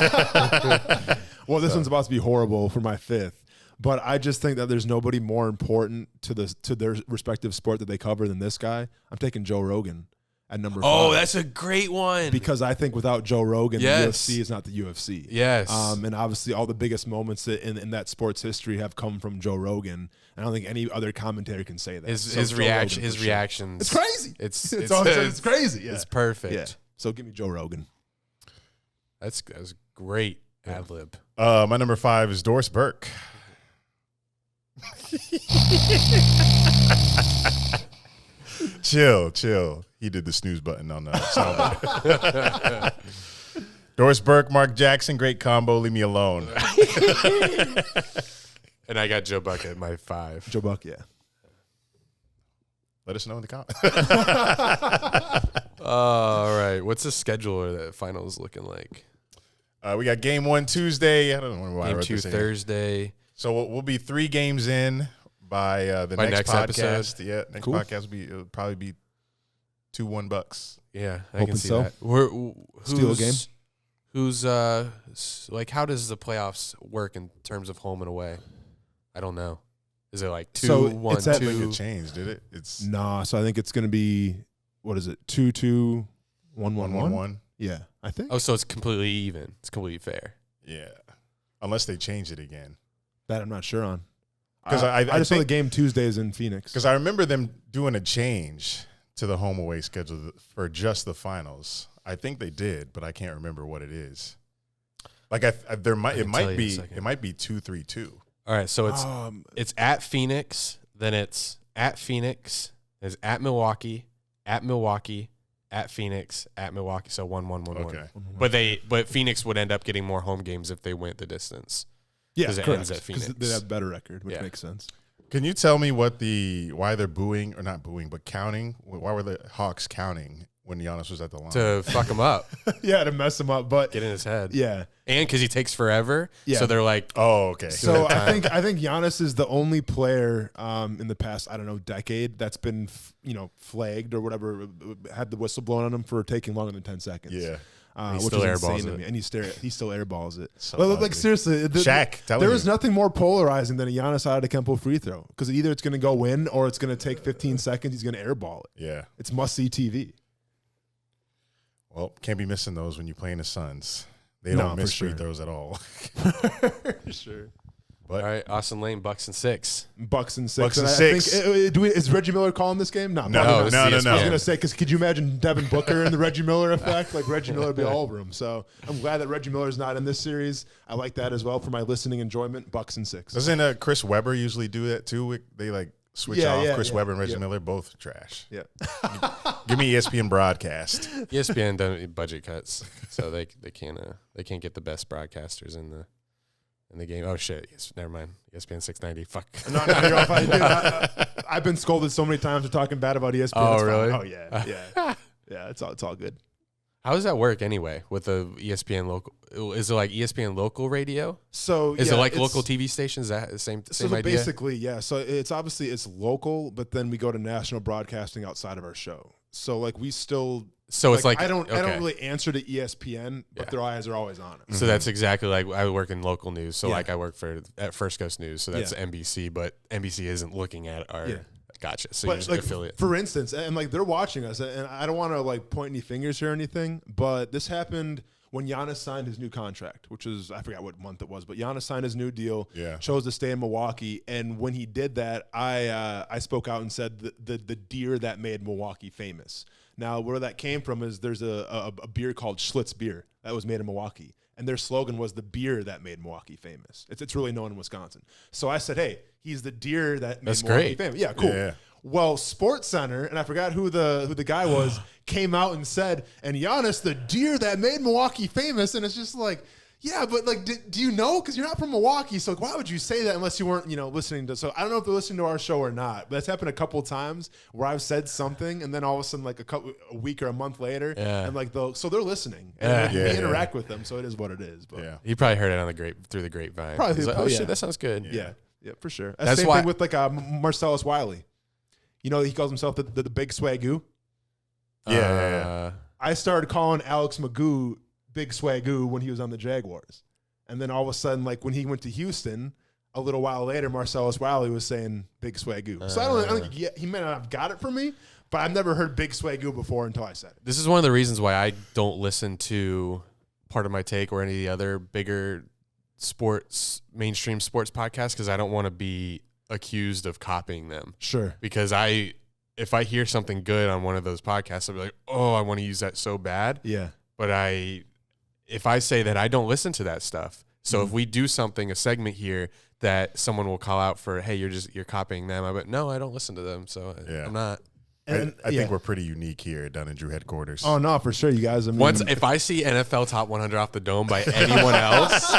Speaker 4: Well, this one's about to be horrible for my 5th. But I just think that there's nobody more important to their respective sport that they cover than this guy. I'm taking Joe Rogan at number 5.
Speaker 1: Oh, that's a great one.
Speaker 4: Because I think without Joe Rogan,
Speaker 1: Yes.
Speaker 4: the UFC is not the UFC.
Speaker 1: Yes.
Speaker 4: And obviously all the biggest moments in that sports history have come from Joe Rogan. I don't think any other commentator can say that.
Speaker 1: His reactions.
Speaker 4: It's crazy.
Speaker 1: It's
Speaker 4: crazy. Yeah.
Speaker 1: It's perfect.
Speaker 4: Yeah. So give me Joe Rogan.
Speaker 1: That's great ad lib.
Speaker 2: My number 5 is Doris Burke. Chill. He did the snooze button on the sound. Doris Burke, Mark Jackson, great combo. Leave me alone.
Speaker 1: And I got Joe Buck at my 5.
Speaker 4: Joe Buck, yeah.
Speaker 2: Let us know in the comments.
Speaker 1: All right. What's the schedule or the finals looking like?
Speaker 2: We got game 1 Tuesday. I don't know why I
Speaker 1: Game
Speaker 2: wrote
Speaker 1: 2
Speaker 2: this in.
Speaker 1: Thursday.
Speaker 2: So we'll be 3 games in by the next podcast.
Speaker 1: Episode.
Speaker 2: Yeah, next podcast it'll probably be 2-1 Bucks.
Speaker 1: Yeah, I
Speaker 4: Hoping
Speaker 1: can see
Speaker 4: so.
Speaker 1: that.
Speaker 4: Steal a game?
Speaker 1: Who's how does the playoffs work in terms of home and away? I don't know. Is it like 2-1-2?
Speaker 4: it's at-
Speaker 2: I don't think it changed, did it? It's
Speaker 4: Nah, so I think it's going to be, what is it, 2-2, 1-1-1?
Speaker 2: 1-1-1.
Speaker 4: Yeah, I think.
Speaker 1: Oh, so it's completely even. It's completely fair.
Speaker 2: Yeah, unless they change it again.
Speaker 4: That I'm not sure on.
Speaker 2: 'Cause
Speaker 4: I just saw the
Speaker 2: think-
Speaker 4: game Tuesdays in Phoenix.
Speaker 2: Because I remember them doing a change to the home away schedule for just the finals. I think they did, but I can't remember what it is. Like it might be
Speaker 1: second.
Speaker 2: it might be 2-3-2.
Speaker 1: All right, so it's at Phoenix, then it's at Phoenix, there's at Milwaukee, at Phoenix, at Milwaukee. So 1-1-1-1.
Speaker 2: Okay.
Speaker 1: But Phoenix would end up getting more home games if they went the distance.
Speaker 4: Yeah,
Speaker 1: because it
Speaker 4: correct.
Speaker 1: ends at Phoenix.
Speaker 4: Because they have a better record, which makes sense.
Speaker 2: Can you tell me why they're booing or not booing, but counting? Why were the Hawks counting when Giannis was at the line?
Speaker 1: To fuck him up,
Speaker 4: Yeah, to mess him up, but
Speaker 1: get in his head.
Speaker 4: yeah.
Speaker 1: And because he takes forever, so they're like,
Speaker 2: Oh, okay.
Speaker 4: So I think Giannis is the only player in the past, I don't know, decade that's been flagged or whatever, had the whistle blown on him for taking longer than 10 seconds.
Speaker 2: Yeah.
Speaker 1: He
Speaker 4: Which
Speaker 1: still
Speaker 4: is
Speaker 1: airballs
Speaker 4: insane to
Speaker 1: it.
Speaker 4: me, and he still airballs it.
Speaker 2: So
Speaker 4: But
Speaker 2: ugly.
Speaker 4: like seriously,
Speaker 2: Shaq, telling
Speaker 4: there
Speaker 2: you.
Speaker 4: is nothing more polarizing than a Giannis Antetokounmpo free throw because either it's going to go in or it's going to take 15 seconds. He's going to airball it.
Speaker 2: Yeah.
Speaker 4: It's must see TV.
Speaker 2: Well, can't be missing those when you play in the Suns. They
Speaker 4: No,
Speaker 2: don't miss
Speaker 4: for
Speaker 2: free
Speaker 4: sure.
Speaker 2: throws at all.
Speaker 4: Sure.
Speaker 2: But
Speaker 1: all right, Austen Lane, Bucks and 6.
Speaker 4: Bucks and 6.
Speaker 2: Bucks and
Speaker 4: I
Speaker 2: 6.
Speaker 4: think, is Reggie Miller calling this game?
Speaker 2: No,
Speaker 4: probably not.
Speaker 1: this is
Speaker 2: no.
Speaker 4: I was
Speaker 1: ESPN.
Speaker 4: going to say, because could you imagine Devin Booker and the Reggie Miller effect? Like, Reggie Miller would be all over him. So I'm glad that Reggie Miller's not in this series. I like that as well for my listening enjoyment. Bucks and 6.
Speaker 2: Doesn't Chris Webber usually do that too? They like switch off Chris Webber and Reggie Miller, both trash.
Speaker 4: Yeah.
Speaker 2: Give me ESPN broadcast.
Speaker 1: ESPN done budget cuts, so they can't get the best broadcasters in the game. Oh shit! Yes, never mind. ESPN 690. Fuck.
Speaker 4: No, you're off. Dude, I've been scolded so many times for talking bad about ESPN.
Speaker 1: Oh,
Speaker 4: It's fine.
Speaker 1: really?
Speaker 4: Oh, yeah. Yeah, it's all good.
Speaker 1: How does that work anyway with the ESPN local? Is it like ESPN local radio?
Speaker 4: So
Speaker 1: Is
Speaker 4: yeah,
Speaker 1: it like
Speaker 4: it's-
Speaker 1: local TV stations? That the same
Speaker 4: So
Speaker 1: idea?
Speaker 4: basically, yeah. So it's obviously it's local, but then we go to national broadcasting outside of our show. So like we still.
Speaker 1: So it's like
Speaker 4: I don't
Speaker 1: okay.
Speaker 4: really answer to ESPN, but their eyes are always on it.
Speaker 1: So that's exactly like I work in local news. So
Speaker 4: Yeah.
Speaker 1: like I work at First Coast News. So that's
Speaker 4: Yeah.
Speaker 1: NBC, but NBC isn't looking at our.
Speaker 4: Yeah.
Speaker 1: Gotcha. So
Speaker 4: But
Speaker 1: you're
Speaker 4: like,
Speaker 1: affiliate.
Speaker 4: for instance, and like they're watching us, and I don't want to like point any fingers here or anything, but this happened when Giannis signed his new contract, which is I forgot what month it was, but Giannis signed his new deal, chose to stay in Milwaukee, and when he did that, I spoke out and said the deer that made Milwaukee famous. Now, where that came from is there's a beer called Schlitz beer that was made in Milwaukee, and their slogan was the beer that made Milwaukee famous. It's really known in Wisconsin. So I said, hey, he's the deer that made
Speaker 1: That's
Speaker 4: Milwaukee
Speaker 1: great.
Speaker 4: famous. Yeah, cool.
Speaker 2: Yeah.
Speaker 4: Well, Sports Center, and I forgot who the guy was, came out and said, and Giannis, the deer that made Milwaukee famous, and it's just like, yeah, but like, do you know? Because you're not from Milwaukee, so why would you say that unless you weren't, listening to? So I don't know if they're listening to our show or not. But that's happened a couple of times where I've said something, and then all of a sudden, like a week or a month later, and like so they're listening, and we interact with them, so it is what it is. But
Speaker 2: Yeah.
Speaker 1: He probably heard it on through the grapevine.
Speaker 4: Probably-
Speaker 1: He's like, oh
Speaker 4: probably,
Speaker 1: shit,
Speaker 4: yeah.
Speaker 1: that sounds good.
Speaker 4: yeah, for sure.
Speaker 1: That's
Speaker 4: Same
Speaker 1: why-
Speaker 4: thing with like Marcellus Wiley. He calls himself the big swagoo.
Speaker 2: Yeah.
Speaker 4: I started calling Alex Magoo Big Swagoo when he was on the Jaguars. And then all of a sudden, like when he went to Houston, a little while later, Marcellus Wiley was saying Big Swagoo. So I don't think he may not have got it from me, but I've never heard Big Swagoo before until I said it.
Speaker 1: This is one of the reasons why I don't listen to Part of My Take or any of the other bigger mainstream sports podcasts because I don't want to be accused of copying them.
Speaker 4: Sure.
Speaker 1: Because if I hear something good on one of those podcasts, I'll be like, oh, I want to use that so bad.
Speaker 4: Yeah.
Speaker 1: But if I say that I don't listen to that stuff, so if we do a segment here that someone will call out for, hey, you're copying them, I bet no, I don't listen to them, so I'm not.
Speaker 4: And
Speaker 2: I think we're pretty unique here at Dunn and Drew headquarters.
Speaker 4: Oh no, for sure, you guys. I mean,
Speaker 1: If I see NFL Top 100 off the dome by anyone else,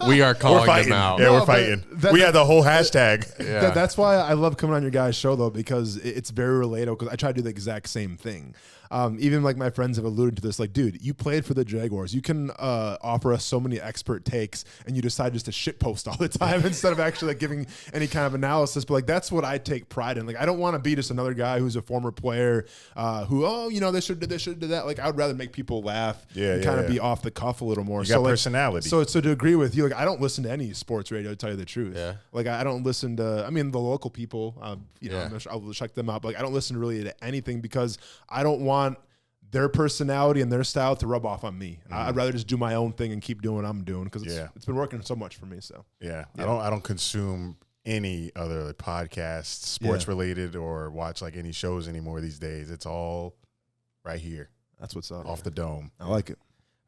Speaker 1: we are calling them out.
Speaker 2: Yeah,
Speaker 4: No,
Speaker 2: we're
Speaker 4: but
Speaker 2: fighting.
Speaker 4: that-
Speaker 2: We had the whole hashtag.
Speaker 1: Yeah.
Speaker 4: That's why I love coming on your guys' show though, because it's very relatable. Because I try to do the exact same thing. Even like my friends have alluded to this, like, dude, you played for the Jaguars. You can offer us so many expert takes, and you decide just to shitpost all the time instead of actually like giving any kind of analysis. But like that's what I take pride in. Like I don't want to be just another guy who's a former player who they should do that. Like I would rather make people laugh and kind of be off the cuff a little more.
Speaker 2: You got personality.
Speaker 4: So to agree with you, like I don't listen to any sports radio to tell you the truth.
Speaker 1: Yeah.
Speaker 4: Like I don't listen to. I mean the local people.
Speaker 1: Yeah.
Speaker 4: I'll check them out. But like I don't listen really to anything because I don't want their personality and their style to rub off on me. I'd rather just do my own thing and keep doing what I'm doing because it's been working so much for me. So
Speaker 2: I don't consume any other podcasts, sports related, or watch like any shows anymore these days. It's all right here
Speaker 4: that's what's up.
Speaker 2: off the dome.
Speaker 4: I like it.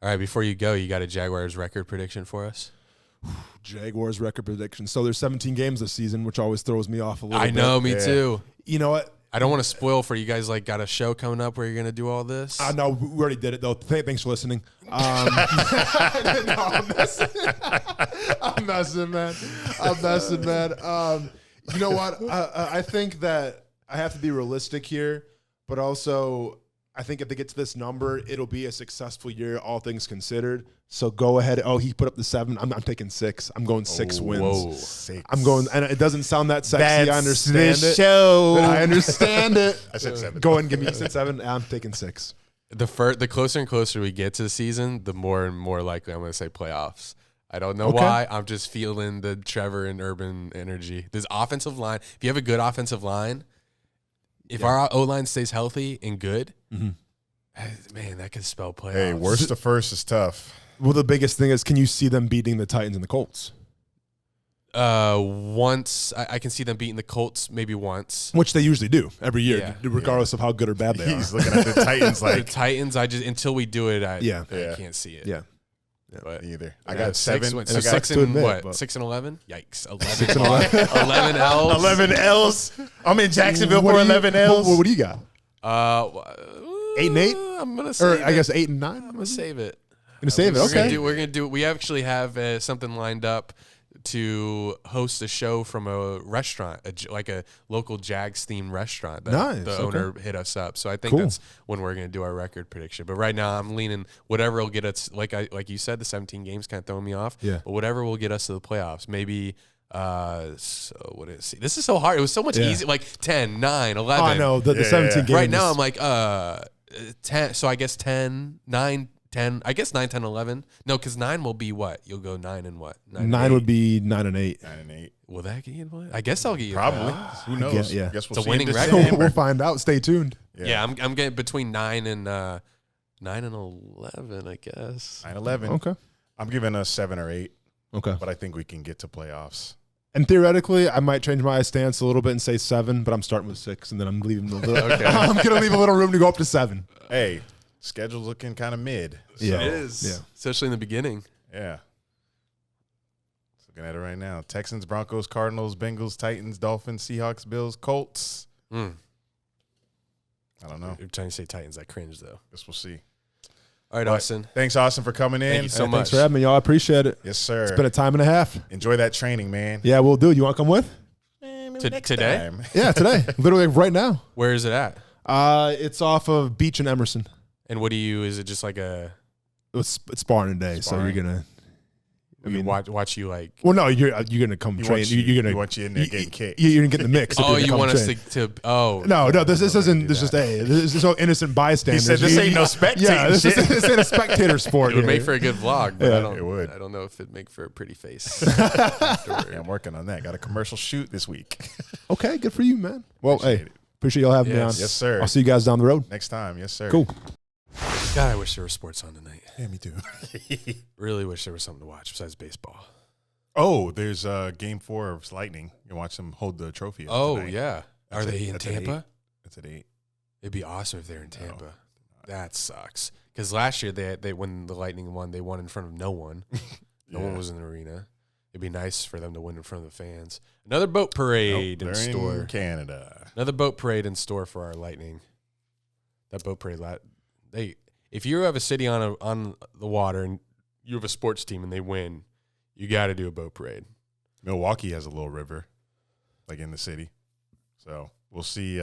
Speaker 1: All right, before you go, you got a Jaguars record prediction for us?
Speaker 4: Jaguars record prediction. So there's 17 games this season, which always throws me off a little bit.
Speaker 1: I know, me too.
Speaker 4: You know what?
Speaker 1: I don't want to spoil for you guys. Like, got a show coming up where you're gonna do all this?
Speaker 4: No, we already did it though. Thanks for listening. No, I'm messing. I'm messing, man. You know what? I think that I have to be realistic here, but also I think if they get to this number, it'll be a successful year, all things considered. So go ahead. Oh, he put up the 7. I'm taking 6. I'm going 6 wins.
Speaker 1: Whoa.
Speaker 2: 6.
Speaker 4: I'm going, and it doesn't sound that sexy. I understand
Speaker 2: this
Speaker 4: it.
Speaker 2: show.
Speaker 4: I understand it.
Speaker 2: I said 7.
Speaker 4: Go ahead and give me 7. I'm taking 6.
Speaker 1: The closer and closer we get to the season, the more and more likely I'm going to say playoffs. I don't know
Speaker 4: Okay.
Speaker 1: why. I'm just feeling the Trevor and Urban energy. This offensive line, if you have a good offensive line, if our O-line stays healthy and good, man, that could spell playoffs.
Speaker 2: Hey, worst to first is tough.
Speaker 4: Well, the biggest thing is, can you see them beating the Titans and the Colts?
Speaker 1: Once I can see them beating the Colts maybe once.
Speaker 4: Which they usually do every year,
Speaker 1: Yeah.
Speaker 4: regardless of how good or bad they are.
Speaker 2: He's looking at the Titans
Speaker 1: The
Speaker 2: like
Speaker 1: Titans, until we do it, I
Speaker 2: Yeah.
Speaker 1: can't see it.
Speaker 4: Yeah.
Speaker 1: But
Speaker 2: either. I
Speaker 1: yeah,
Speaker 2: got 7.
Speaker 1: wins.
Speaker 2: I
Speaker 1: So
Speaker 2: got
Speaker 1: 6
Speaker 4: to
Speaker 1: and
Speaker 4: admit,
Speaker 1: what?
Speaker 4: but-
Speaker 1: 6 and 11? Yikes!
Speaker 4: 6 and 11.
Speaker 1: 11 L's.
Speaker 2: 11 L's. I'm in Jacksonville
Speaker 4: What
Speaker 2: for
Speaker 4: do you-
Speaker 2: 11 L's.
Speaker 4: What do you got?
Speaker 1: 8
Speaker 4: and 8?
Speaker 1: I'm gonna
Speaker 4: Or
Speaker 1: save
Speaker 4: I guess
Speaker 1: it.
Speaker 4: 8 and 9.
Speaker 1: I'm gonna save it.
Speaker 4: Gonna save it. Okay.
Speaker 1: We're gonna do. We actually have something lined up to host a show from a restaurant, like a local Jags themed restaurant. That
Speaker 4: Nice,
Speaker 1: The
Speaker 4: okay.
Speaker 1: owner hit us up, so I think
Speaker 4: Cool.
Speaker 1: that's when we're gonna do our record prediction. But right now, I'm leaning whatever will get us. Like you said, the 17 games kind of throwing me off.
Speaker 4: Yeah.
Speaker 1: But whatever will get us to the playoffs, maybe. So what is it? This is so hard. It was so much
Speaker 4: Yeah.
Speaker 1: easier. Like 10, 9, 11.
Speaker 4: Oh, I know. The 17 games.
Speaker 1: Right now, I'm like 10. So I guess 10, 9. 10, I guess 9, 10, 11. No, because 9 will be what? You'll go 9 and what?
Speaker 4: 9 would be 9 and 8.
Speaker 2: 9 and 8.
Speaker 1: Will that get you? I guess I'll get you.
Speaker 2: Probably. Who knows?
Speaker 4: guess, yeah.
Speaker 2: Guess we'll
Speaker 1: It's a
Speaker 2: see
Speaker 1: winning
Speaker 2: in
Speaker 1: record.
Speaker 2: December.
Speaker 4: We'll find out. Stay tuned.
Speaker 1: Yeah, I'm getting between 9 and 11, I guess.
Speaker 2: 9-11.
Speaker 4: Okay.
Speaker 2: I'm giving us 7 or 8,
Speaker 4: Okay.
Speaker 2: but I think we can get to playoffs.
Speaker 4: And theoretically, I might change my stance a little bit and say 7, but I'm starting with 6, and then I'm leaving a little.
Speaker 1: Okay.
Speaker 4: I'm gonna leave a little room to go up to 7.
Speaker 2: Hey, schedule's looking kind of mid.
Speaker 4: Yeah.
Speaker 1: It is.
Speaker 4: Yeah.
Speaker 1: Especially in the beginning.
Speaker 2: Yeah. Looking at it right now. Texans, Broncos, Cardinals, Bengals, Titans, Dolphins, Seahawks, Bills, Colts. I don't know.
Speaker 1: You're trying to say Titans. I cringe, though.
Speaker 2: Guess we'll see.
Speaker 1: All right,
Speaker 2: But
Speaker 1: Austin.
Speaker 2: Thanks, Austin, for coming in.
Speaker 1: Thank you so much.
Speaker 4: Thanks for having me, y'all. I appreciate it.
Speaker 2: Yes, sir.
Speaker 4: It's been a time and a half.
Speaker 2: Enjoy that training, man.
Speaker 4: Yeah, we'll do. You want to come with?
Speaker 1: Today?
Speaker 2: Time.
Speaker 4: Yeah, today. Literally right now.
Speaker 1: Where is it at?
Speaker 4: It's off of Beach and Emerson.
Speaker 1: And what do you, is it just like a,
Speaker 4: It's sparring today, so
Speaker 2: Sparring.
Speaker 4: you're gonna. I mean,
Speaker 1: watch you like,
Speaker 4: well, no, you're gonna come
Speaker 2: He
Speaker 4: train.
Speaker 2: wants
Speaker 4: You're gonna.
Speaker 2: he wants you in there getting kicked.
Speaker 4: You're gonna get in the mix. if
Speaker 1: oh,
Speaker 4: you're gonna
Speaker 1: you
Speaker 4: come
Speaker 1: want us
Speaker 4: train.
Speaker 1: to
Speaker 4: No, this isn't.
Speaker 1: do
Speaker 4: This is
Speaker 1: that.
Speaker 4: this is no innocent bystander.
Speaker 2: He said this ain't no spectating
Speaker 4: Yeah, this
Speaker 2: shit.
Speaker 4: ain't a spectator sport.
Speaker 1: It would
Speaker 4: here.
Speaker 1: make for a good vlog, but
Speaker 4: Yeah.
Speaker 1: I don't.
Speaker 2: It would.
Speaker 1: I don't know if it'd make for a pretty face.
Speaker 2: Yeah, I'm working on that. Got a commercial shoot this week.
Speaker 4: Okay, good for you, man. Well,
Speaker 2: Appreciate
Speaker 4: hey,
Speaker 2: it.
Speaker 4: appreciate y'all having me on.
Speaker 1: Yes.
Speaker 2: Yes, sir.
Speaker 4: I'll see you guys down the road.
Speaker 2: Next time. Yes, sir.
Speaker 4: Cool.
Speaker 1: God, I wish there was sports on tonight.
Speaker 2: Yeah, me too.
Speaker 1: Really wish there was something to watch besides baseball.
Speaker 2: Oh, there's Game 4 of Lightning. You can watch them hold the trophy.
Speaker 1: Oh
Speaker 2: tonight.
Speaker 1: yeah,
Speaker 2: That's
Speaker 1: are they in
Speaker 2: that's at
Speaker 1: Tampa?
Speaker 2: 8. That's at 8.
Speaker 1: It'd be awesome if they're in
Speaker 2: No,
Speaker 1: Tampa. That sucks. Because last year they when the Lightning won, they won in front of no one. No one
Speaker 2: Yeah.
Speaker 1: was in the arena. It'd be nice for them to win in front of the fans. Another boat parade
Speaker 2: Nope,
Speaker 1: in
Speaker 2: they're
Speaker 1: store.
Speaker 2: in Canada.
Speaker 1: Another boat parade in store for our Lightning. That boat parade, if you have a city on the water and you have a sports team and they win, you got to do a boat parade.
Speaker 2: Milwaukee has a little river, like in the city. So we'll see.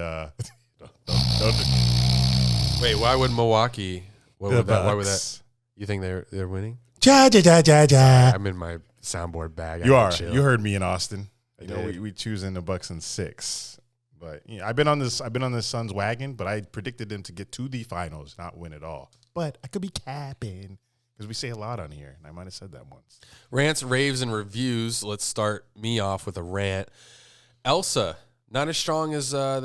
Speaker 1: Wait, why would Milwaukee? Why would that?
Speaker 2: Bucks.
Speaker 1: You think they're winning?
Speaker 2: Ja, ja, ja, ja, ja.
Speaker 1: I'm in my soundboard bag. I
Speaker 2: You
Speaker 1: can
Speaker 2: are.
Speaker 1: chill.
Speaker 2: You heard me in Austin.
Speaker 1: I
Speaker 2: You know,
Speaker 1: did.
Speaker 2: we choosing the Bucks in 6. But I've been on the Suns wagon, but I predicted them to get to the finals, not win at all. But I could be capping because we say a lot on here, and I might have said that once.
Speaker 1: Rants, raves, and reviews. Let's start me off with a rant. Elsa, not as strong as not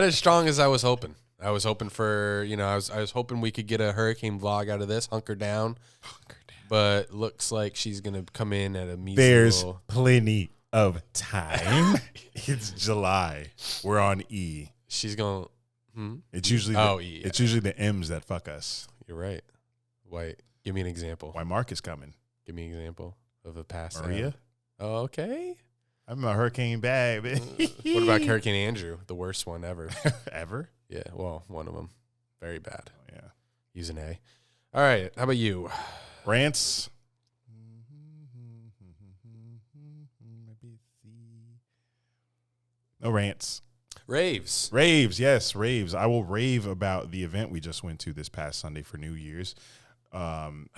Speaker 1: as strong as I was hoping. I was hoping for, I was hoping we could get a hurricane vlog out of this, hunker down. But looks like she's gonna come in at a measly
Speaker 2: There's
Speaker 1: little-
Speaker 2: plenty of time. It's July. We're on E.
Speaker 1: She's gonna.
Speaker 2: It's usually it's usually the M's that fuck us.
Speaker 1: You're right. Why? Give me an example.
Speaker 2: Why Mark is coming?
Speaker 1: Give me an example of a past.
Speaker 2: Maria?
Speaker 1: Oh, okay.
Speaker 2: I'm a hurricane bag.
Speaker 1: What about Hurricane Andrew? The worst one ever.
Speaker 2: Ever?
Speaker 1: Yeah, well, one of them. Very bad.
Speaker 2: Oh, yeah.
Speaker 1: Use an A. All right, how about you?
Speaker 2: Rants. No rants.
Speaker 1: Raves.
Speaker 2: Raves, yes, raves. I will rave about the event we just went to this past Sunday for New Year's.
Speaker 1: Oh, man.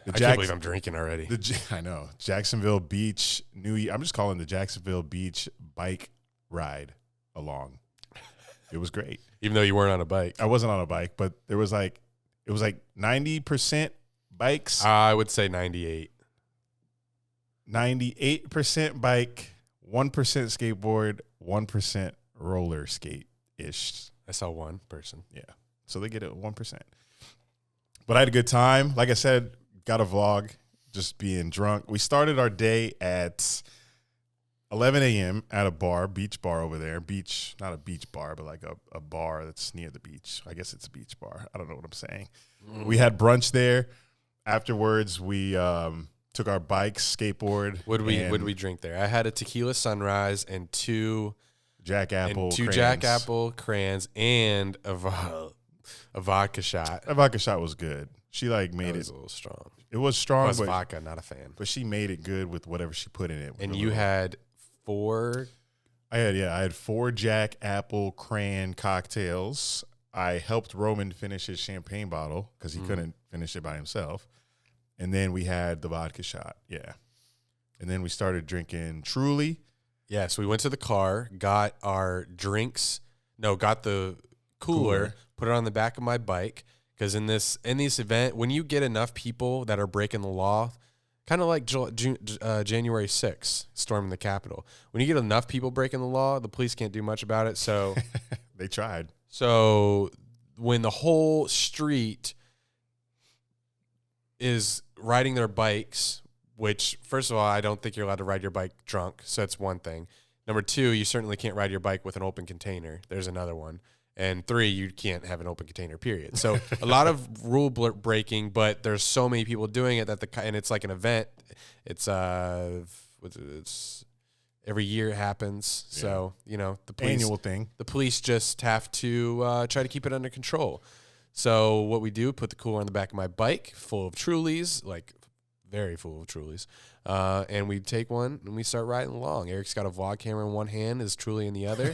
Speaker 1: I
Speaker 2: Jags-
Speaker 1: can't believe I'm drinking already.
Speaker 2: I know. Jacksonville Beach New Year. I'm just calling the Jacksonville Beach bike ride along. It was great.
Speaker 1: Even though you weren't on a bike.
Speaker 2: I wasn't on a bike, but it was like 90% bikes.
Speaker 1: I would say 98.
Speaker 2: 98% bike, 1% skateboard, 1% roller skate-ish.
Speaker 1: I saw one person.
Speaker 2: Yeah. So they get it 1%. But I had a good time. Like I said, got a vlog, just being drunk. We started our day at 11 a.m. at a bar, beach bar over there. Beach, not a beach bar, but like a bar that's near the beach. I guess it's a beach bar. I don't know what I'm saying. We had brunch there. Afterwards, we took our bikes, skateboard.
Speaker 1: What did we drink there? I had a tequila sunrise and two
Speaker 2: Jack Apple
Speaker 1: crayons and a vodka shot.
Speaker 2: That vodka shot was good. She made
Speaker 1: It was
Speaker 2: it.
Speaker 1: a little strong.
Speaker 2: It was strong,
Speaker 1: Plus
Speaker 2: but
Speaker 1: vodka, not a fan.
Speaker 2: But she made it good with whatever she put in it.
Speaker 1: And you had 4.
Speaker 2: I had 4 Jack Apple crayon cocktails. I helped Roman finish his champagne bottle because he couldn't finish it by himself. And then we had the vodka shot. Yeah. And then we started drinking Truly.
Speaker 1: Yeah, so we went to the car, got our drinks. No, got the cooler, put it on the back of my bike. Because in this event, when you get enough people that are breaking the law, kind of like January 6th, storming the Capitol. When you get enough people breaking the law, the police can't do much about it. So
Speaker 2: They tried.
Speaker 1: So when the whole street is riding their bikes, which, first of all, I don't think you're allowed to ride your bike drunk. So that's one thing. Number 2, you certainly can't ride your bike with an open container. There's another one. And 3, you can't have an open container, period. So a lot of rule breaking, but there's so many people doing it and it's like an event. It's every year it happens. Yeah. So, the police,
Speaker 2: annual thing.
Speaker 1: The police just have to try to keep it under control. So what we do, put the cooler on the back of my bike, full of Trulies, like very full of Trulies. And we take one and we start riding along. Eric's got a vlog camera in one hand, is Truly in the other,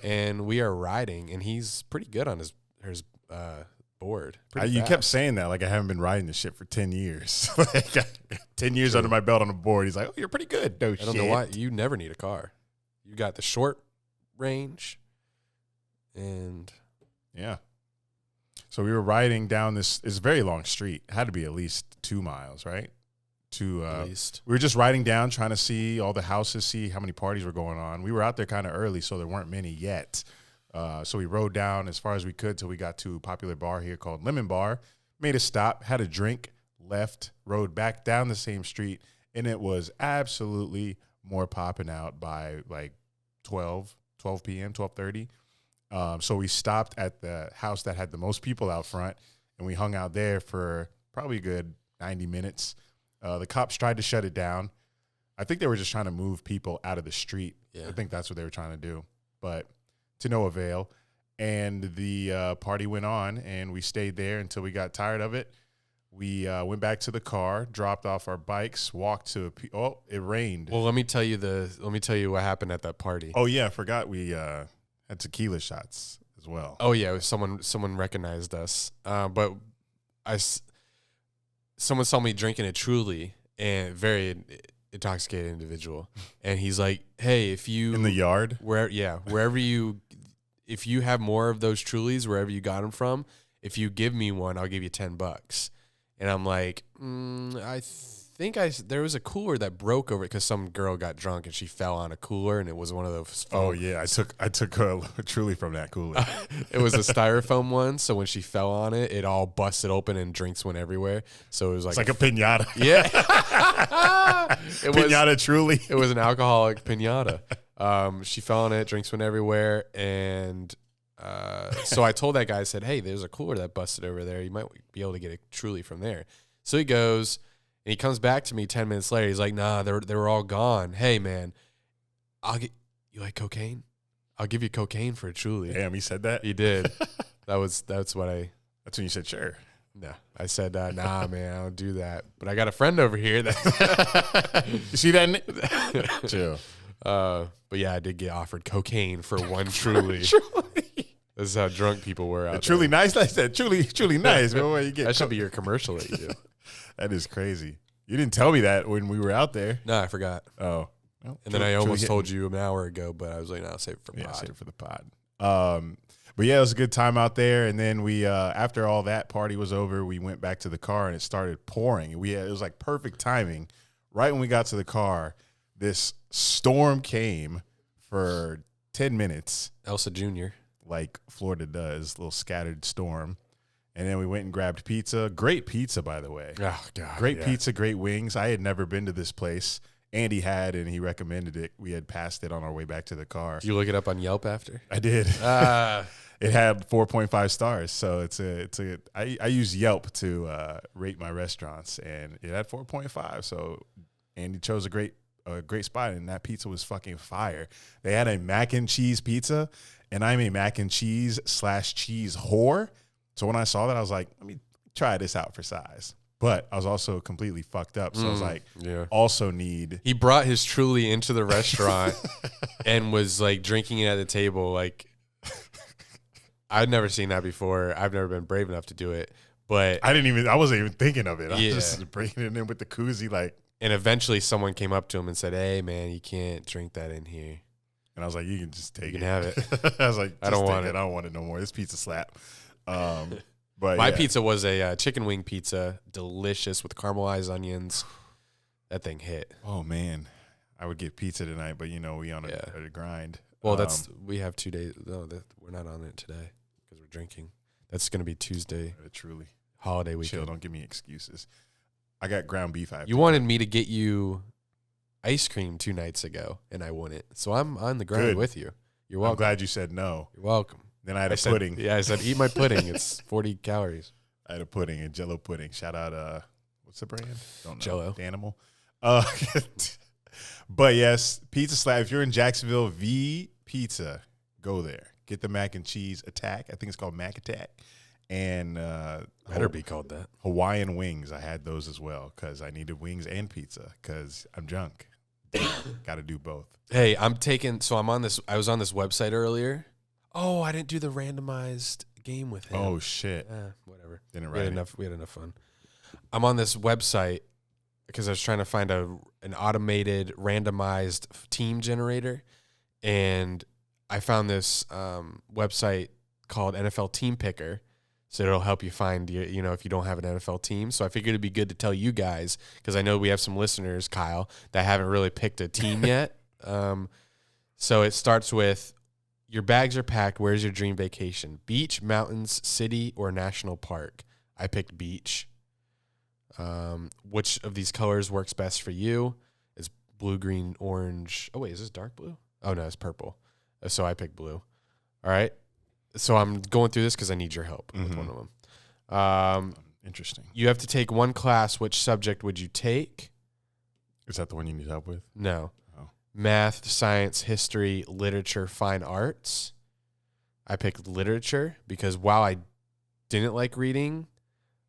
Speaker 1: and we are riding. And he's pretty good on his board.
Speaker 2: You kept saying that like I haven't been riding this shit for 10 years. 10 years under my belt on a board. He's like, "Oh, you're pretty good." No,
Speaker 1: I don't know why. You never need a car. You got the short range, and
Speaker 2: yeah. So we were riding down this very long street. It had to be at least 2 miles, right? At least. We were just riding down, trying to see all the houses, see how many parties were going on. We were out there kind of early, so there weren't many yet. So we rode down as far as we could till we got to a popular bar here called Lemon Bar. Made a stop, had a drink, left, rode back down the same street, and it was absolutely more popping out by like 12 p.m., 12:30. So we stopped at the house that had the most people out front, and we hung out there for probably a good 90 minutes. The cops tried to shut it down. I think they were just trying to move people out of the street. Yeah. I think that's what they were trying to do, but to no avail. And the party went on, and we stayed there until we got tired of it. We went back to the car, dropped off our bikes, walked to it rained.
Speaker 1: Well, let me tell you what happened at that party.
Speaker 2: Oh yeah, I forgot we had tequila shots as well.
Speaker 1: Oh yeah, someone recognized us. But someone saw me drinking it Truly, and very intoxicated individual, and he's like, "Hey, if you
Speaker 2: in the yard,
Speaker 1: wherever you, if you have more of those Trulies, wherever you got them from, if you give me one, I'll give you $10." And I'm like, I think there was a cooler that broke over it because some girl got drunk and she fell on a cooler, and it was one of those.
Speaker 2: Oh yeah, I took a Truly from that cooler.
Speaker 1: It was a styrofoam one, so when she fell on it, it all busted open and drinks went everywhere. So it was like
Speaker 2: a piñata.
Speaker 1: Yeah,
Speaker 2: piñata Truly.
Speaker 1: It was an alcoholic piñata. She fell on it, drinks went everywhere, and So I told that guy, I said, hey, there's a cooler that busted over there. You might be able to get it truly from there. So he goes, and he comes back to me 10 minutes later. He's like, nah, they were all gone. Hey, man, you like cocaine? I'll give you cocaine for a truly.
Speaker 2: Damn, he said that?
Speaker 1: He did. That's when
Speaker 2: you said sure.
Speaker 1: No, I said, nah, man, I don't do that. But I got a friend over here that.
Speaker 2: You see that? Chill.
Speaker 1: But yeah, I did get offered cocaine for one truly. This is how drunk people were out
Speaker 2: Truly
Speaker 1: there.
Speaker 2: nice, like that. Truly nice. Man, where you get
Speaker 1: That should be your commercial that you do.
Speaker 2: That is crazy. You didn't tell me that when we were out there.
Speaker 1: No, I forgot.
Speaker 2: Oh. Well,
Speaker 1: And then I almost told you an hour ago, but I was like, no, I'll save it for pod.
Speaker 2: Yeah, save it for the pod. But yeah, it was a good time out there. And then we, after all that party was over, we went back to the car and it started pouring. It was like perfect timing. Right when we got to the car, this storm came for 10 minutes.
Speaker 1: Elsa Jr.
Speaker 2: Like Florida does, little scattered storm. And then we went and grabbed pizza. Great pizza, by the way.
Speaker 1: Oh, God.
Speaker 2: Great pizza, great wings. I had never been to this place. Andy had, and he recommended it. We had passed it on our way back to the car.
Speaker 1: Did you look it up on Yelp after?
Speaker 2: I did. It had 4.5 stars. So I use Yelp to rate my restaurants, and it had 4.5. So Andy chose a great spot, and that pizza was fucking fire. They had a mac and cheese pizza, and I'm a mac and cheese / cheese whore. So when I saw that, I was like, let me try this out for size. But I was also completely fucked up. So I was like, also need.
Speaker 1: He brought his Truly into the restaurant and was like drinking it at the table. Like, I'd never seen that before. I've never been brave enough to do it. But
Speaker 2: I wasn't even thinking of it. I was just bringing it in with the koozie. Like,
Speaker 1: and eventually someone came up to him and said, hey, man, you can't drink that in here.
Speaker 2: And I was like, you can just take it.
Speaker 1: You can have it.
Speaker 2: I was like,
Speaker 1: I don't want it.
Speaker 2: I don't want it no more. This pizza slap. But
Speaker 1: my pizza was a chicken wing pizza, delicious with caramelized onions. That thing hit.
Speaker 2: Oh man, I would get pizza tonight, but we on a grind.
Speaker 1: Well, we have 2 days. No, we're not on it today because we're drinking. That's going to be Tuesday.
Speaker 2: Truly
Speaker 1: holiday weekend.
Speaker 2: Chill. Don't give me excuses. I got ground beef.
Speaker 1: You wanted me to get you ice cream 2 nights ago, and I wouldn't. So I'm on the grind with you. You're welcome.
Speaker 2: I'm glad you said no.
Speaker 1: You're welcome.
Speaker 2: Then I had pudding.
Speaker 1: Yeah, I said, eat my pudding. It's 40 calories.
Speaker 2: I had a pudding, a Jello pudding. Shout out, what's the brand? Don't know.
Speaker 1: Jello.
Speaker 2: Animal. But yes, Pizza Slap. If you're in Jacksonville, V Pizza, go there. Get the mac and cheese attack. I think it's called Mac Attack. And
Speaker 1: better be called that.
Speaker 2: Hawaiian wings. I had those as well because I needed wings and pizza because I'm drunk. Got to do both.
Speaker 1: Hey, I'm on this. I was on this website earlier. Oh, I didn't do the randomized game with him.
Speaker 2: Oh shit!
Speaker 1: Whatever.
Speaker 2: Didn't
Speaker 1: we had enough fun. I'm on this website because I was trying to find an automated randomized team generator, and I found this website called NFL Team Picker. So it'll help you find if you don't have an NFL team. So I figured it'd be good to tell you guys because I know we have some listeners, Kyle, that haven't really picked a team yet. So it starts with. Your bags are packed. Where's your dream vacation? Beach, mountains, city, or national park? I picked beach. Which of these colors works best for you? Is blue, green, orange. Oh, wait, is this dark blue? Oh, no, it's purple. So I picked blue. All right. So I'm going through this because I need your help with one of them.
Speaker 2: Interesting.
Speaker 1: You have to take one class. Which subject would you take?
Speaker 2: Is that the one you need help with?
Speaker 1: No. Math, science, history, literature, fine arts. I picked literature because while I didn't like reading,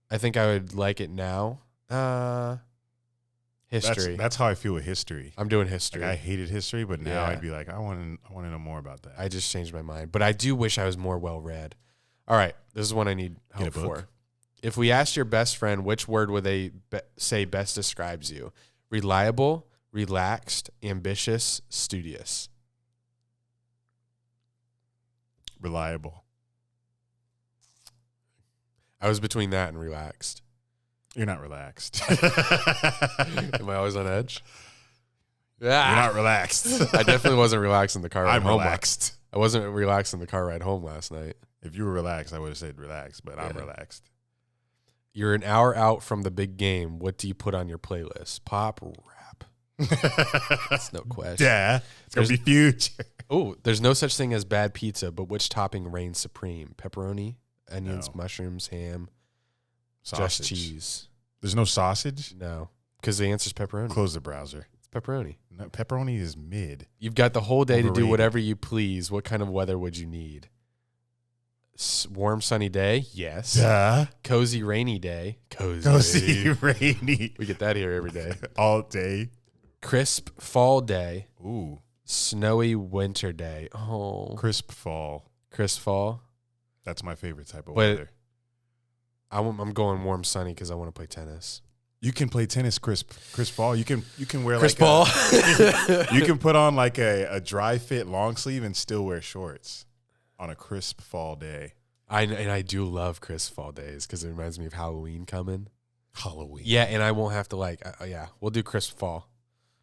Speaker 1: I think I would like it now. History.
Speaker 2: That's how I feel with history.
Speaker 1: I'm doing history.
Speaker 2: Like I hated history, but now I'd be like, I want to know more about that.
Speaker 1: I just changed my mind, but I do wish I was more well-read. All right, this is one I need help for. If we asked your best friend, which word would they say best describes you? Reliable, relaxed, ambitious, studious.
Speaker 2: Reliable.
Speaker 1: I was between that and relaxed.
Speaker 2: You're not relaxed.
Speaker 1: Am I always on edge? Yeah.
Speaker 2: You're not relaxed.
Speaker 1: I definitely wasn't relaxed in the car ride home.
Speaker 2: I'm relaxed.
Speaker 1: I wasn't relaxed in the car ride home last night.
Speaker 2: If you were relaxed, I would have said relaxed, but I'm relaxed.
Speaker 1: You're an hour out from the big game. What do you put on your playlist? Pop, rap. That's no question.
Speaker 2: Yeah. It's going to be Future.
Speaker 1: Oh, there's no such thing as bad pizza, but which topping reigns supreme? Pepperoni, onions, mushrooms, ham,
Speaker 2: Sausage.
Speaker 1: just cheese.
Speaker 2: There's no sausage?
Speaker 1: No, because the answer's pepperoni.
Speaker 2: Close the browser.
Speaker 1: It's pepperoni.
Speaker 2: No, pepperoni is mid.
Speaker 1: You've got the whole day to do
Speaker 2: Overrated.
Speaker 1: whatever you please. What kind of weather would you need? Warm, sunny day? Yes.
Speaker 2: Duh.
Speaker 1: Cozy, rainy day?
Speaker 2: Cozy, rainy.
Speaker 1: We get that here every day.
Speaker 2: All day.
Speaker 1: Crisp fall day.
Speaker 2: Ooh.
Speaker 1: Snowy winter day. Oh.
Speaker 2: Crisp fall.
Speaker 1: Crisp fall.
Speaker 2: That's my favorite type of
Speaker 1: But
Speaker 2: weather.
Speaker 1: I'm going warm, sunny because I want to play tennis.
Speaker 2: You can play tennis crisp fall. You can wear
Speaker 1: Crisp
Speaker 2: like
Speaker 1: ball.
Speaker 2: you can put on like a dry fit long sleeve and still wear shorts on a crisp fall day.
Speaker 1: I do love crisp fall days because it reminds me of Halloween coming.
Speaker 2: Halloween.
Speaker 1: Yeah, and I won't have to we'll do crisp fall.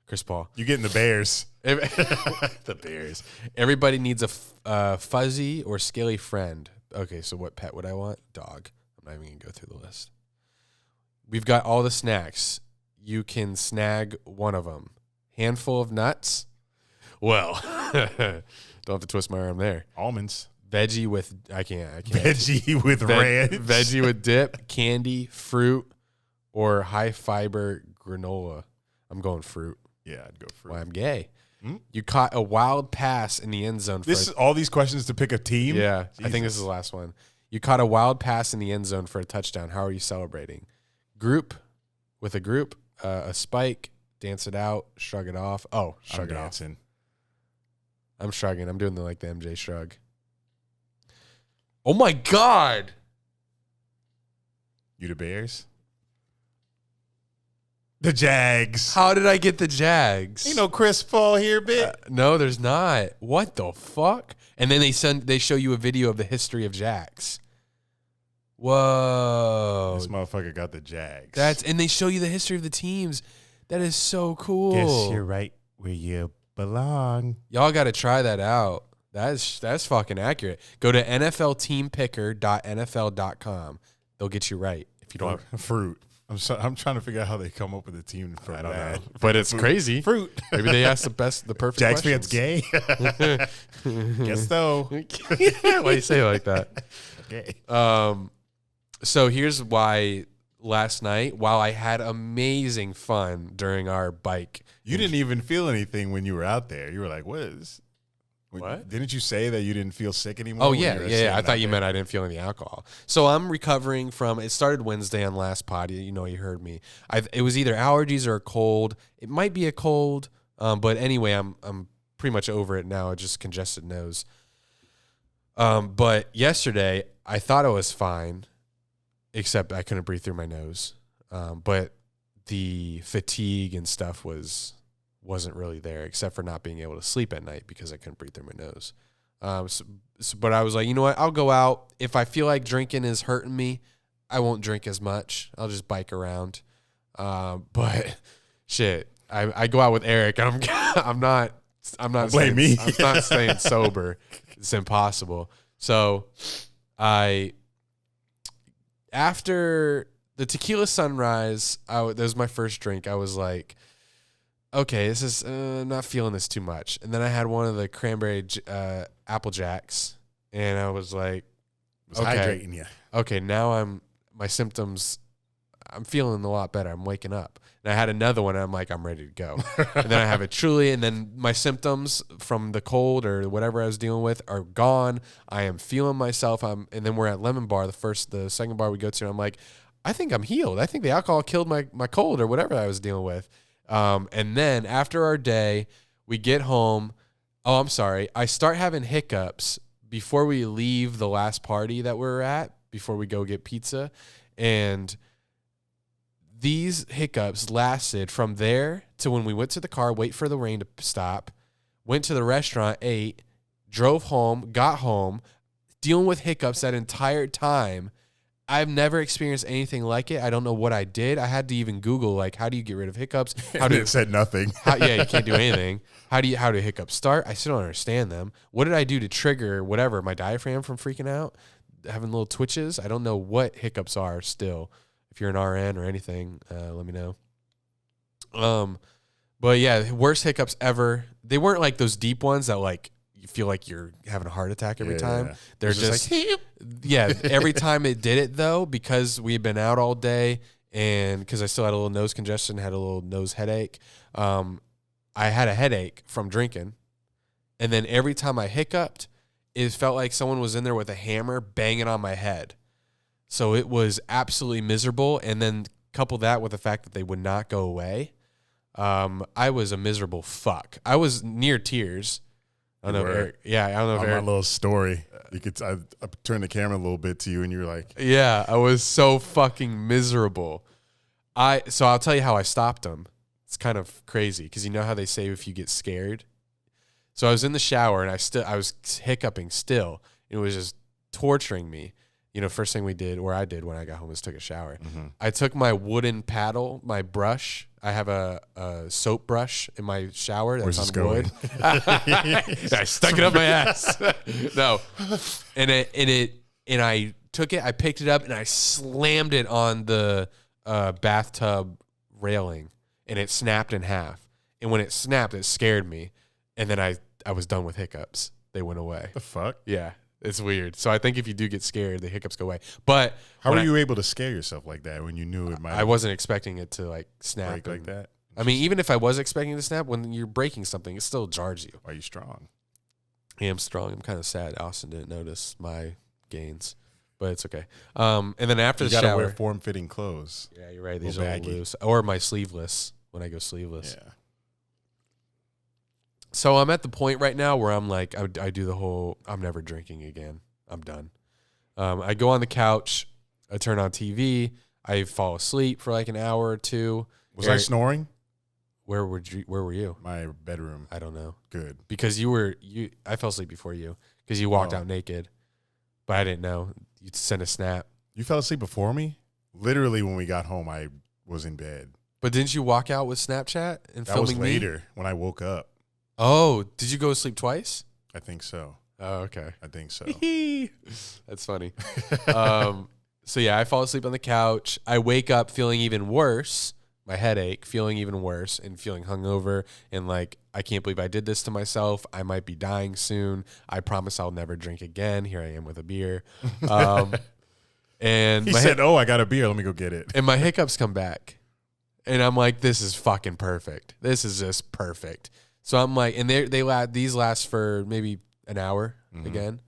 Speaker 1: Crisp fall.
Speaker 2: You getting the Bears.
Speaker 1: The Bears. Everybody needs a fuzzy or scaly friend. Okay, so what pet would I want? Dog. I'm not even going to go through the list. We've got all the snacks. You can snag one of them. Handful of nuts. Well, don't have to twist my arm there.
Speaker 2: Almonds.
Speaker 1: Veggie with, I can't.
Speaker 2: Veggie with ranch.
Speaker 1: Veggie with dip, candy, fruit, or high fiber granola. I'm going fruit.
Speaker 2: Yeah, I'd go fruit.
Speaker 1: Why I'm gay. You caught a wild pass in the end zone.
Speaker 2: This is all these questions to pick a team?
Speaker 1: Yeah, I think this
Speaker 2: Jesus.
Speaker 1: is the last one. You caught a wild pass in the end zone for a touchdown. How are you celebrating? Group, a spike, dance it out, shrug it off. Oh, shrug it
Speaker 2: dancing.
Speaker 1: off. I'm shrugging. I'm doing the MJ shrug. Oh my God.
Speaker 2: You the Bears? The Jags.
Speaker 1: How did I get the Jags?
Speaker 2: Ain't no crisp fall here, bitch.
Speaker 1: No, there's not. What the fuck? And then they show you a video of the history of Jags. Whoa.
Speaker 2: This motherfucker got the Jags.
Speaker 1: And they show you the history of the teams. That is so cool.
Speaker 2: Guess you're right where you belong.
Speaker 1: Y'all got to try that out. That's fucking accurate. Go to nflteampicker.nfl.com. They'll get you right if you don't.
Speaker 2: Fruit. I'm trying to figure out how they come up with a team for
Speaker 1: I don't
Speaker 2: that.
Speaker 1: know, but it's crazy.
Speaker 2: Fruit.
Speaker 1: Maybe they asked the perfect
Speaker 2: Jags
Speaker 1: questions.
Speaker 2: fans gay? Guess so.
Speaker 1: Why do you say it like that?
Speaker 2: Okay.
Speaker 1: So here's why last night, while I had amazing fun during our bike.
Speaker 2: You didn't even feel anything when you were out there. You were like, what? Didn't you say that you didn't feel sick anymore?
Speaker 1: Oh,
Speaker 2: when
Speaker 1: yeah.
Speaker 2: you were
Speaker 1: Yeah.
Speaker 2: standing
Speaker 1: I thought
Speaker 2: out
Speaker 1: you
Speaker 2: there?
Speaker 1: meant I didn't feel any alcohol. So I'm recovering from, it started Wednesday on last pod. You heard me. It was either allergies or a cold. It might be a cold. But anyway, I'm pretty much over it now. Just congested nose. But yesterday I thought I was fine, except I couldn't breathe through my nose. But the fatigue and stuff wasn't really there, except for not being able to sleep at night because I couldn't breathe through my nose. But I was like, you know what? I'll go out. If I feel like drinking is hurting me, I won't drink as much. I'll just bike around. But shit, I go out with Eric. I'm not.
Speaker 2: Blame me.
Speaker 1: I'm not staying sober. It's impossible. So after the tequila sunrise, that was my first drink. I was like, okay, this is not feeling this too much. And then I had one of the cranberry Apple Jacks, and I was like,
Speaker 2: It was hydrating you.
Speaker 1: okay, now my symptoms, I'm feeling a lot better. I'm waking up. And I had another one, and I'm like, I'm ready to go. And then I have a Truly, and then my symptoms from the cold or whatever I was dealing with are gone. I am feeling myself. And then we're at Lemon Bar, the second bar we go to. And I'm like, I think I'm healed. I think the alcohol killed my cold or whatever I was dealing with. And then after our day, we get home. Oh, I'm sorry. I start having hiccups before we leave the last party that we were at, before we go get pizza. And these hiccups lasted from there to when we went to the car, wait for the rain to stop, went to the restaurant, ate, drove home, got home, dealing with hiccups that entire time. I've never experienced anything like it. I don't know what I did. I had to even Google, like, how do you get rid of hiccups?
Speaker 2: It said nothing.
Speaker 1: Yeah, you can't do anything. How do hiccups start? I still don't understand them. What did I do to trigger whatever, my diaphragm from freaking out, having little twitches? I don't know what hiccups are still. If you're an RN or anything, let me know. But yeah, worst hiccups ever. They weren't like those deep ones that like you feel like you're having a heart attack every
Speaker 2: Yeah,
Speaker 1: time.
Speaker 2: yeah.
Speaker 1: They're
Speaker 2: It's
Speaker 1: just
Speaker 2: like,
Speaker 1: yeah. Every time it did it though, because we'd been out all day and because I still had a little nose congestion, had a little nose headache. I had a headache from drinking, and then every time I hiccuped, it felt like someone was in there with a hammer banging on my head. So it was absolutely miserable. And then couple that with the fact that they would not go away. I was a miserable fuck. I was near tears. I don't know if Eric, I don't know if
Speaker 2: on
Speaker 1: Eric,
Speaker 2: my little story, you could. I turned the camera a little bit to you, and you were like,
Speaker 1: yeah, I was so fucking miserable. So I'll tell you how I stopped them. It's kind of crazy because you know how they say if you get scared. So I was in the shower and I was hiccuping still. It was just torturing me. You know, first thing I did when I got home was took a shower.
Speaker 2: Mm-hmm.
Speaker 1: I took my wooden paddle, my brush. I have a soap brush in my shower. That's
Speaker 2: "Where's this
Speaker 1: on
Speaker 2: going?"
Speaker 1: wood. I stuck it up my ass. No, and I took it. I picked it up and I slammed it on the bathtub railing, and it snapped in half. And when it snapped, it scared me. And then I was done with hiccups. They went away.
Speaker 2: "The fuck."
Speaker 1: Yeah. It's weird. So I think if you do get scared, the hiccups go away. But
Speaker 2: How were you able to scare yourself like that when you knew it might?
Speaker 1: I wasn't expecting it to like snap
Speaker 2: break like that.
Speaker 1: I mean, even if I was expecting it to snap, when you're breaking something, it still jars you.
Speaker 2: Are you strong?
Speaker 1: I am strong. I'm kind of sad Austin didn't notice my gains, but it's okay. And then after
Speaker 2: You
Speaker 1: the
Speaker 2: gotta
Speaker 1: shower,
Speaker 2: wear form-fitting clothes.
Speaker 1: yeah, you're right.
Speaker 2: little
Speaker 1: These are all
Speaker 2: baggy.
Speaker 1: loose, or my sleeveless when I go sleeveless.
Speaker 2: Yeah.
Speaker 1: So I'm at the point right now where I'm like, I do the whole, I'm never drinking again. I'm done. I go on the couch. I turn on TV. I fall asleep for like an hour or two.
Speaker 2: Was I snoring?
Speaker 1: Where were you?
Speaker 2: My bedroom.
Speaker 1: I don't know.
Speaker 2: Good.
Speaker 1: Because I fell asleep before you because you walked
Speaker 2: Oh.
Speaker 1: out naked, but I didn't know. You sent a snap.
Speaker 2: You fell asleep before me? Literally, when we got home, I was in bed.
Speaker 1: But didn't you walk out with Snapchat and
Speaker 2: That was
Speaker 1: filming me?
Speaker 2: later when I woke up.
Speaker 1: Oh, did you go to sleep twice?
Speaker 2: I think so.
Speaker 1: Oh, okay.
Speaker 2: I think so.
Speaker 1: That's funny. So yeah, I fall asleep on the couch. I wake up feeling even worse, my headache, feeling even worse, and feeling hungover, and like, I can't believe I did this to myself. I might be dying soon. I promise I'll never drink again. Here I am with a beer. And
Speaker 2: He said, "Oh, I got a beer. Let me go get it."
Speaker 1: and my hiccups come back, and I'm like, this is fucking perfect. This is just perfect. So I'm like, and these last for maybe an hour again.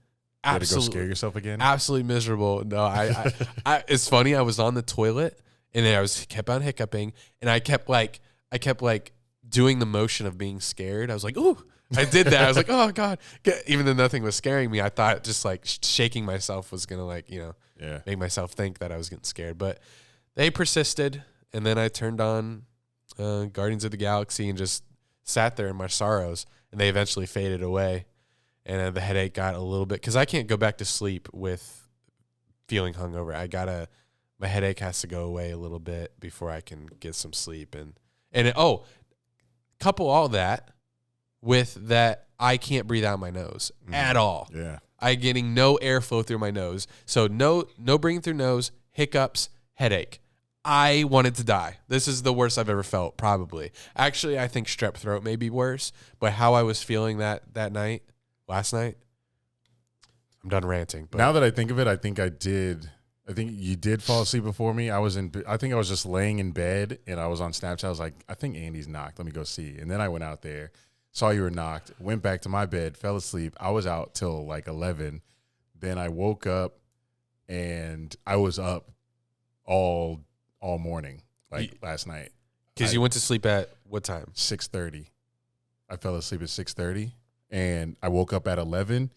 Speaker 2: You had to go scare yourself again?
Speaker 1: Absolutely miserable. No, I it's funny. I was on the toilet and then kept on hiccuping, and I kept like doing the motion of being scared. I was like, ooh, I did that. I was like, oh God. Even though nothing was scaring me, I thought just like shaking myself was gonna make myself think that I was getting scared. But they persisted, and then I turned on Guardians of the Galaxy and just sat there in my sorrows, and they eventually faded away. And the headache got a little bit, because I can't go back to sleep with feeling hungover. My headache has to go away a little bit before I can get some sleep. Couple all that with that I can't breathe out my nose at all.
Speaker 2: Yeah.
Speaker 1: I'm getting no airflow through my nose. So no breathing through nose, hiccups, headache. I wanted to die. This is the worst I've ever felt, probably. Actually, I think strep throat may be worse, but how I was feeling last night, I'm done ranting. But
Speaker 2: Now that I think of it, I think you did fall asleep before me. I think I was just laying in bed, and I was on Snapchat. I was like, I think Andy's knocked. Let me go see. And then I went out there, saw you were knocked, went back to my bed, fell asleep. I was out till like 11. Then I woke up, and I was up all morning, last night.
Speaker 1: because you went to sleep at what time?
Speaker 2: 6:30. I fell asleep at 6:30, and I woke up at 11,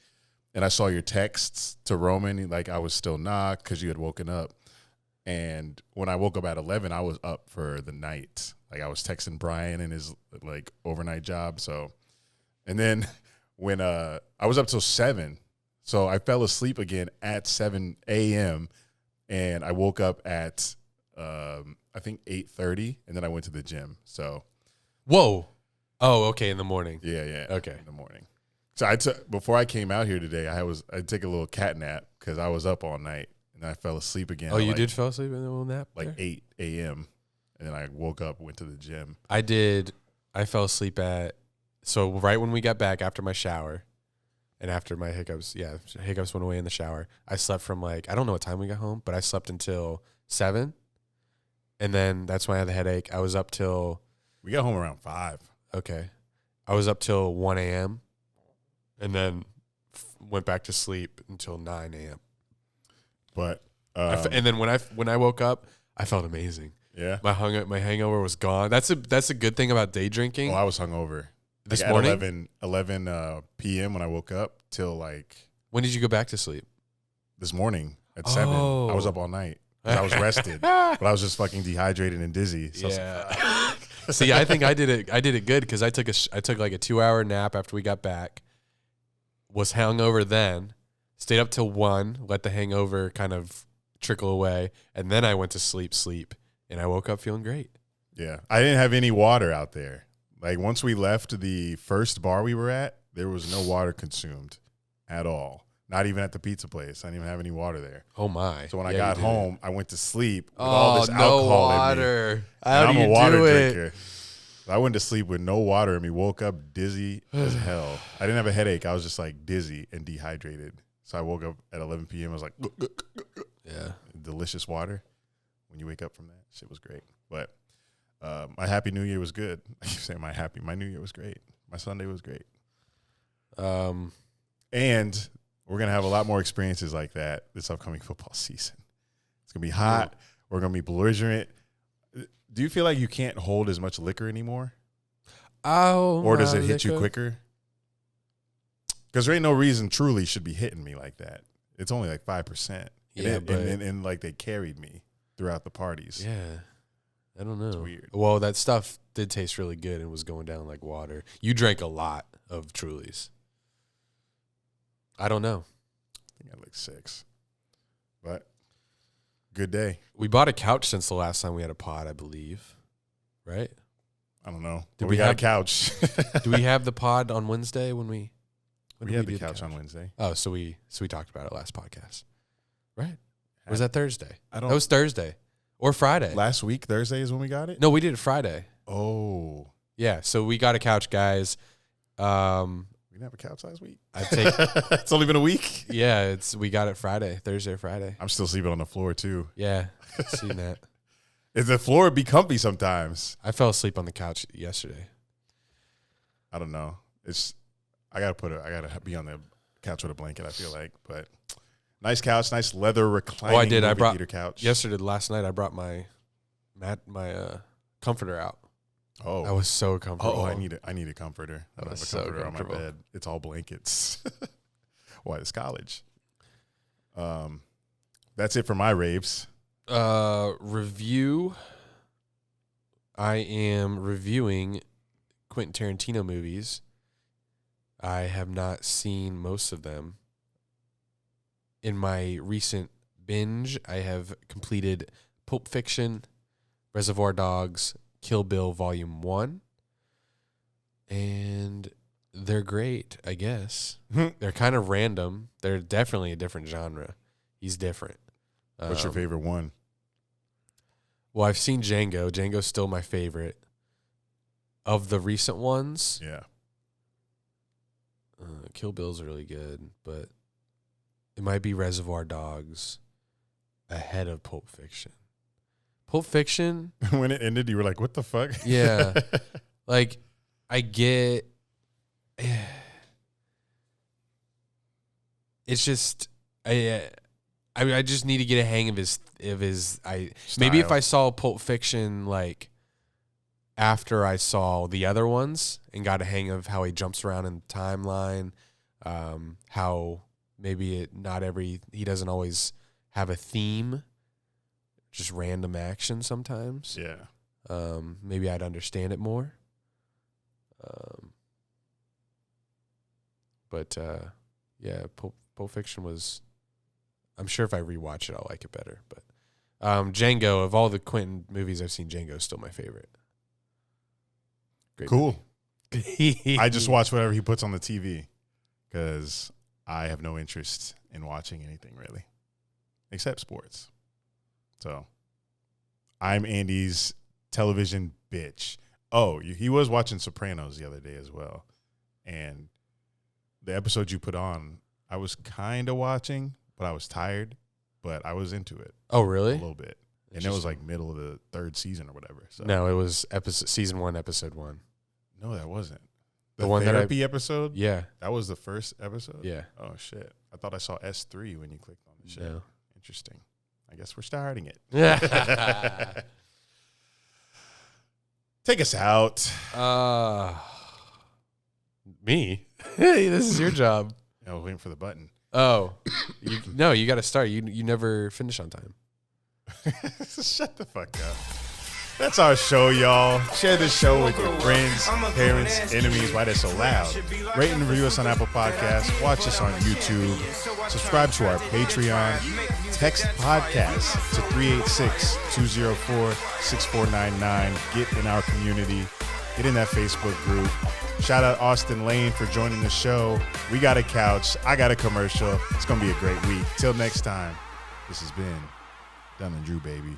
Speaker 2: and I saw your texts to Roman, like I was still knocked because you had woken up. And when I woke up at 11, I was up for the night. Like, I was texting Brian and his like overnight job. So, and then when I was up till 7, so I fell asleep again at 7 a.m. and I woke up at I think 8:30, and then I went to the gym. So,
Speaker 1: Whoa. Oh, okay, in the morning.
Speaker 2: yeah.
Speaker 1: Okay.
Speaker 2: In the morning. So before I came out here today, I take a little cat nap because I was up all night, and I fell asleep again.
Speaker 1: Oh,
Speaker 2: at
Speaker 1: you did fall asleep in the little nap?
Speaker 2: like
Speaker 1: there?
Speaker 2: 8 a.m. and then I woke up, went to the gym.
Speaker 1: I did. I fell asleep right when we got back after my shower. And after my hiccups went away in the shower. I slept from I don't know what time we got home, but I slept until 7. And then that's when I had the headache. I was up till.
Speaker 2: We got home around 5.
Speaker 1: Okay. I was up till 1 a.m. and then went back to sleep until 9 a.m.
Speaker 2: But
Speaker 1: and then when I woke up, I felt amazing.
Speaker 2: Yeah.
Speaker 1: My hangover was gone. That's a good thing about day drinking.
Speaker 2: Oh, I was hungover.
Speaker 1: This
Speaker 2: at
Speaker 1: morning?
Speaker 2: 11 p.m. when I woke up till
Speaker 1: When did you go back to sleep?
Speaker 2: this morning at 7. I was up all night. 'Cause I was rested, but I was just fucking dehydrated and dizzy. So
Speaker 1: Yeah. See, I think I did it good because I took a 2-hour nap after we got back. Was hungover then, stayed up till 1, let the hangover kind of trickle away, and then I went to sleep, and I woke up feeling great.
Speaker 2: yeah, I didn't have any water out there. Once we left the first bar we were at, there was no water consumed at all. Not even at the pizza place. I didn't even have any water there.
Speaker 1: Oh my!
Speaker 2: So when I got home, I went to sleep with all this
Speaker 1: no
Speaker 2: alcohol
Speaker 1: water.
Speaker 2: in me.
Speaker 1: How
Speaker 2: And
Speaker 1: do
Speaker 2: I'm
Speaker 1: you
Speaker 2: a water
Speaker 1: do it?
Speaker 2: drinker. So I went to sleep with no water in me. Woke up dizzy as hell. I didn't have a headache. I was just dizzy and dehydrated. So I woke up at 11 p.m. I was like,
Speaker 1: Yeah.
Speaker 2: delicious water. When you wake up from that, shit was great. But my happy New Year was good. I keep saying my New Year was great. My Sunday was great. And we're going to have a lot more experiences like that this upcoming football season. It's going to be hot. We're going to be belligerent. Do you feel like you can't hold as much liquor anymore?
Speaker 1: Oh,
Speaker 2: Or does it hit you quicker? Because there ain't no reason Truly should be hitting me like that. It's only 5%.
Speaker 1: Yeah,
Speaker 2: and they carried me throughout the parties.
Speaker 1: Yeah. I don't know.
Speaker 2: It's weird.
Speaker 1: Well, that stuff did taste really good and was going down like water. You drank a lot of Trulies. I don't know.
Speaker 2: I think I had 6. But good day.
Speaker 1: We bought a couch since the last time we had a pod, I believe. Right?
Speaker 2: I don't know.
Speaker 1: Did
Speaker 2: But
Speaker 1: we
Speaker 2: we got a
Speaker 1: have-
Speaker 2: couch.
Speaker 1: Do we have the pod on Wednesday when we
Speaker 2: we had the couch on Wednesday.
Speaker 1: Oh, so we talked about it last podcast. Right? Or was that Thursday?
Speaker 2: I
Speaker 1: That was Thursday. Or Friday.
Speaker 2: Last week, Thursday is when we got it?
Speaker 1: No, we did it Friday.
Speaker 2: Oh.
Speaker 1: Yeah, so we got a couch, guys.
Speaker 2: We didn't have a couch last week?
Speaker 1: I take
Speaker 2: It's only been a week?
Speaker 1: Yeah, we got it Thursday or Friday.
Speaker 2: I'm still sleeping on the floor, too.
Speaker 1: Yeah, seen that.
Speaker 2: The floor be comfy sometimes.
Speaker 1: I fell asleep on the couch yesterday.
Speaker 2: I don't know. I gotta be on the couch with a blanket, I feel like. But nice couch, nice leather reclining.
Speaker 1: Oh, I did. I
Speaker 2: movie
Speaker 1: brought
Speaker 2: theater couch.
Speaker 1: last night. I brought my comforter out.
Speaker 2: Oh,
Speaker 1: I was so comfortable.
Speaker 2: Oh, I need a comforter. I don't have a
Speaker 1: so
Speaker 2: comforter on my
Speaker 1: comfortable.
Speaker 2: bed. It's all blankets. Why, it's college. That's it for my raves.
Speaker 1: Review. I am reviewing Quentin Tarantino movies. I have not seen most of them. In my recent binge, I have completed Pulp Fiction, Reservoir Dogs, Kill Bill Volume 1. And they're great, I guess. They're kind of random. They're definitely a different genre. He's different.
Speaker 2: What's your favorite one?
Speaker 1: Well, I've seen Django. Django's still my favorite. Of the recent ones,
Speaker 2: Yeah.
Speaker 1: Kill Bill's really good, but it might be Reservoir Dogs ahead of Pulp Fiction. Pulp Fiction,
Speaker 2: When it ended, you were like, what the fuck?
Speaker 1: yeah. I get... It's just... I just need to get a hang of his maybe if
Speaker 2: Style.
Speaker 1: I saw Pulp Fiction after I saw the other ones and got a hang of how he jumps around in the timeline, how maybe he doesn't always have a theme, just random action sometimes.
Speaker 2: Yeah.
Speaker 1: Maybe I'd understand it more. But yeah, Pulp Fiction was. I'm sure if I rewatch it, I'll like it better. But Django, of all the Quentin movies I've seen, Django is still my favorite. Great
Speaker 2: Cool.
Speaker 1: movie.
Speaker 2: I just watch whatever he puts on the TV because I have no interest in watching anything really, except sports. So I'm Andy's television bitch. Oh, he was watching Sopranos the other day as well. And the episode you put on, I was kind of watching, but I was tired, but I was into it.
Speaker 1: Oh,
Speaker 2: A
Speaker 1: really?
Speaker 2: little bit. And it was like middle of the third season or whatever. So.
Speaker 1: No, it was season 1, episode 1.
Speaker 2: No, that wasn't.
Speaker 1: The one that
Speaker 2: therapy episode?
Speaker 1: Yeah.
Speaker 2: That was the first episode?
Speaker 1: Yeah.
Speaker 2: Oh, shit. I thought I saw S3 when you clicked on the show.
Speaker 1: No.
Speaker 2: Interesting. I guess we're starting it.
Speaker 1: Yeah.
Speaker 2: Take us out.
Speaker 1: Me? Hey, this is your job.
Speaker 2: I was waiting for the button.
Speaker 1: Oh. You got to start. You never finish on time.
Speaker 2: Shut the fuck up. That's our show, y'all. Share this show with your friends, parents, enemies. Why they're so loud? Rate and review us on Apple Podcasts. Watch us on YouTube. Subscribe to our Patreon. Text podcast to 386-204-6499. Get in our community. Get in that Facebook group. Shout out Austen Lane for joining the show. We got a couch. I got a commercial. It's going to be a great week. Till next time, this has been Dunn and Drew, baby.